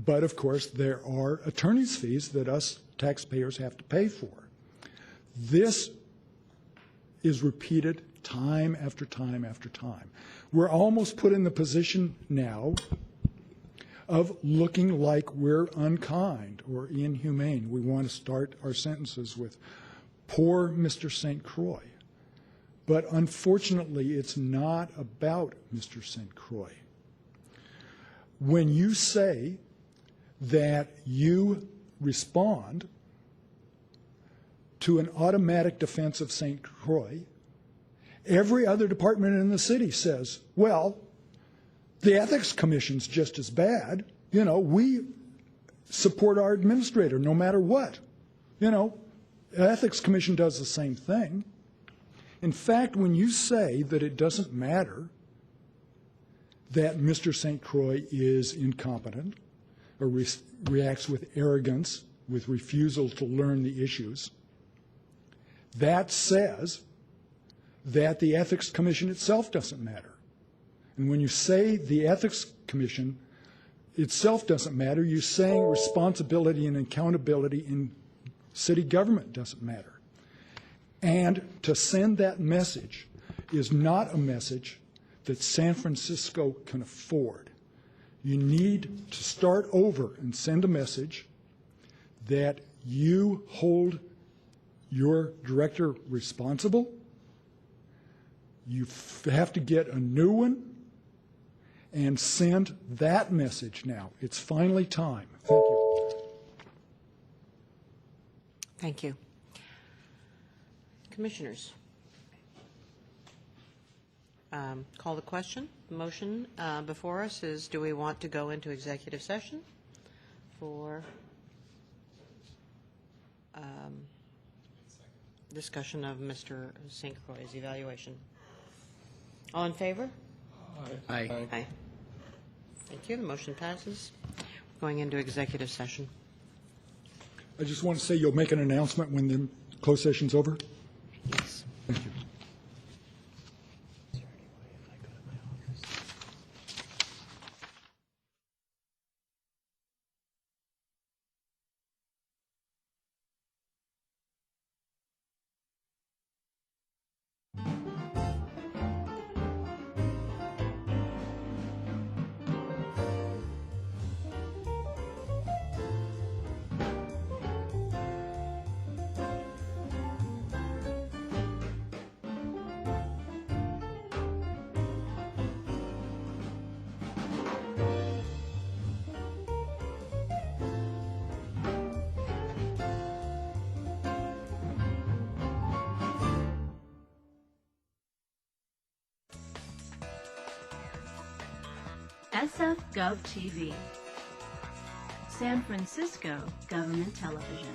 but of course there are attorney's fees that us taxpayers have to pay for. This is repeated time after time after time. We're almost put in the position now of looking like we're unkind or inhumane. We want to start our sentences with poor Mr. St. Croix. But unfortunately, it's not about Mr. St. Croix. When you say that you respond to an automatic defense of St. Croix Every other department in the city says, well, the Ethics Commission's just as bad. You know, we support our administrator no matter what. You know, the Ethics Commission does the same thing. In fact, when you say that it doesn't matter that Mr. St. Croix is incompetent or reacts with arrogance, with refusal to learn the issues, that says that the Ethics Commission itself doesn't matter. And when you say the Ethics Commission itself doesn't matter, you're saying responsibility and accountability in city government doesn't matter. And to send that message is not a message that San Francisco can afford. You need to start over and send a message that you hold your director responsible. You have to get a new one and send that message now. It's finally time. Thank you. Thank you. Commissioners. Call the question. The motion before us is, do we want to go into executive session for discussion of Mr. St. Croix's evaluation? All in favor? Aye. Aye. Thank you. The motion passes. We're going into executive session. I just want to say you'll make an announcement when the closed session's over. Yes. Thank you. SF Gov TV, San Francisco Government Television.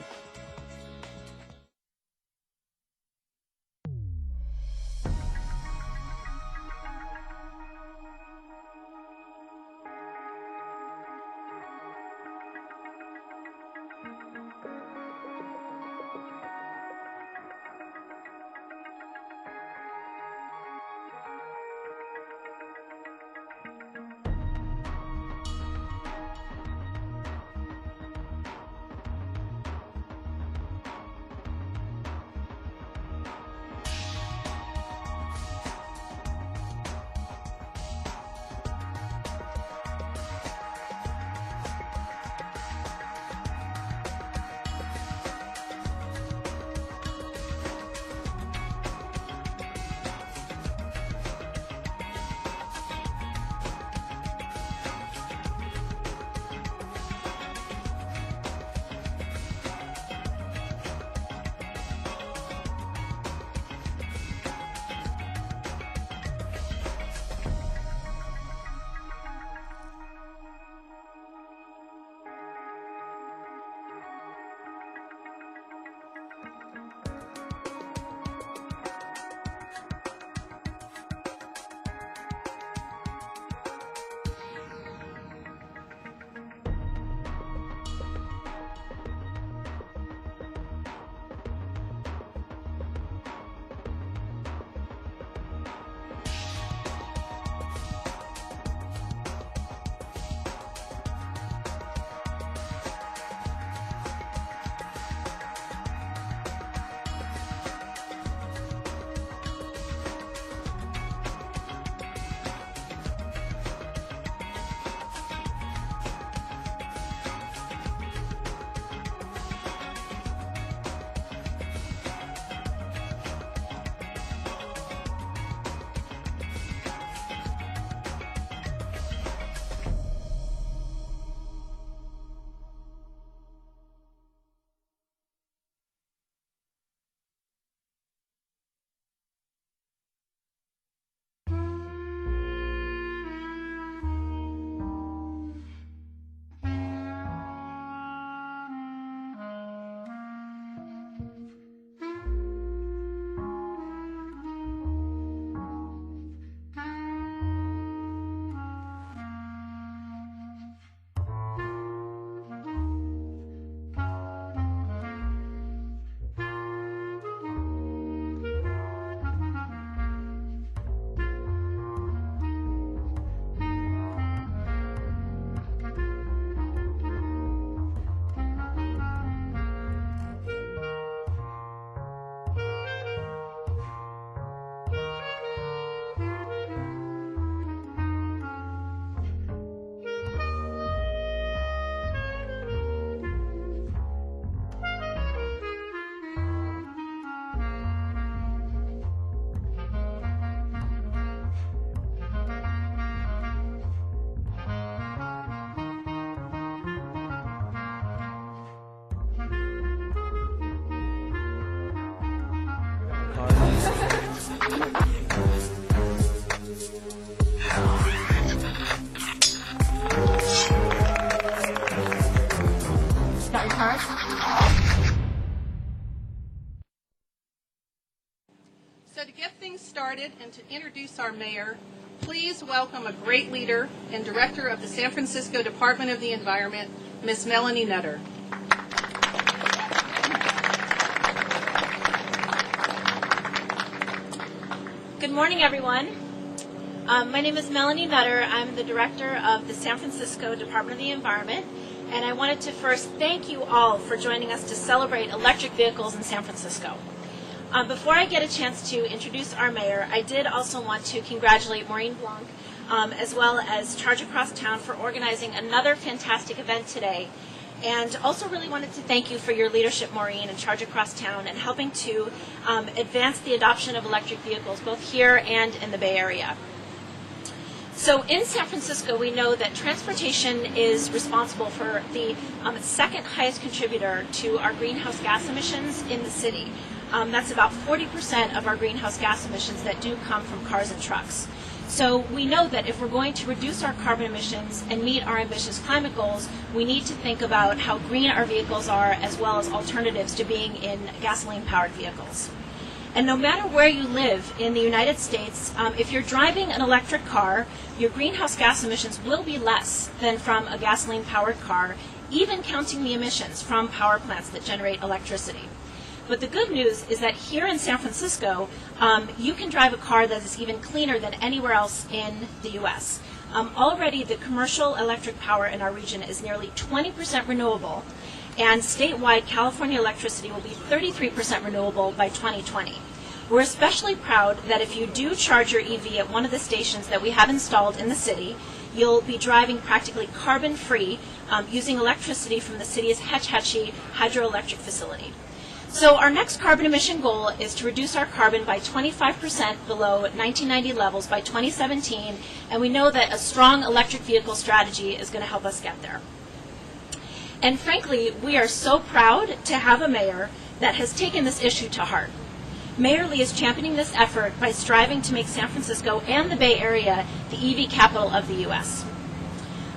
Got your cards? So to get things started and to introduce our mayor, please welcome a great leader and director of the San Francisco Department of the Environment, Ms. Melanie Nutter. Good morning, everyone. My name is Melanie Nutter. I'm the director of the San Francisco Department of the Environment, and I wanted to first thank you all for joining us to celebrate electric vehicles in San Francisco. Before I get a chance to introduce our mayor, I did also want to congratulate Maureen Blanc, as well as Charge Across Town for organizing another fantastic event today. And also really wanted to thank you for your leadership, Maureen, and Charge Across Town, and helping to advance the adoption of electric vehicles, both here and in the Bay Area. So in San Francisco, we know that transportation is responsible for the second highest contributor to our greenhouse gas emissions in the city. That's about 40% of our greenhouse gas emissions that do come from cars and trucks. So we know that if we're going to reduce our carbon emissions and meet our ambitious climate goals, we need to think about how green our vehicles are, as well as alternatives to being in gasoline-powered vehicles. And no matter where you live in the United States, if you're driving an electric car, your greenhouse gas emissions will be less than from a gasoline-powered car, even counting the emissions from power plants that generate electricity. But the good news is that here in San Francisco, you can drive a car that is even cleaner than anywhere else in the U.S. Already, the commercial electric power in our region is nearly 20% renewable, and statewide California electricity will be 33% renewable by 2020. We're especially proud that if you do charge your EV at one of the stations that we have installed in the city, you'll be driving practically carbon-free using electricity from the city's Hetch Hetchy hydroelectric facility. So our next carbon emission goal is to reduce our carbon by 25% below 1990 levels by 2017, and we know that a strong electric vehicle strategy is going to help us get there. And frankly, we are so proud to have a mayor that has taken this issue to heart. Mayor Lee is championing this effort by striving to make San Francisco and the Bay Area the EV capital of the U.S.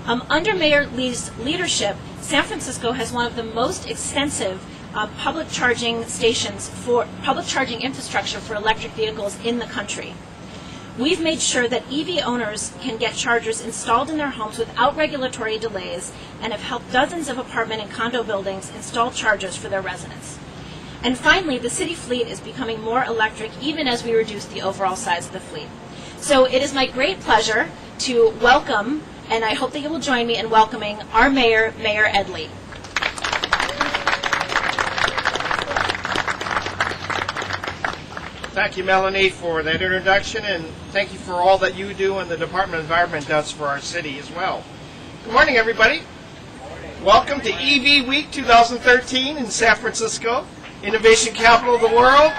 Under Mayor Lee's leadership, San Francisco has one of the most extensive public charging infrastructure for electric vehicles in the country. We've made sure that EV owners can get chargers installed in their homes without regulatory delays, and have helped dozens of apartment and condo buildings install chargers for their residents. And finally, the city fleet is becoming more electric even as we reduce the overall size of the fleet. So it is my great pleasure to welcome, and I hope that you will join me in welcoming, our mayor, Mayor Ed Lee. Thank you, Melanie, for that introduction, and thank you for all that you do and the Department of Environment does for our city as well. Good morning, everybody. Welcome to EV Week 2013 in San Francisco, innovation capital of the world,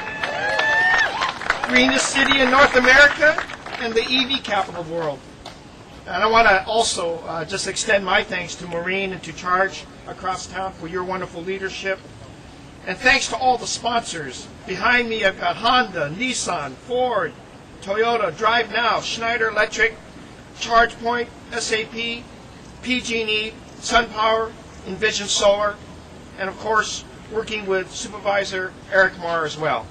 greenest city in North America, and the EV capital of the world. And I want to also just extend my thanks to Maureen and to Charge Across Town for your wonderful leadership. And thanks to all the sponsors. Behind me I've got Honda, Nissan, Ford, Toyota, Drive Now, Schneider Electric, ChargePoint, SAP, PG&E, SunPower, Envision Solar, and of course working with Supervisor Eric Marr as well.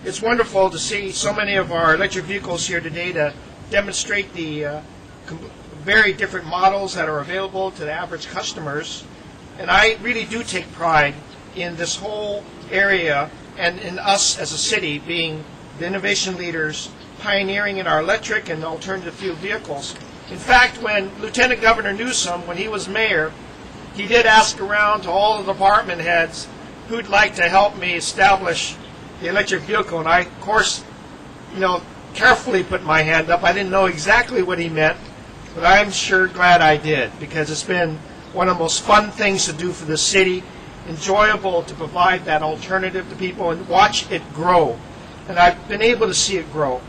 It's wonderful to see so many of our electric vehicles here today to demonstrate the very different models that are available to the average customers. And I really do take pride in this whole area and in us as a city being the innovation leaders pioneering in our electric and alternative fuel vehicles. In fact, when Lieutenant Governor Newsom, when he was mayor, he did ask around to all the department heads who'd like to help me establish the electric vehicle. And I, of course, carefully put my hand up. I didn't know exactly what he meant, but I'm sure glad I did, because it's been one of the most fun things to do for the city, enjoyable to provide that alternative to people and watch it grow. And I've been able to see it grow.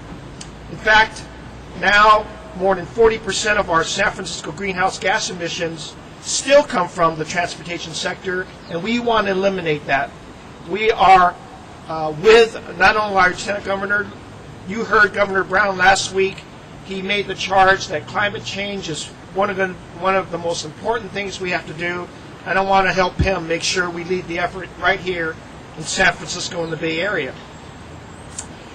In fact, now more than 40% of our San Francisco greenhouse gas emissions still come from the transportation sector, and we want to eliminate that. We are with not only our Lieutenant Governor. You heard Governor Brown last week. He made the charge that climate change is one of the most important things we have to do, and I want to help him make sure we lead the effort right here in San Francisco and the Bay Area.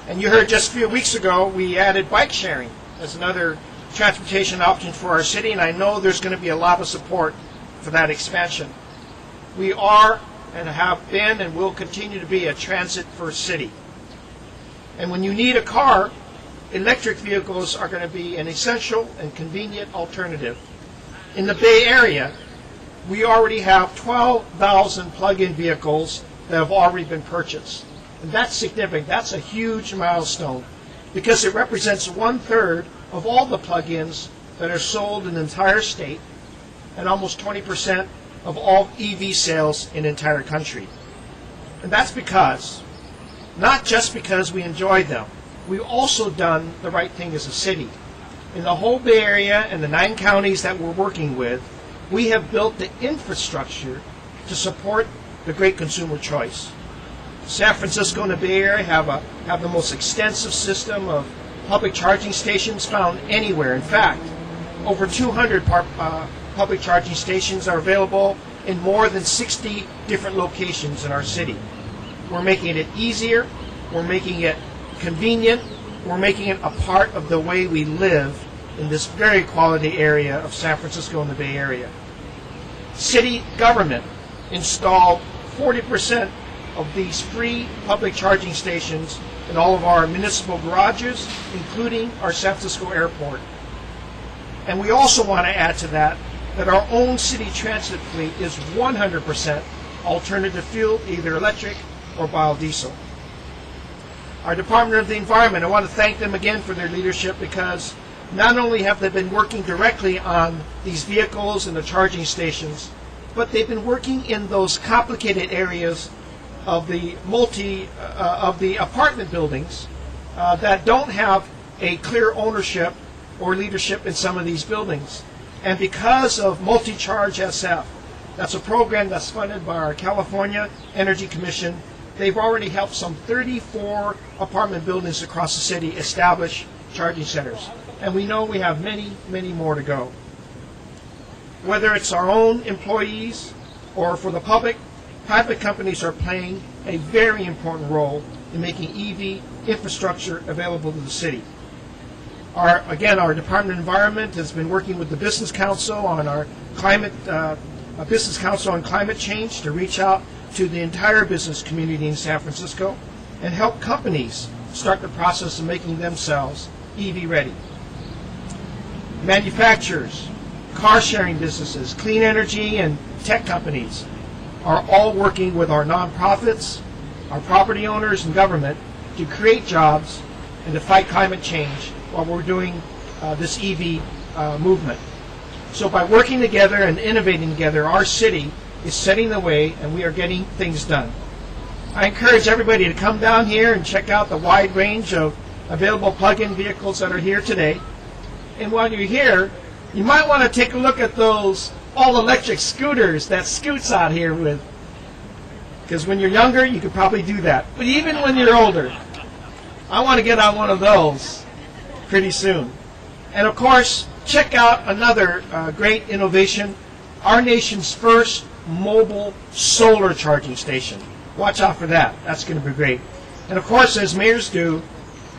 And you heard just a few weeks ago we added bike sharing as another transportation option for our city, and I know there's going to be a lot of support for that expansion. We are and have been and will continue to be a transit-first city. And when you need a car, electric vehicles are going to be an essential and convenient alternative. In the Bay Area, we already have 12,000 plug-in vehicles that have already been purchased. And that's significant. That's a huge milestone because it represents 1/3 of all the plug-ins that are sold in the entire state and almost 20% of all EV sales in the entire country. And that's because, not just because we enjoy them, we've also done the right thing as a city. In the whole Bay Area and the 9 counties that we're working with, we have built the infrastructure to support the great consumer choice. San Francisco and the Bay Area have the most extensive system of public charging stations found anywhere. In fact, over 200 public charging stations are available in more than 60 different locations in our city. We're making it easier, we're making it convenient, we're making it a part of the way we live in this very quality area of San Francisco and the Bay Area. City government installed 40% of these free public charging stations in all of our municipal garages, including our San Francisco airport. And we also want to add to that our own city transit fleet is 100% alternative fuel, either electric or biodiesel. Our Department of the Environment, I want to thank them again for their leadership because not only have they been working directly on these vehicles and the charging stations, but they've been working in those complicated areas of the apartment buildings that don't have a clear ownership or leadership in some of these buildings. And because of Multi-Charge SF, that's a program that's funded by our California Energy Commission, they've already helped some 34 apartment buildings across the city establish charging centers. And we know we have many, many more to go. Whether it's our own employees or for the public, private companies are playing a very important role in making EV infrastructure available to the city. Our Department of Environment has been working with the Business Council on our Business Council on Climate Change to reach out to the entire business community in San Francisco and help companies start the process of making themselves EV ready. Manufacturers, car sharing businesses, clean energy and tech companies are all working with our nonprofits, our property owners and government to create jobs and to fight climate change while we're doing this EV movement. So by working together and innovating together, our city is setting the way and we are getting things done. I encourage everybody to come down here and check out the wide range of available plug-in vehicles that are here today. And while you're here, you might want to take a look at those all-electric scooters that Scoots out here with. Because when you're younger, you could probably do that. But even when you're older, I want to get on one of those pretty soon. And of course, check out another great innovation, our nation's first mobile solar charging station. Watch out for that. That's going to be great. And of course, as mayors do,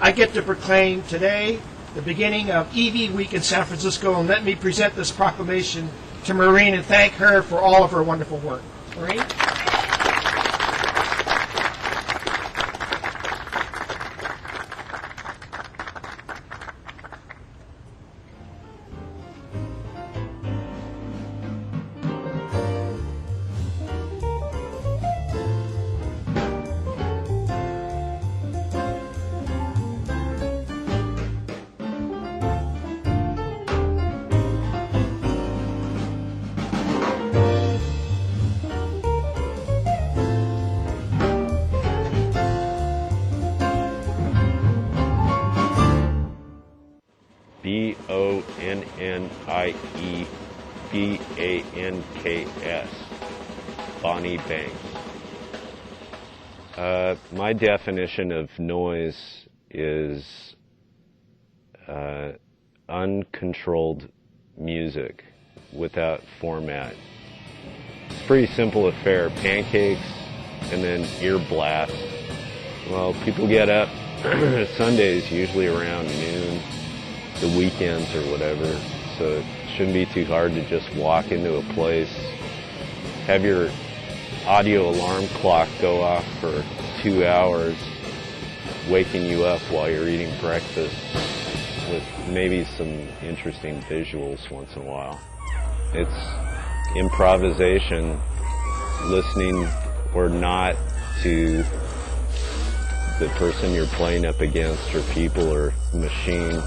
I get to proclaim today the beginning of EV Week in San Francisco, and let me present this proclamation to Maureen and thank her for all of her wonderful work. Maureen? BONNIEBANKS. Bonnie Banks. My definition of noise is uncontrolled music without format. It's a pretty simple affair. Pancakes and then ear blast. Well, people get up Sundays usually around noon, the weekends or whatever, so it shouldn't be too hard to just walk into a place, have your audio alarm clock go off for 2 hours, waking you up while you're eating breakfast with maybe some interesting visuals once in a while. It's improvisation, listening or not to the person you're playing up against or people or machine.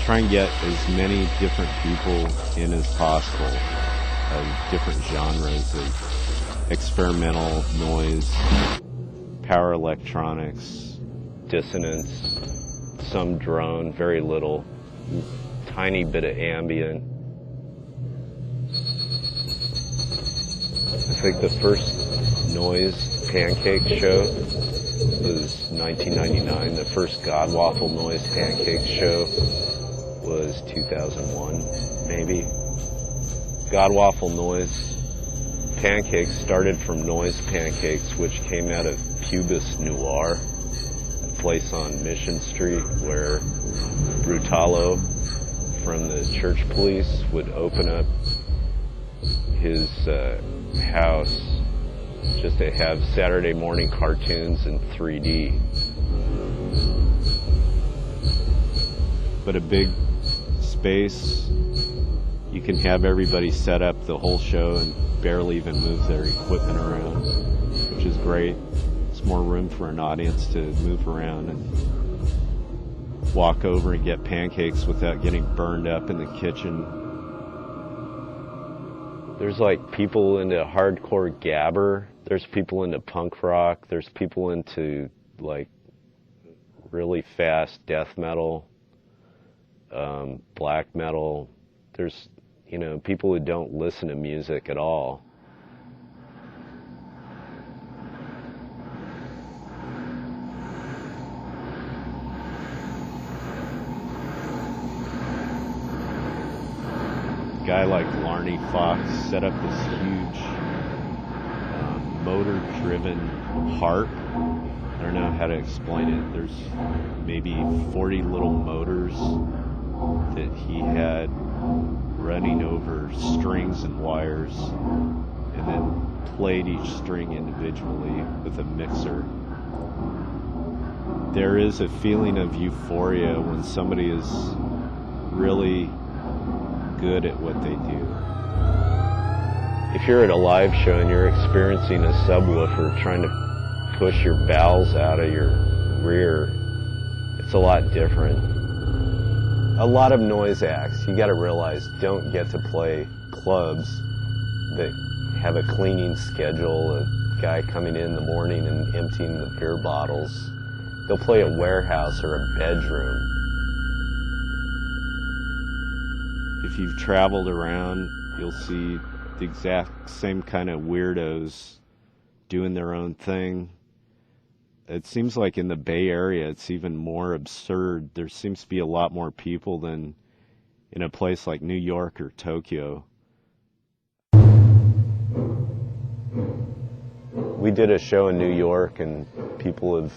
Try and get as many different people in as possible of different genres of experimental noise, power electronics, dissonance, some drone, very little, tiny bit of ambient. I think the first noise pancake show was 1999. The first God Waffle Noise Pancake show was 2001, maybe. God Waffle Noise Pancakes started from Noise Pancakes, which came out of Pubis Noir, a place on Mission Street where Brutalo from the church police would open up his house just to have Saturday morning cartoons in 3D. But a big space, you can have everybody set up the whole show and barely even move their equipment around, which is great. It's more room for an audience to move around and walk over and get pancakes without getting burned up in the kitchen. There's like people into hardcore gabber, there's people into punk rock, there's people into like really fast death metal, black metal. There's, you know, people who don't listen to music at all. A guy like Larney Fox set up this huge motor-driven harp. I don't know how to explain it. There's maybe 40 little motors that he had running over strings and wires, and then played each string individually with a mixer. There is a feeling of euphoria when somebody is really good at what they do. If you're at a live show and you're experiencing a subwoofer trying to push your bowels out of your rear, it's a lot different. A lot of noise acts, you gotta realize, don't get to play clubs that have a cleaning schedule, a guy coming in the morning and emptying the beer bottles. They'll play a warehouse or a bedroom. If you've traveled around, you'll see the exact same kind of weirdos doing their own thing. It seems like in the Bay Area, it's even more absurd. There seems to be a lot more people than in a place like New York or Tokyo. We did a show in New York, and people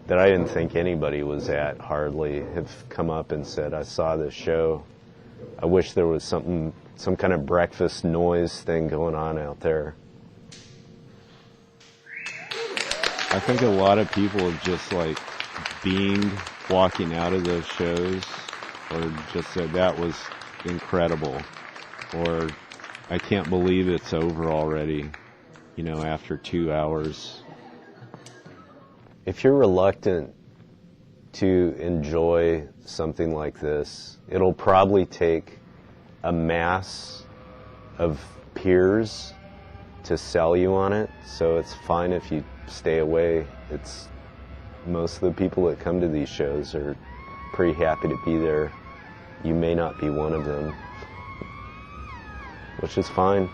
that I didn't think anybody was at hardly have come up and said, I saw this show. I wish there was some kind of breakfast noise thing going on out there. I think a lot of people have just like beamed walking out of those shows, or just said that was incredible, or I can't believe it's over already, you know, after 2 hours. If you're reluctant to enjoy something like this, it'll probably take a mass of peers to sell you on it, so it's fine if you stay away. It's most of the people that come to these shows are pretty happy to be there. You may not be one of them, which is fine.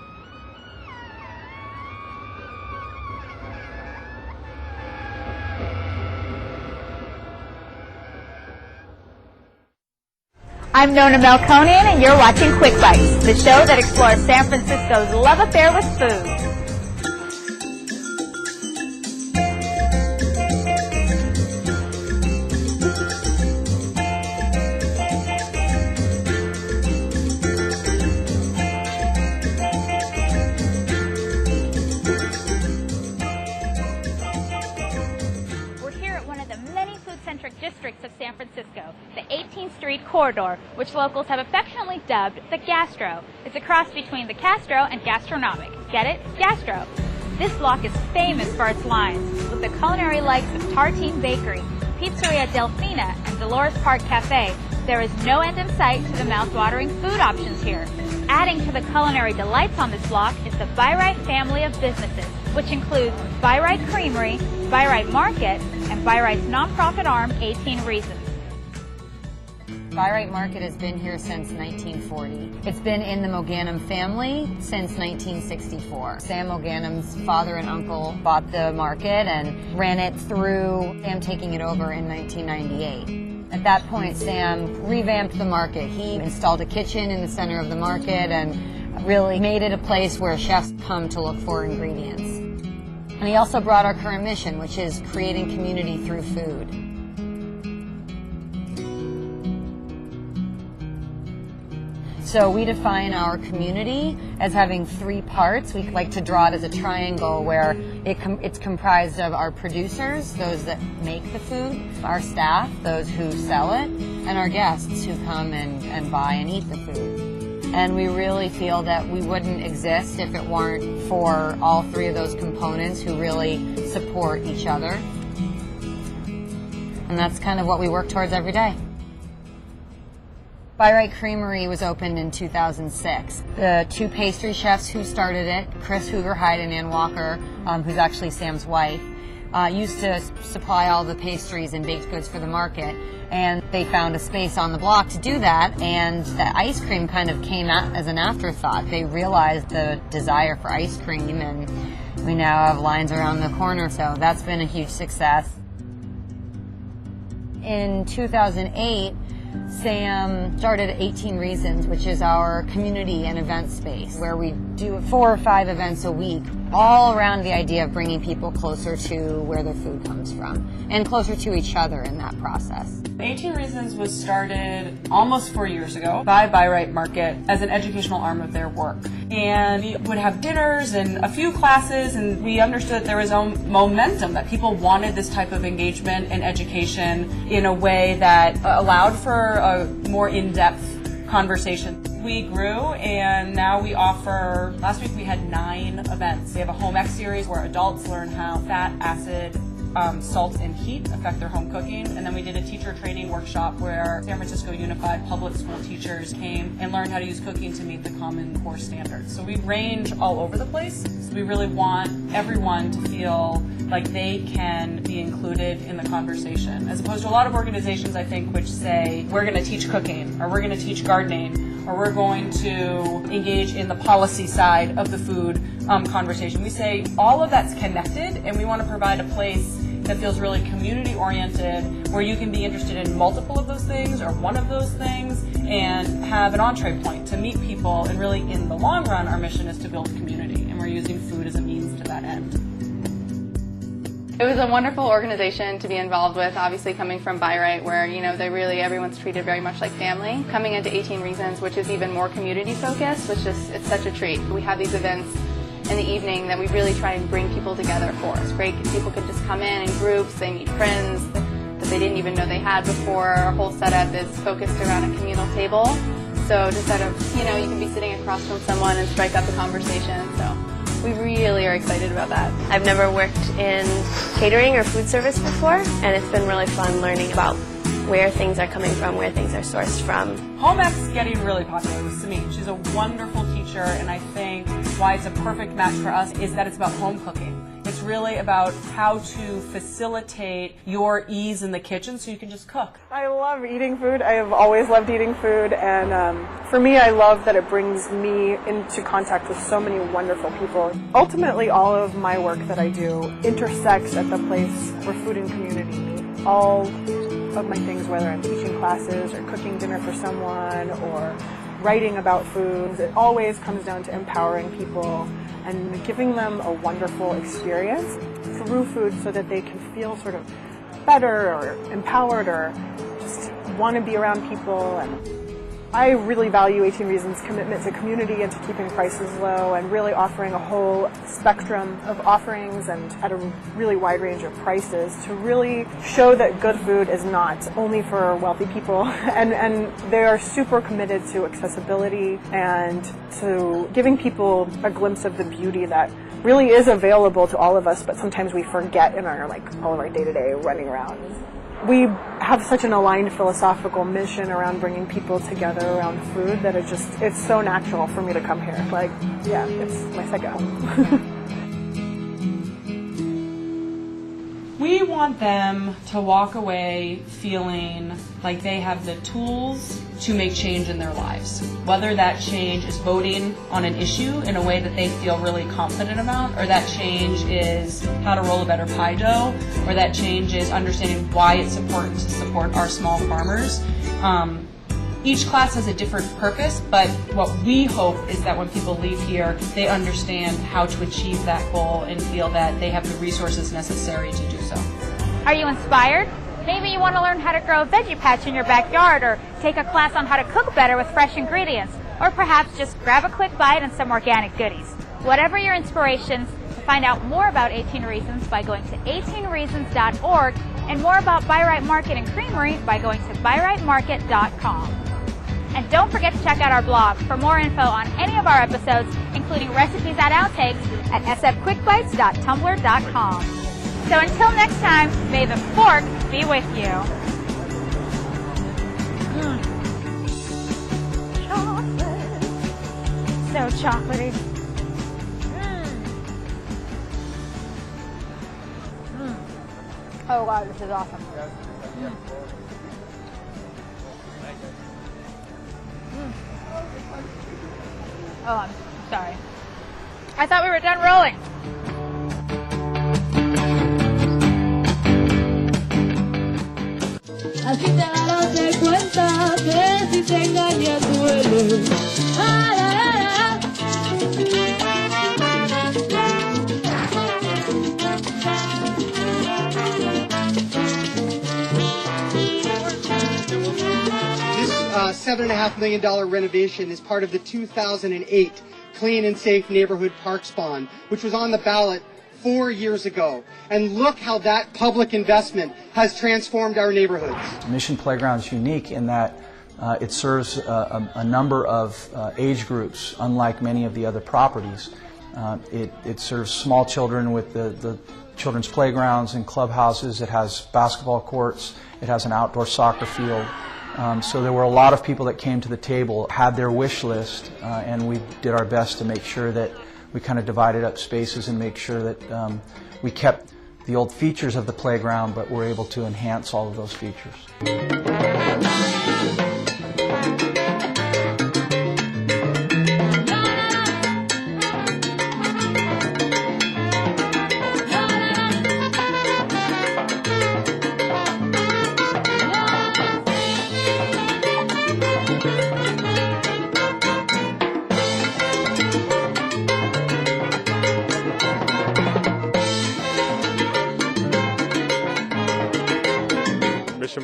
I'm Nona Melkonian, and you're watching Quick Bites, the show that explores San Francisco's love affair with food. Districts of San Francisco, the 18th Street corridor, which locals have affectionately dubbed the Gastro. It's a cross between the Castro and gastronomic. Get it? Gastro. This block is famous for its lines, with the culinary likes of Tartine Bakery, Pizzeria Delfina, and Dolores Park Cafe. There is no end in sight to the mouth-watering food options here. Adding to the culinary delights on this block is the By-Right family of businesses, which includes By-Right Creamery, By-Right Market, and By-Right's nonprofit arm, 18 Reasons. By-Right Market has been here since 1940. It's been in the Moganum family since 1964. Sam Moganum's father and uncle bought the market and ran it through Sam taking it over in 1998. At that point, Sam revamped the market. He installed a kitchen in the center of the market and really made it a place where chefs come to look for ingredients. And he also brought our current mission, which is creating community through food. So we define our community as having 3 parts. We like to draw it as a triangle where it's comprised of our producers, those that make the food, our staff, those who sell it, and our guests who come and buy and eat the food. And we really feel that we wouldn't exist if it weren't for all 3 of those components who really support each other. And that's kind of what we work towards every day. By-Right Creamery was opened in 2006. The 2 pastry chefs who started it, Chris Hoogerheide and Ann Walker, who's actually Sam's wife, used to supply all the pastries and baked goods for the market. And they found a space on the block to do that, and the ice cream kind of came out as an afterthought. They realized the desire for ice cream, and we now have lines around the corner, so that's been a huge success. In 2008, Sam started 18 Reasons, which is our community and event space, where we do 4 or 5 events a week, all around the idea of bringing people closer to where their food comes from, and closer to each other in that process. 18 Reasons was started almost 4 years ago by By-Right Market as an educational arm of their work. And we would have dinners and a few classes, and we understood there was momentum, that people wanted this type of engagement and education in a way that allowed for a more in-depth conversation. We grew, and now we offer, last week we had 9 events. We have a home ec series where adults learn how fat, acid, salt, and heat affect their home cooking. And then we did a teacher training workshop where San Francisco Unified Public School teachers came and learned how to use cooking to meet the Common Core standards. So we range all over the place. So we really want everyone to feel like they can be included in the conversation, as opposed to a lot of organizations, I think, which say, we're going to teach cooking, or we're going to teach gardening, or we're going to engage in the policy side of the food conversation. We say all of that's connected, and we want to provide a place that feels really community-oriented, where you can be interested in multiple of those things or one of those things, and have an entree point to meet people. And really, in the long run, our mission is to build community, and we're using food as a means to that end. It was a wonderful organization to be involved with, obviously coming from By-Right, where, everyone's treated very much like family. Coming into 18 Reasons, which is even more community focused, it's such a treat. We have these events in the evening that we really try and bring people together for. It's great. People can just come in groups, they meet friends that they didn't even know they had before. Our whole setup is focused around a communal table. So just you can be sitting across from someone and strike up a conversation. So we really are excited about that. I've never worked in catering or food service before, and it's been really fun learning about where things are coming from, where things are sourced from. Home ec's getting really popular with Samin. She's a wonderful teacher, and I think why it's a perfect match for us is that it's about home cooking. It's really about how to facilitate your ease in the kitchen so you can just cook. I love eating food. I have always loved eating food, and for me, I love that it brings me into contact with so many wonderful people. Ultimately, all of my work that I do intersects at the place where food and community meet. All of my things, whether I'm teaching classes or cooking dinner for someone or writing about food. It always comes down to empowering people and giving them a wonderful experience through food so that they can feel sort of better or empowered or just want to be around people. And I really value 18 Reasons' commitment to community and to keeping prices low and really offering a whole spectrum of offerings and at a really wide range of prices to really show that good food is not only for wealthy people and they are super committed to accessibility and to giving people a glimpse of the beauty that really is available to all of us, but sometimes we forget in our all of our day-to-day running around. We have such an aligned philosophical mission around bringing people together around food that it's so natural for me to come here. Like, yeah, it's my second home. We want them to walk away feeling like they have the tools to make change in their lives. Whether that change is voting on an issue in a way that they feel really confident about, or that change is how to roll a better pie dough, or that change is understanding why it's important to support our small farmers. Each class has a different purpose, but what we hope is that when people leave here, they understand how to achieve that goal and feel that they have the resources necessary to do so. Are you inspired? Maybe you want to learn how to grow a veggie patch in your backyard or take a class on how to cook better with fresh ingredients, or perhaps just grab a quick bite and some organic goodies. Whatever your inspirations, to find out more about 18 Reasons by going to 18reasons.org and more about Buy Right Market and Creamery by going to buyrightmarket.com. And don't forget to check out our blog for more info on any of our episodes, including recipes and outtakes at sfquickbites.tumblr.com. So until next time, may the fork be with you. Chocolate. So chocolatey. Oh wow, this is awesome. Oh, I'm sorry. I thought we were done rolling. Así te darás cuenta que si te engaña duele. This $7.5 million renovation is part of the 2008 Clean and Safe Neighborhood Parks Bond, which was on the ballot 4 years ago. And look how that public investment has transformed our neighborhoods. Mission Playground is unique in that it serves a number of age groups, unlike many of the other properties. It serves small children with the children's playgrounds and clubhouses. It has basketball courts. It has an outdoor soccer field. So there were a lot of people that came to the table, had their wish list, and we did our best to make sure that we kind of divided up spaces and make sure that we kept the old features of the playground, but were able to enhance all of those features.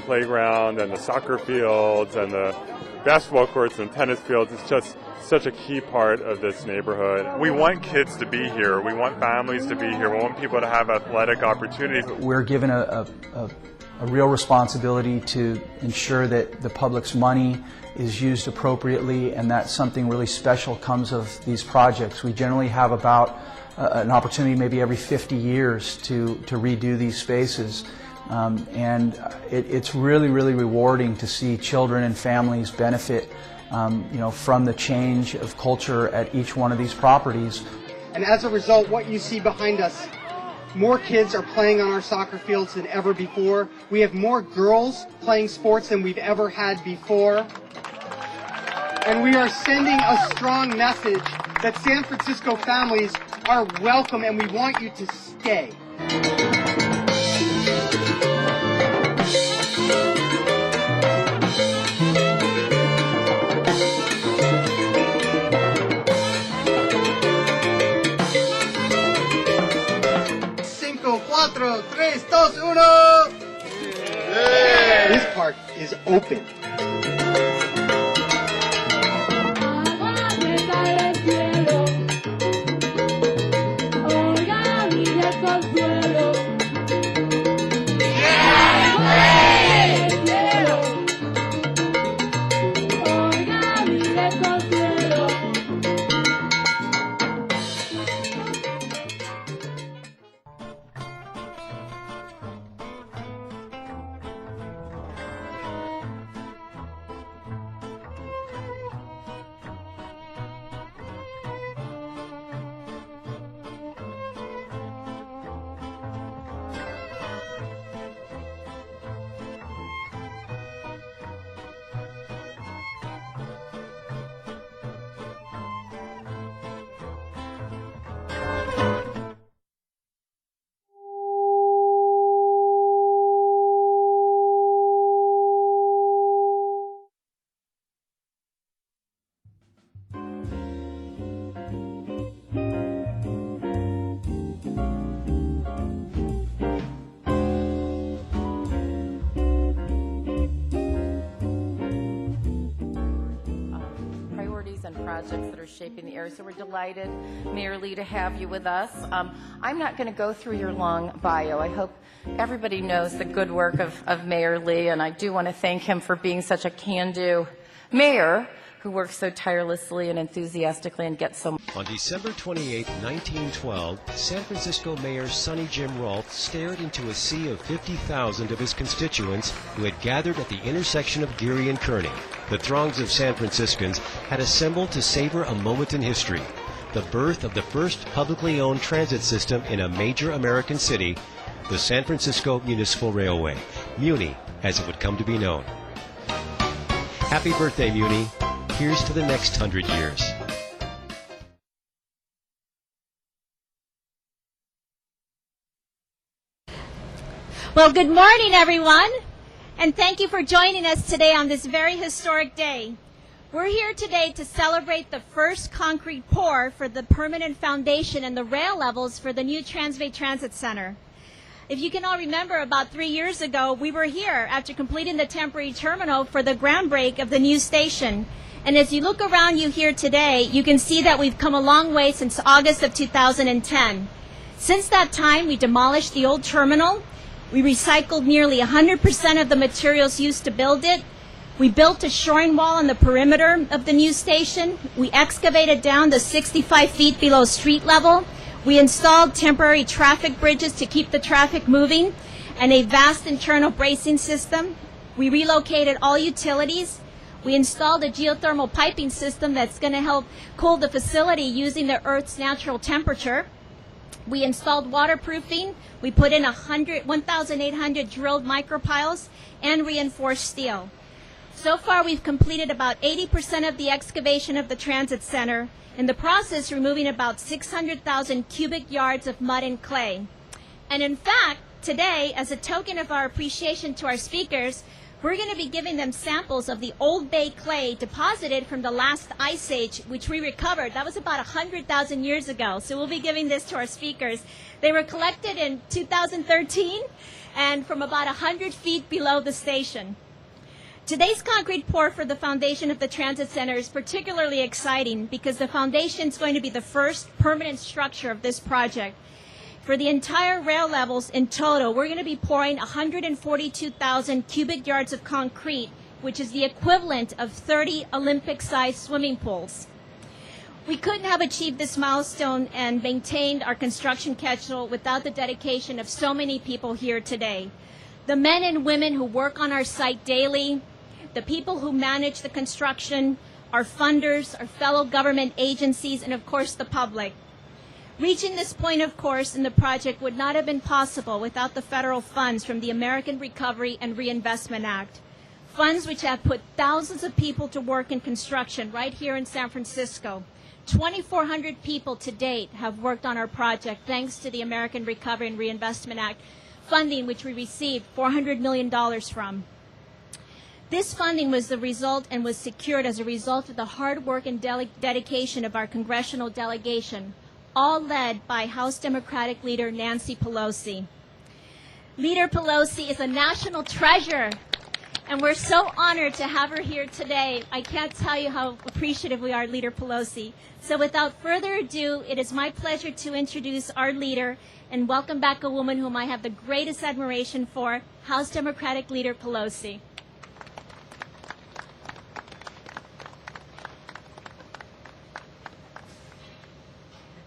Playground and the soccer fields and the basketball courts and tennis fields is just such a key part of this neighborhood. We want kids to be here. We want families to be here. We want people to have athletic opportunities. We're given a real responsibility to ensure that the public's money is used appropriately and that something really special comes of these projects. We generally have about an opportunity maybe every 50 years to redo these spaces. And it's really, really rewarding to see children and families benefit, from the change of culture at each one of these properties. And as a result, what you see behind us, more kids are playing on our soccer fields than ever before. We have more girls playing sports than we've ever had before. And we are sending a strong message that San Francisco families are welcome and we want you to stay. tres, dos, uno. This park is open. Projects that are shaping the area. So we're delighted, Mayor Lee, to have you with us. I'm not going to go through your long bio. I hope everybody knows the good work of Mayor Lee, and I do want to thank him for being such a can-do mayor who works so tirelessly and enthusiastically and gets so. On December 28, 1912, San Francisco Mayor Sonny Jim Rolfe stared into a sea of 50,000 of his constituents who had gathered at the intersection of Geary and Kearny. The throngs of San Franciscans had assembled to savor a moment in history, the birth of the first publicly owned transit system in a major American city, the San Francisco Municipal Railway, MUNI, as it would come to be known. Happy birthday, MUNI. Here's to the next 100 years. Well, good morning, everyone, and thank you for joining us today on this very historic day. We're here today to celebrate the first concrete pour for the permanent foundation and the rail levels for the new Transbay Transit Center. If you can all remember, about 3 years ago, we were here after completing the temporary terminal for the groundbreak of the new station. And as you look around you here today, you can see that we've come a long way since August of 2010. Since that time, we demolished the old terminal. We recycled nearly 100% of the materials used to build it. We built a shoring wall on the perimeter of the new station. We excavated down to 65 feet below street level. We installed temporary traffic bridges to keep the traffic moving and a vast internal bracing system. We relocated all utilities. We installed a geothermal piping system that's going to help cool the facility using the Earth's natural temperature. We installed waterproofing. We put in 1,800 drilled micropiles and reinforced steel. So far, we've completed about 80% of the excavation of the transit center, in the process removing about 600,000 cubic yards of mud and clay. And in fact, today, as a token of our appreciation to our speakers, we're going to be giving them samples of the Old Bay clay deposited from the last ice age, which we recovered. That was about 100,000 years ago. So we'll be giving this to our speakers. They were collected in 2013 and from about 100 feet below the station. Today's concrete pour for the foundation of the transit center is particularly exciting because the foundation is going to be the first permanent structure of this project. For the entire rail levels in total, we're going to be pouring 142,000 cubic yards of concrete, which is the equivalent of 30 Olympic-sized swimming pools. We couldn't have achieved this milestone and maintained our construction schedule without the dedication of so many people here today. The men and women who work on our site daily, the people who manage the construction, our funders, our fellow government agencies, and of course the public. Reaching this point, of course, in the project would not have been possible without the federal funds from the American Recovery and Reinvestment Act. Funds which have put thousands of people to work in construction right here in San Francisco. 2,400 people to date have worked on our project thanks to the American Recovery and Reinvestment Act funding, which we received $400 million from. This funding was the result and was secured as a result of the hard work and dedication of our congressional delegation, all led by House Democratic leader Nancy Pelosi. Leader Pelosi is a national treasure, and we're so honored to have her here today. I can't tell you how appreciative we are, Leader Pelosi. So without further ado, it is my pleasure to introduce our leader and welcome back a woman whom I have the greatest admiration for, House Democratic Leader Pelosi.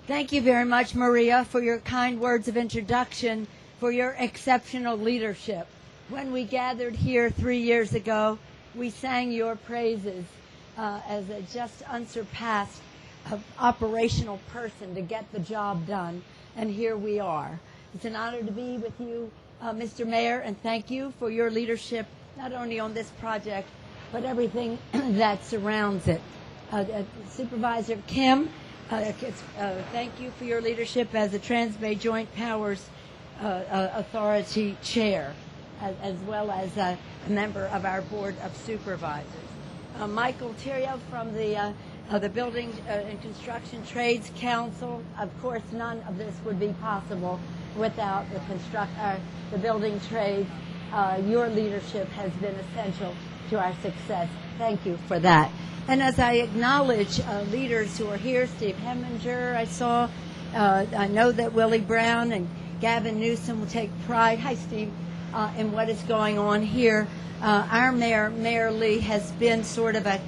Thank you very much, Maria, for your kind words of introduction, for your exceptional leadership. When we gathered here 3 years ago, we sang your praises as a just unsurpassed operational person to get the job done, and here we are. It's an honor to be with you, Mr. Mayor, and thank you for your leadership, not only on this project, but everything that surrounds it. Supervisor Kim, thank you for your leadership as the Trans-Bay Joint Powers Authority Chair, as well as a member of our Board of Supervisors. Michael Theriault from the Building and Construction Trades Council. Of course, none of this would be possible without the building trades. Your leadership has been essential to our success. Thank you for that. And as I acknowledge leaders who are here, Steve Heminger, I saw, I know that Willie Brown and Gavin Newsom will take pride, hi Steve, in what is going on here. Our mayor, Mayor Lee, has been sort of a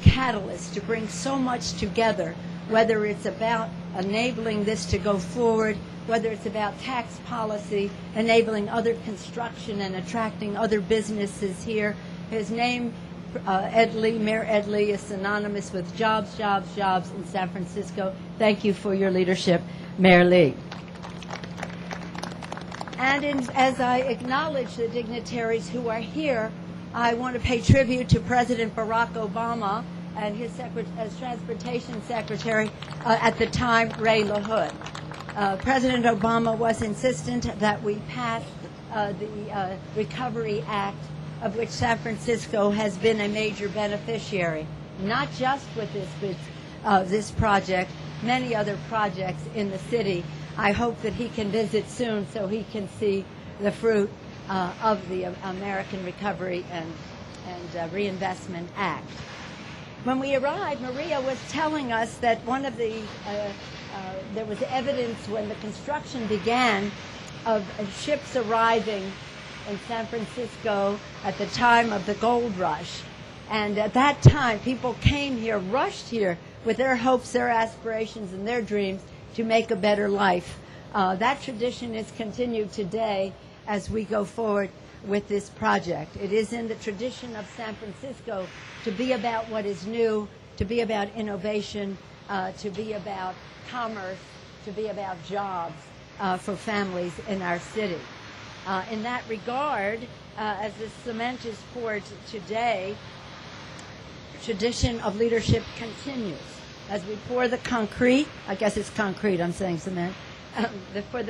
catalyst to bring so much together, whether it's about enabling this to go forward, whether it's about tax policy, enabling other construction and attracting other businesses here. His name, Mayor Ed Lee, is synonymous with jobs, jobs, jobs in San Francisco. Thank you for your leadership, Mayor Lee. And as I acknowledge the dignitaries who are here, I want to pay tribute to President Barack Obama and his as Transportation Secretary at the time, Ray LaHood. President Obama was insistent that we pass the Recovery Act, of which San Francisco has been a major beneficiary, not just with this project, many other projects in the city. I hope that he can visit soon so he can see the fruit of the American Recovery and Reinvestment Act. When we arrived, Maria was telling us that one of the, there was evidence when the construction began of ships arriving in San Francisco at the time of the gold rush. And at that time, people came here, rushed here with their hopes, their aspirations, and their dreams to make a better life. That tradition is continued today as we go forward with this project. It is in the tradition of San Francisco to be about what is new, to be about innovation, to be about commerce, to be about jobs for families in our city. In that regard, as the cement is poured today, tradition of leadership continues. As we pour the concrete, I guess it's concrete, I'm saying cement,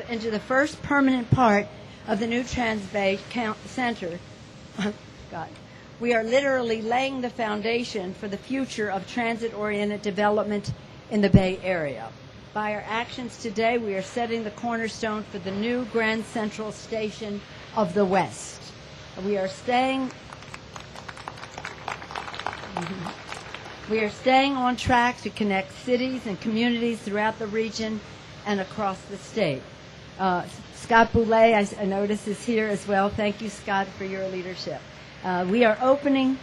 into the first permanent part of the new Trans-Bay Center, God, we are literally laying the foundation for the future of transit-oriented development in the Bay Area. By our actions today, we are setting the cornerstone for the new Grand Central Station of the West. We are staying on track to connect cities and communities throughout the region and across the state. Scott Boulay, I notice, is here as well. Thank you, Scott, for your leadership. We are opening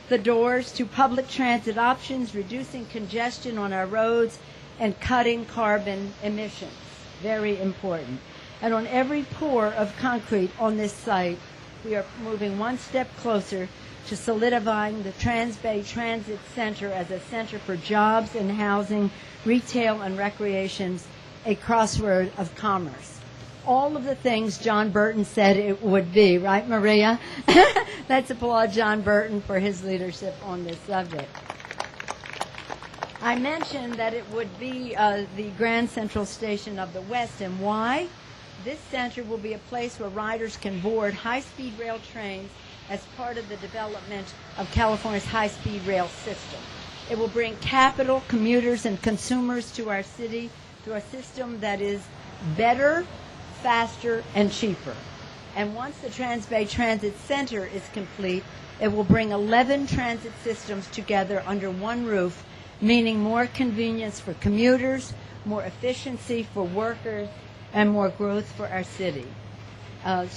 the doors to public transit options, reducing congestion on our roads, and cutting carbon emissions. Very important. And on every pour of concrete on this site, we are moving one step closer to solidifying the Trans-Bay Transit Center as a center for jobs and housing, retail and recreations, a crossroad of commerce. All of the things John Burton said it would be, right, Maria? Let's applaud John Burton for his leadership on this subject. I mentioned that it would be the Grand Central Station of the West, and why? This center will be a place where riders can board high-speed rail trains as part of the development of California's high-speed rail system. It will bring capital, commuters, and consumers to our city through a system that is better, faster, and cheaper. And once the Transbay Transit Center is complete, it will bring 11 transit systems together under one roof, meaning more convenience for commuters, more efficiency for workers, and more growth for our city.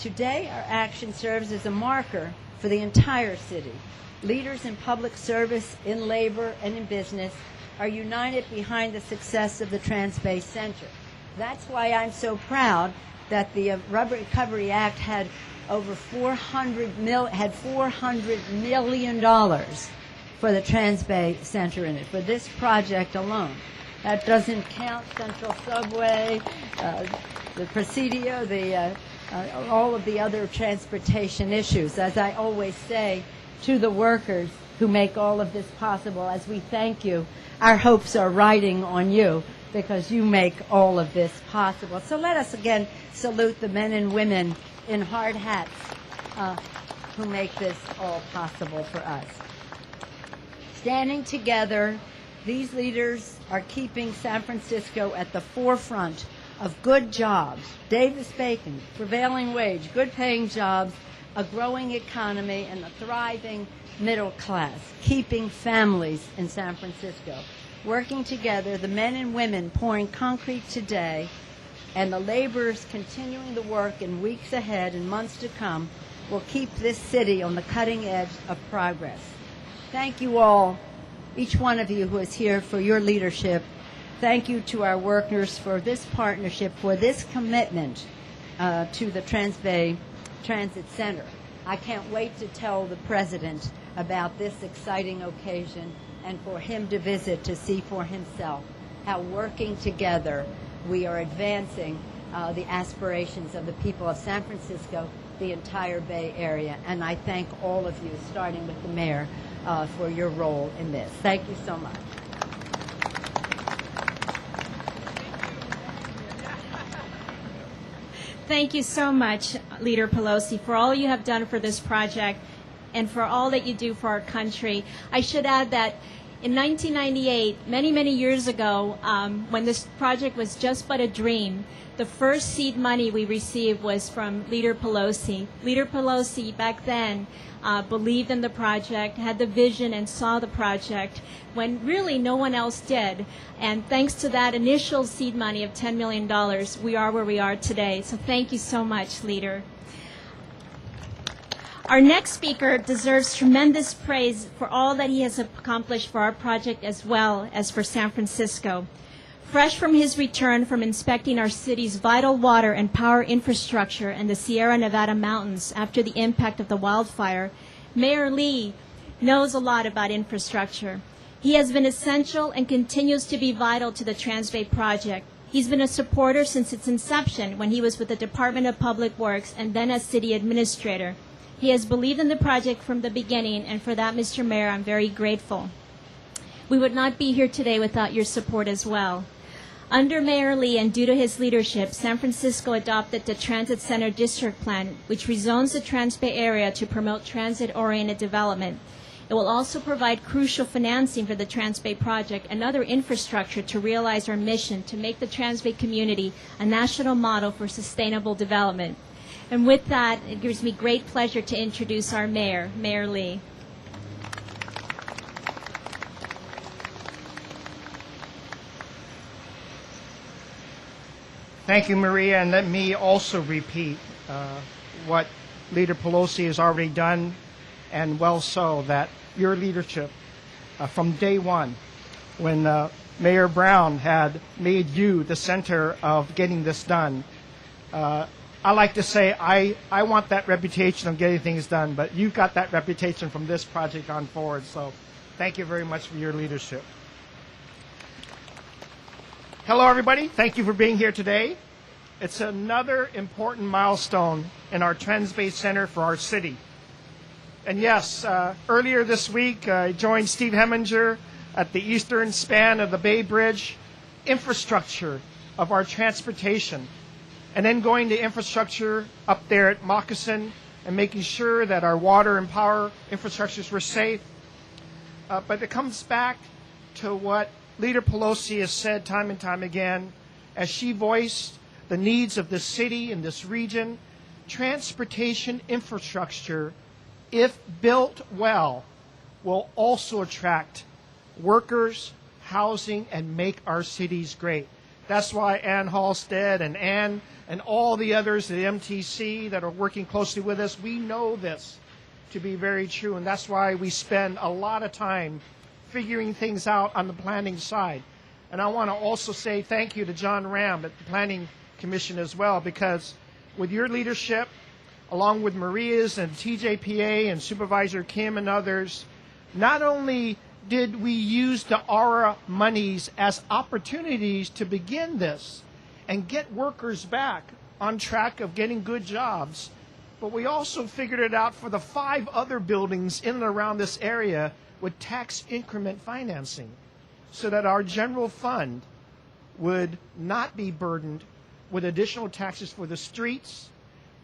Today, our action serves as a marker for the entire city. Leaders in public service, in labor, and in business are united behind the success of the Transbay Center. That's why I'm so proud that the Rubber Recovery Act had over $400 million for the Transbay Center in it, for this project alone. That doesn't count Central Subway, the Presidio, all of the other transportation issues. As I always say to the workers who make all of this possible, as we thank you, our hopes are riding on you because you make all of this possible. So let us again salute the men and women in hard hats who make this all possible for us. Standing together, these leaders are keeping San Francisco at the forefront of good jobs, Davis-Bacon, prevailing wage, good-paying jobs, a growing economy, and a thriving middle class, keeping families in San Francisco. Working together, the men and women pouring concrete today and the laborers continuing the work in weeks ahead and months to come will keep this city on the cutting edge of progress. Thank you all, each one of you who is here, for your leadership. Thank you to our workers for this partnership, for this commitment to the Transbay Transit Center. I can't wait to tell the President about this exciting occasion and for him to visit to see for himself how working together we are advancing the aspirations of the people of San Francisco, the entire Bay Area. And I thank all of you, starting with the mayor, for your role in this. Thank you so much. Thank you so much, Leader Pelosi, for all you have done for this project and for all that you do for our country. I should add that in 1998, many, many years ago, when this project was just but a dream, the first seed money we received was from Leader Pelosi. Leader Pelosi back then believed in the project, had the vision, and saw the project when really no one else did. And thanks to that initial seed money of $10 million, we are where we are today. So thank you so much, Leader. Our next speaker deserves tremendous praise for all that he has accomplished for our project as well as for San Francisco. Fresh from his return from inspecting our city's vital water and power infrastructure in the Sierra Nevada mountains after the impact of the wildfire, Mayor Lee knows a lot about infrastructure. He has been essential and continues to be vital to the Transbay project. He's been a supporter since its inception when he was with the Department of Public Works and then as city administrator. He has believed in the project from the beginning, and for that, Mr. Mayor, I'm very grateful. We would not be here today without your support as well. Under Mayor Lee and due to his leadership, San Francisco adopted the Transit Center District Plan, which rezones the Transbay area to promote transit-oriented development. It will also provide crucial financing for the Transbay project and other infrastructure to realize our mission to make the Transbay community a national model for sustainable development. And with that, it gives me great pleasure to introduce our mayor, Mayor Lee. Thank you, Maria, and let me also repeat what Leader Pelosi has already done, and well so, that your leadership from day one, when Mayor Brown had made you the center of getting this done, I like to say I want that reputation of getting things done, but you've got that reputation from this project on forward, so thank you very much for your leadership. Hello, everybody. Thank you for being here today. It's another important milestone in our Transbay Center for our city. And yes, earlier this week, I joined Steve Heminger at the eastern span of the Bay Bridge, infrastructure of our transportation, and then going to infrastructure up there at Moccasin and making sure that our water and power infrastructures were safe. But it comes back to what Leader Pelosi has said time and time again, as she voiced the needs of this city and this region, transportation infrastructure, if built well, will also attract workers, housing, and make our cities great. That's why Ann Halstead and Ann and all the others at MTC that are working closely with us, we know this to be very true, and that's why we spend a lot of time figuring things out on the planning side. And I want to also say thank you to John Ram at the Planning Commission as well, because with your leadership, along with Maria's and TJPA and Supervisor Kim and others, not only did we use the ARA monies as opportunities to begin this and get workers back on track of getting good jobs, but we also figured it out for the 5 other buildings in and around this area with tax increment financing, so that our general fund would not be burdened with additional taxes for the streets.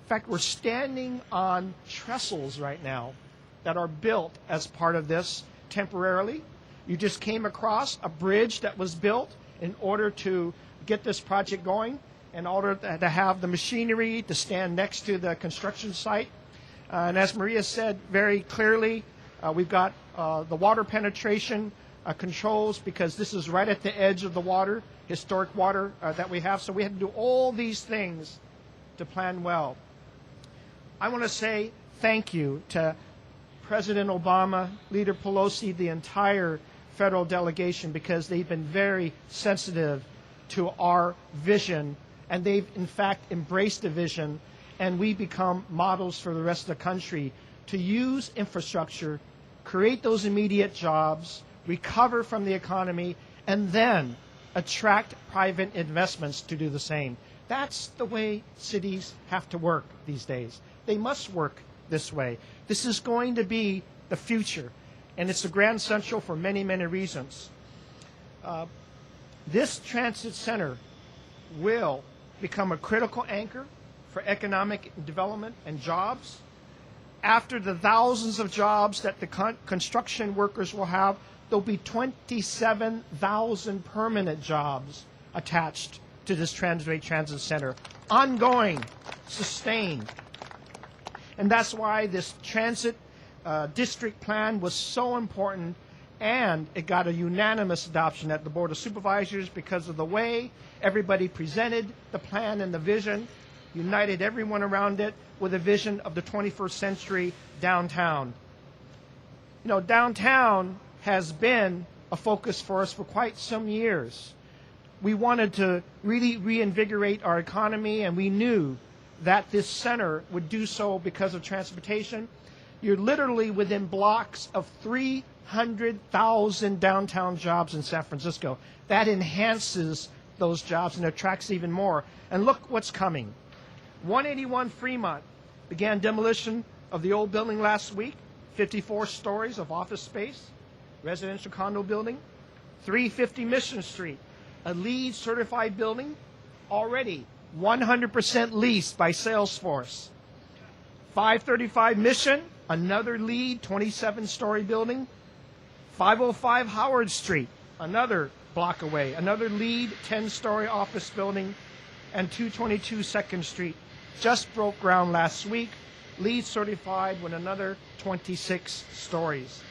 In fact, we're standing on trestles right now that are built as part of this temporarily. You just came across a bridge that was built in order to get this project going, in order to have the machinery to stand next to the construction site. And as Maria said very clearly, we've got the water penetration controls, because this is right at the edge of the water, historic water that we have. So we had to do all these things to plan well. I want to say thank you to President Obama, Leader Pelosi, the entire federal delegation, because they've been very sensitive to our vision, and they've in fact embraced the vision, and we become models for the rest of the country to use infrastructure, create those immediate jobs, recover from the economy, and then attract private investments to do the same. That's the way cities have to work these days. They must work this way. This is going to be the future, and it's the Grand Central for many, many reasons. This transit center will become a critical anchor for economic development and jobs. After the thousands of jobs that the construction workers will have, there'll be 27,000 permanent jobs attached to this Transway Transit Center, ongoing, sustained. And that's why this transit district plan was so important, and it got a unanimous adoption at the Board of Supervisors because of the way everybody presented the plan and the vision, united everyone around it with a vision of the 21st century downtown. You know, downtown has been a focus for us for quite some years. We wanted to really reinvigorate our economy, and we knew that this center would do so because of transportation. You're literally within blocks of 300,000 downtown jobs in San Francisco. That enhances those jobs and attracts even more. And look what's coming. 181 Fremont began demolition of the old building last week, 54 stories of office space, residential condo building. 350 Mission Street, a LEED certified building, already 100% leased by Salesforce. 535 Mission, another LEED 27-story building. 505 Howard Street, another block away, another LEED 10-story office building. And 222 2nd Street just broke ground last week, LEED certified with another 26 stories.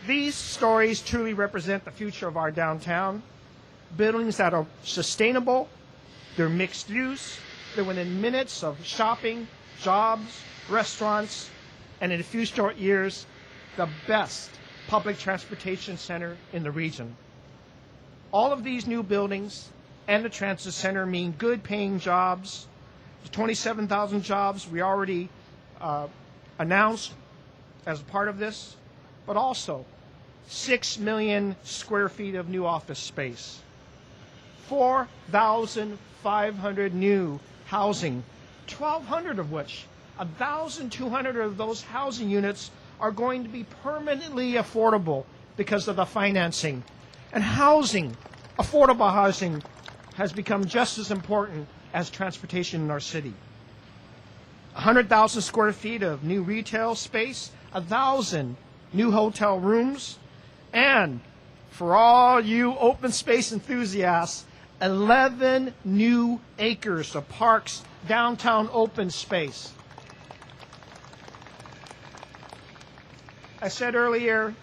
These stories truly represent the future of our downtown. Buildings that are sustainable, they're mixed use, they're within minutes of shopping, jobs, restaurants, and in a few short years, the best public transportation center in the region. All of these new buildings and the transit center mean good paying jobs. The 27,000 jobs we already announced as a part of this, but also 6 million square feet of new office space, 4,500 new housing, 1,200 of which, 1,200 of those housing units are going to be permanently affordable because of the financing. And housing, affordable housing, has become just as important as transportation in our city. 100,000 square feet of new retail space, 1,000 new hotel rooms, and for all you open space enthusiasts, 11 new acres of parks downtown open space. I said earlier,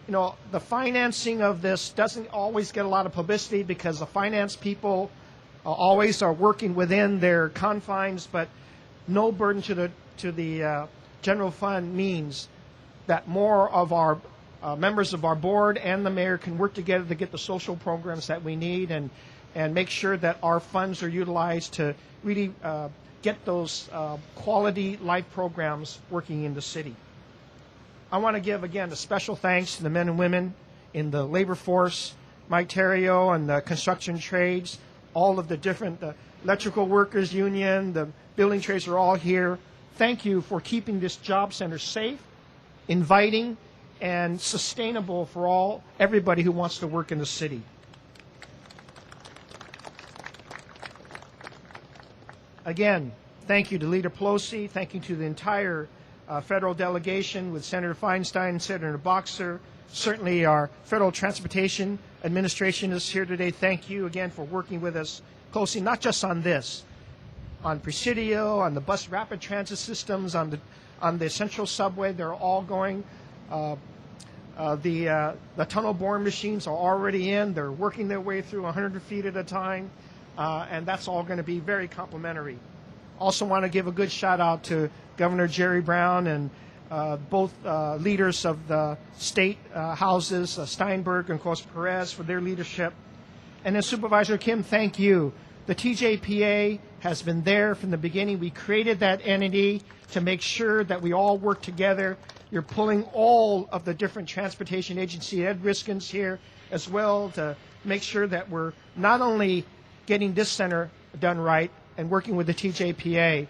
you know, the financing of this doesn't always get a lot of publicity because the finance people always are working within their confines, but no burden to the general fund means that more of our members of our board and the mayor can work together to get the social programs that we need and make sure that our funds are utilized to really get those quality life programs working in the city. I want to give, again, a special thanks to the men and women in the labor force, Mike Terrio and the construction trades, all of the different electrical workers union, the building trades are all here. Thank you for keeping this job center safe, inviting, and sustainable for everybody who wants to work in the city. Again, thank you to Leader Pelosi. Thank you to the entire federal delegation with Senator Feinstein, Senator Boxer. Certainly our Federal Transportation Administration is here today. Thank you again for working with us closely, not just on this, on Presidio, on the bus rapid transit systems, on the Central Subway. They're all going. The tunnel boring machines are already in. They're working their way through 100 feet at a time, and that's all going to be very complimentary. Also want to give a good shout out to Governor Jerry Brown and both leaders of the state houses, Steinberg and, of course, Perez, for their leadership. And then Supervisor Kim, thank you. The TJPA has been there from the beginning. We created that entity to make sure that we all work together. You're pulling all of the different transportation agency, Ed Riskin's here as well, to make sure that we're not only getting this center done right and working with the TJPA,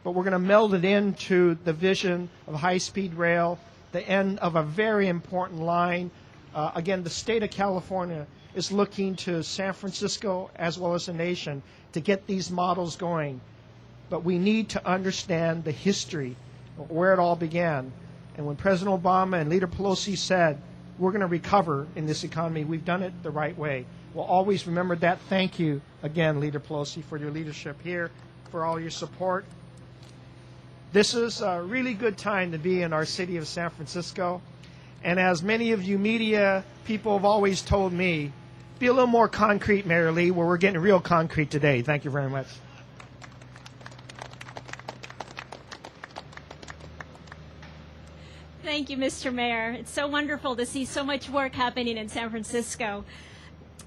but we're going to meld it into the vision of high-speed rail, the end of a very important line. Again, the state of California is looking to San Francisco as well as the nation to get these models going. But we need to understand the history of where it all began. And when President Obama and Leader Pelosi said, we're going to recover in this economy, we've done it the right way. We'll always remember that. Thank you again, Leader Pelosi, for your leadership here, for all your support. This is a really good time to be in our city of San Francisco. And as many of you media people have always told me, be a little more concrete, Mayor Lee, where we're getting real concrete today. Thank you very much. Thank you, Mr. Mayor. It's so wonderful to see so much work happening in San Francisco.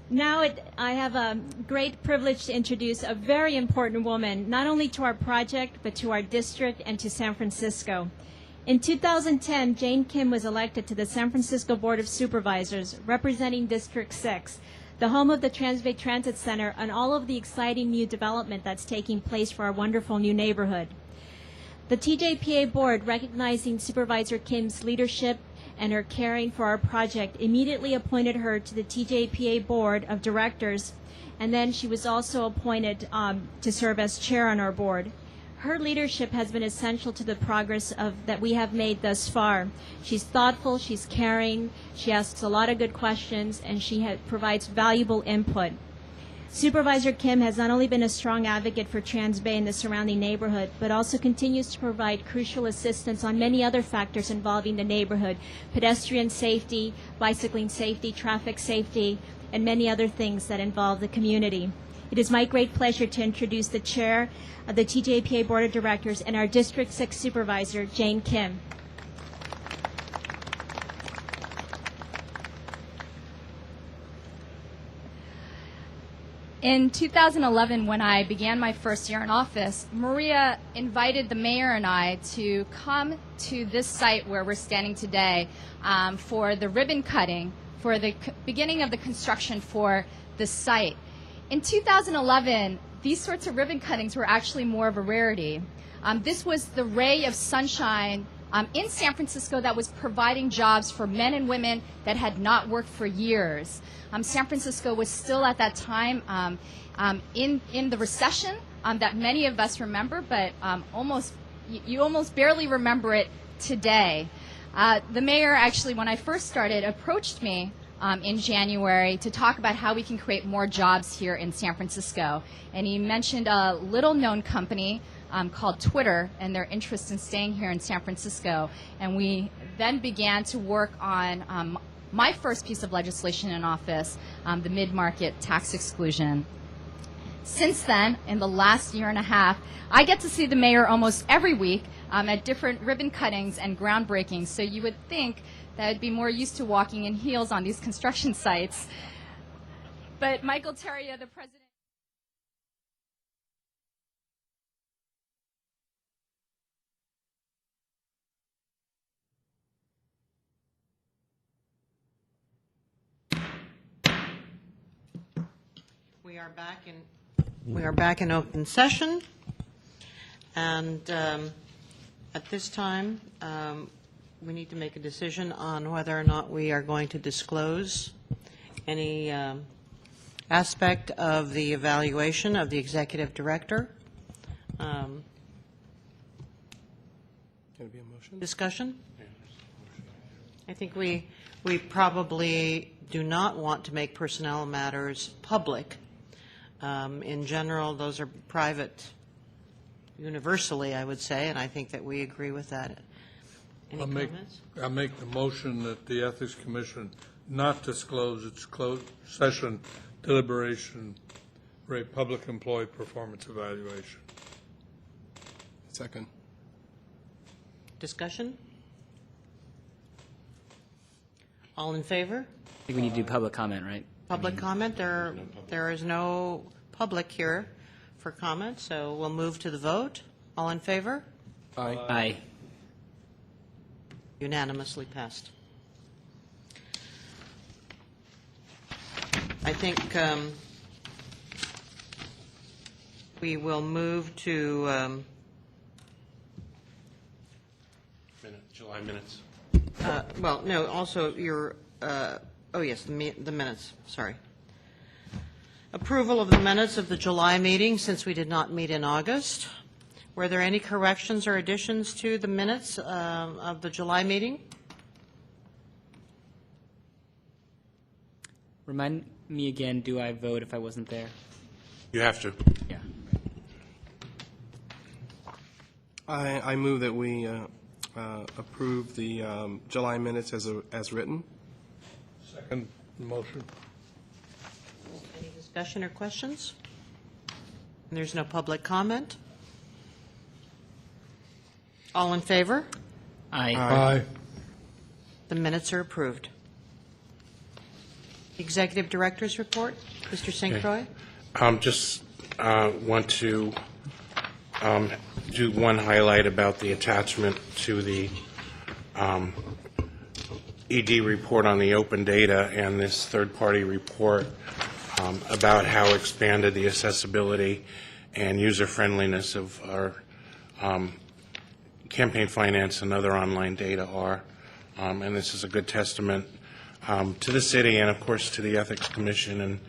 Now I have a great privilege to introduce a very important woman, not only to our project, but to our district and to San Francisco. In 2010, Jane Kim was elected to the San Francisco Board of Supervisors, representing District 6, the home of the Transbay Transit Center and all of the exciting new development that's taking place for our wonderful new neighborhood. The TJPA Board, recognizing Supervisor Kim's leadership and her caring for our project, immediately appointed her to the TJPA Board of Directors, and then she was also appointed to serve as chair on our board. Her leadership has been essential to the progress that we have made thus far. She's thoughtful, she's caring, she asks a lot of good questions, and she provides valuable input. Supervisor Kim has not only been a strong advocate for Transbay and the surrounding neighborhood, but also continues to provide crucial assistance on many other factors involving the neighborhood: pedestrian safety, bicycling safety, traffic safety, and many other things that involve the community. It is my great pleasure to introduce the chair of the TJPA Board of Directors and our District 6 Supervisor, Jane Kim. In 2011, when I began my first year in office, Maria invited the mayor and I to come to this site where we're standing today for the ribbon cutting for the beginning of the construction for the site. In 2011, these sorts of ribbon cuttings were actually more of a rarity. This was the ray of sunshine in San Francisco that was providing jobs for men and women that had not worked for years. San Francisco was still at that time in the recession that many of us remember, but you almost barely remember it today. The mayor actually, when I first started, approached me in January to talk about how we can create more jobs here in San Francisco. And he mentioned a little-known company called Twitter and their interest in staying here in San Francisco. And we then began to work on my first piece of legislation in office, the mid-market tax exclusion. Since then, in the last year and a half, I get to see the mayor almost every week at different ribbon cuttings and groundbreakings, so you would think that I'd be more used to walking in heels on these construction sites. But Michael Terrier, the president... We are back in open session, and at this time we need to make a decision on whether or not we are going to disclose any aspect of the evaluation of the executive director. Can it be a motion? Discussion? I think we probably do not want to make personnel matters public. In general, those are private universally, I would say, and I think that we agree with that. Any comments? I'll make the motion that the Ethics Commission not disclose its closed session deliberation for a public employee performance evaluation. Second. Discussion? All in favor? I think we need to do public comment, right? Public comment? There is no public here for comment, so we'll move to the vote. All in favor? Aye. Aye. Unanimously passed. I think we will move to July minutes. well, no, also your, oh yes, the minutes, sorry. Approval of the minutes of the July meeting, since we did not meet in August. Were there any corrections or additions to the minutes of the July meeting? Remind me again, do I vote if I wasn't there? You have to. Yeah. I move that we approve the July minutes as written. Second motion. Any discussion or questions? There's no public comment. All in favor? Aye. Aye. The minutes are approved. Executive Director's report, Mr. St. Croix. Just want to do one highlight about the attachment to the ED report on the open data and this third-party report about how expanded the accessibility and user-friendliness of our campaign finance and other online data are. And this is a good testament to the city and, of course, to the Ethics Commission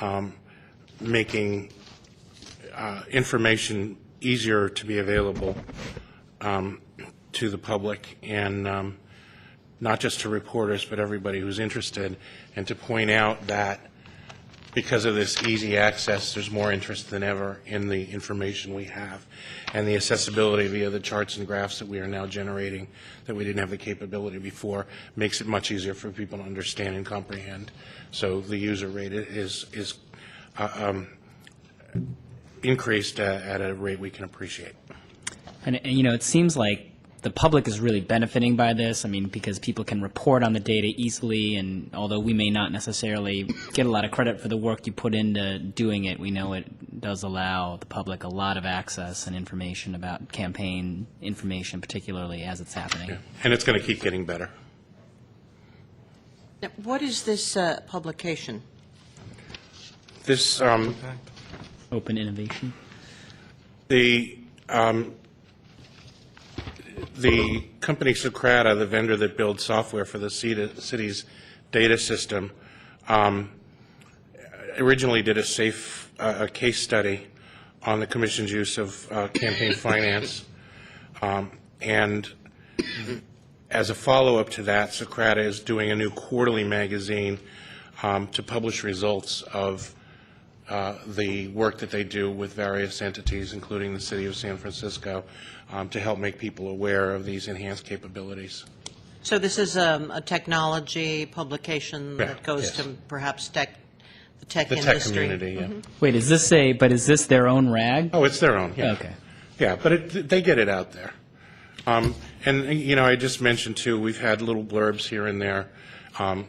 and making information easier to be available to the public and not just to reporters but everybody who's interested, and to point out that because of this easy access, there's more interest than ever in the information we have, and the accessibility via the charts and graphs that we are now generating that we didn't have the capability before makes it much easier for people to understand and comprehend. So the user rate is increased at a rate we can appreciate. And you know, it seems like the public is really benefiting by this. I mean, because people can report on the data easily, and although we may not necessarily get a lot of credit for the work you put into doing it, we know it does allow the public a lot of access and information about campaign information, particularly as it's happening. Yeah. And it's going to keep getting better. Now, what is this publication? This open innovation. The company Socrata, the vendor that builds software for the city's data system, originally did a case study on the Commission's use of campaign finance, and as a follow-up to that, Socrata is doing a new quarterly magazine to publish results of the work that they do with various entities, including the City of San Francisco, to help make people aware of these enhanced capabilities. So this is a technology publication Yeah, that goes yes. to perhaps the tech The tech industry. community, yeah. Wait, is this their own rag? Oh, it's their own, yeah. Okay. Yeah, but they get it out there. And, I just mentioned, too, we've had little blurbs here and there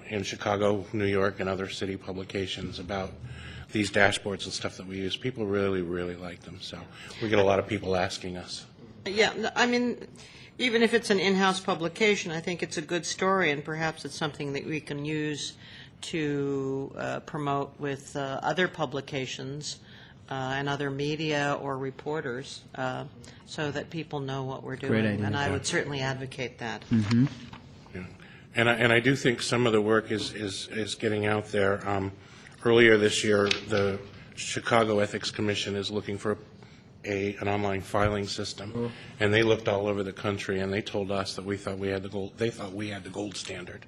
in Chicago, New York, and other city publications about these dashboards and stuff that we use. People really, really like them, so we get a lot of people asking us. Yeah, I mean, even if it's an in-house publication, I think it's a good story, and perhaps it's something that we can use to promote with other publications and other media or reporters, so that people know what we're doing. Great idea. And I would certainly advocate that. Mm-hmm. Yeah. And I do think some of the work is getting out there. Earlier this year, the Chicago Ethics Commission is looking for an online filing system, and they looked all over the country, and they told us that we thought we had the gold. They thought we had the gold standard.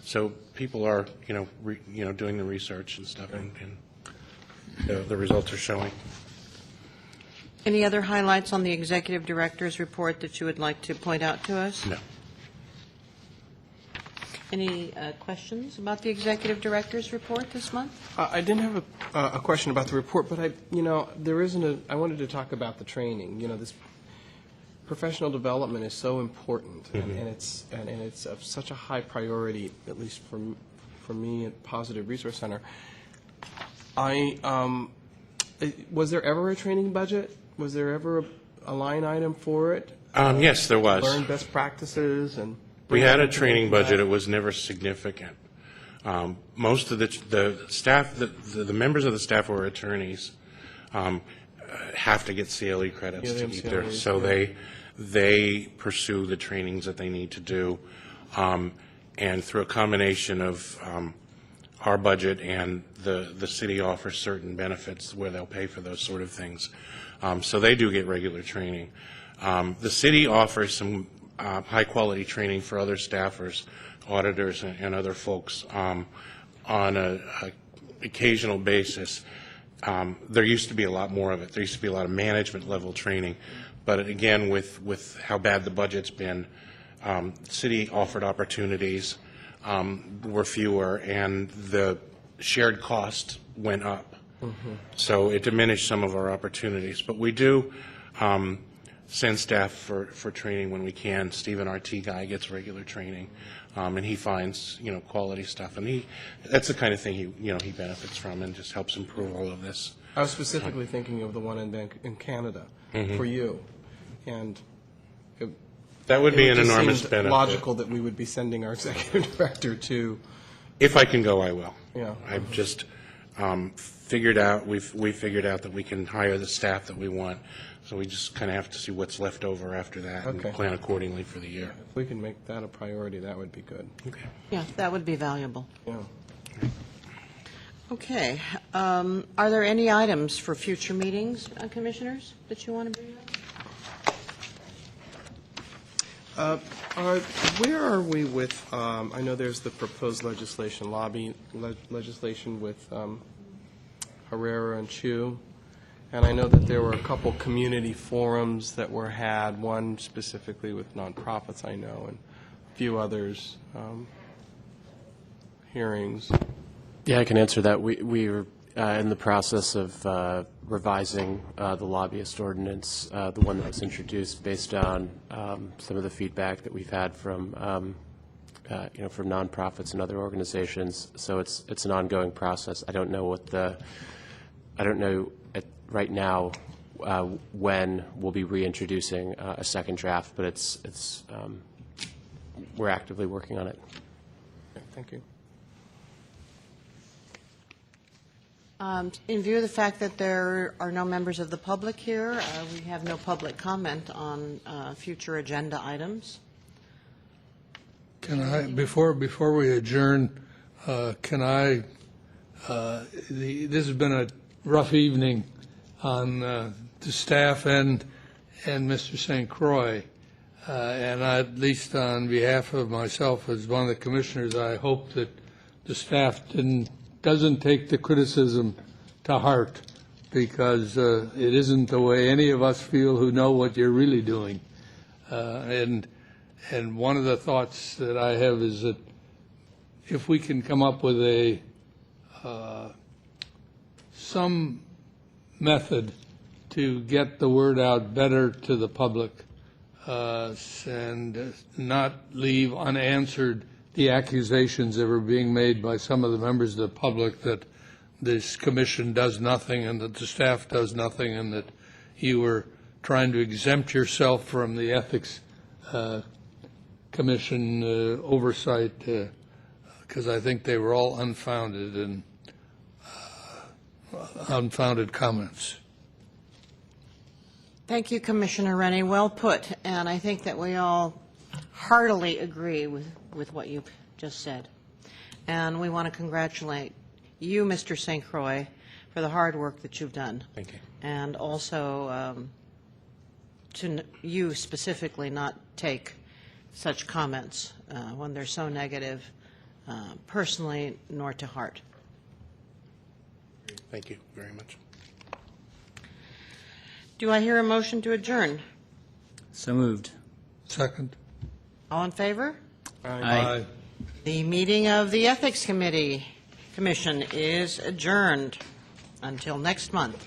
So people are, doing the research and stuff, and the results are showing. Any other highlights on the executive director's report that you would like to point out to us? No. Any questions about the executive director's report this month? I didn't have a question about the report, but there isn't I wanted to talk about the training. This professional development is so important, and it's of such a high priority, at least for me at Positive Resource Center. Was there ever a training budget? Was there ever a line item for it? Yes, there was. Learn best practices and. We had a training budget. It was never significant. Most of the staff, the members of the staff who are attorneys, have to get CLE credits to keep there. So they pursue the trainings that they need to do, and through a combination of our budget and the city offers certain benefits where they'll pay for those sort of things. So they do get regular training. The city offers some high-quality training for other staffers, auditors, and other folks on an occasional basis. There used to be a lot more of it. There used to be a lot of management-level training. But again, with how bad the budget's been, city offered opportunities, were fewer, and the shared cost went up. Mm-hmm. So it diminished some of our opportunities. But we do send staff for training when we can. Stephen, our T guy, gets regular training, and he finds quality stuff, and that's the kind of thing he benefits from, and just helps improve all of this. I was specifically thinking of the one in Canada for you, and that would be an just enormous seemed benefit. Logical that we would be sending our executive director to. If I can go, I will. Yeah, I've just figured out we figured out that we can hire the staff that we want. So we just kind of have to see what's left over after that and plan accordingly for the year. If we can make that a priority, that would be good. Okay. Yeah, that would be valuable. Yeah. Okay. Are there any items for future meetings, commissioners, that you want to bring up? Where are we with, I know there's the proposed legislation, legislation with Herrera and Chu. And I know that there were a couple community forums that were had, one specifically with nonprofits, I know, and a few others, hearings. Yeah, I can answer that. We are in the process of revising the lobbyist ordinance, the one that was introduced based on some of the feedback that we've had from from nonprofits and other organizations. So it's an ongoing process. I don't know right now when we'll be reintroducing a second draft, but it's we're actively working on it. Okay, thank you. In view of the fact that there are no members of the public here, we have no public comment on future agenda items. Can I, before we adjourn, this has been a rough evening on the staff and Mr. St. Croix. And at least on behalf of myself as one of the commissioners, I hope that the staff doesn't take the criticism to heart, because it isn't the way any of us feel who know what you're really doing. And one of the thoughts that I have is that if we can come up with some method to get the word out better to the public, and not leave unanswered the accusations that were being made by some of the members of the public that this commission does nothing and that the staff does nothing and that you were trying to exempt yourself from the ethics commission oversight, because I think they were all unfounded and unfounded comments. Thank you, Commissioner Rennie. Well put. And I think that we all heartily agree with what you just said. And we want to congratulate you, Mr. St. Croix, for the hard work that you've done. Thank you. And also to you specifically not take such comments when they're so negative personally nor to heart. Thank you very much. Do I hear a motion to adjourn? So moved. Second. All in favor? Aye. The meeting of the Ethics Commission is adjourned until next month.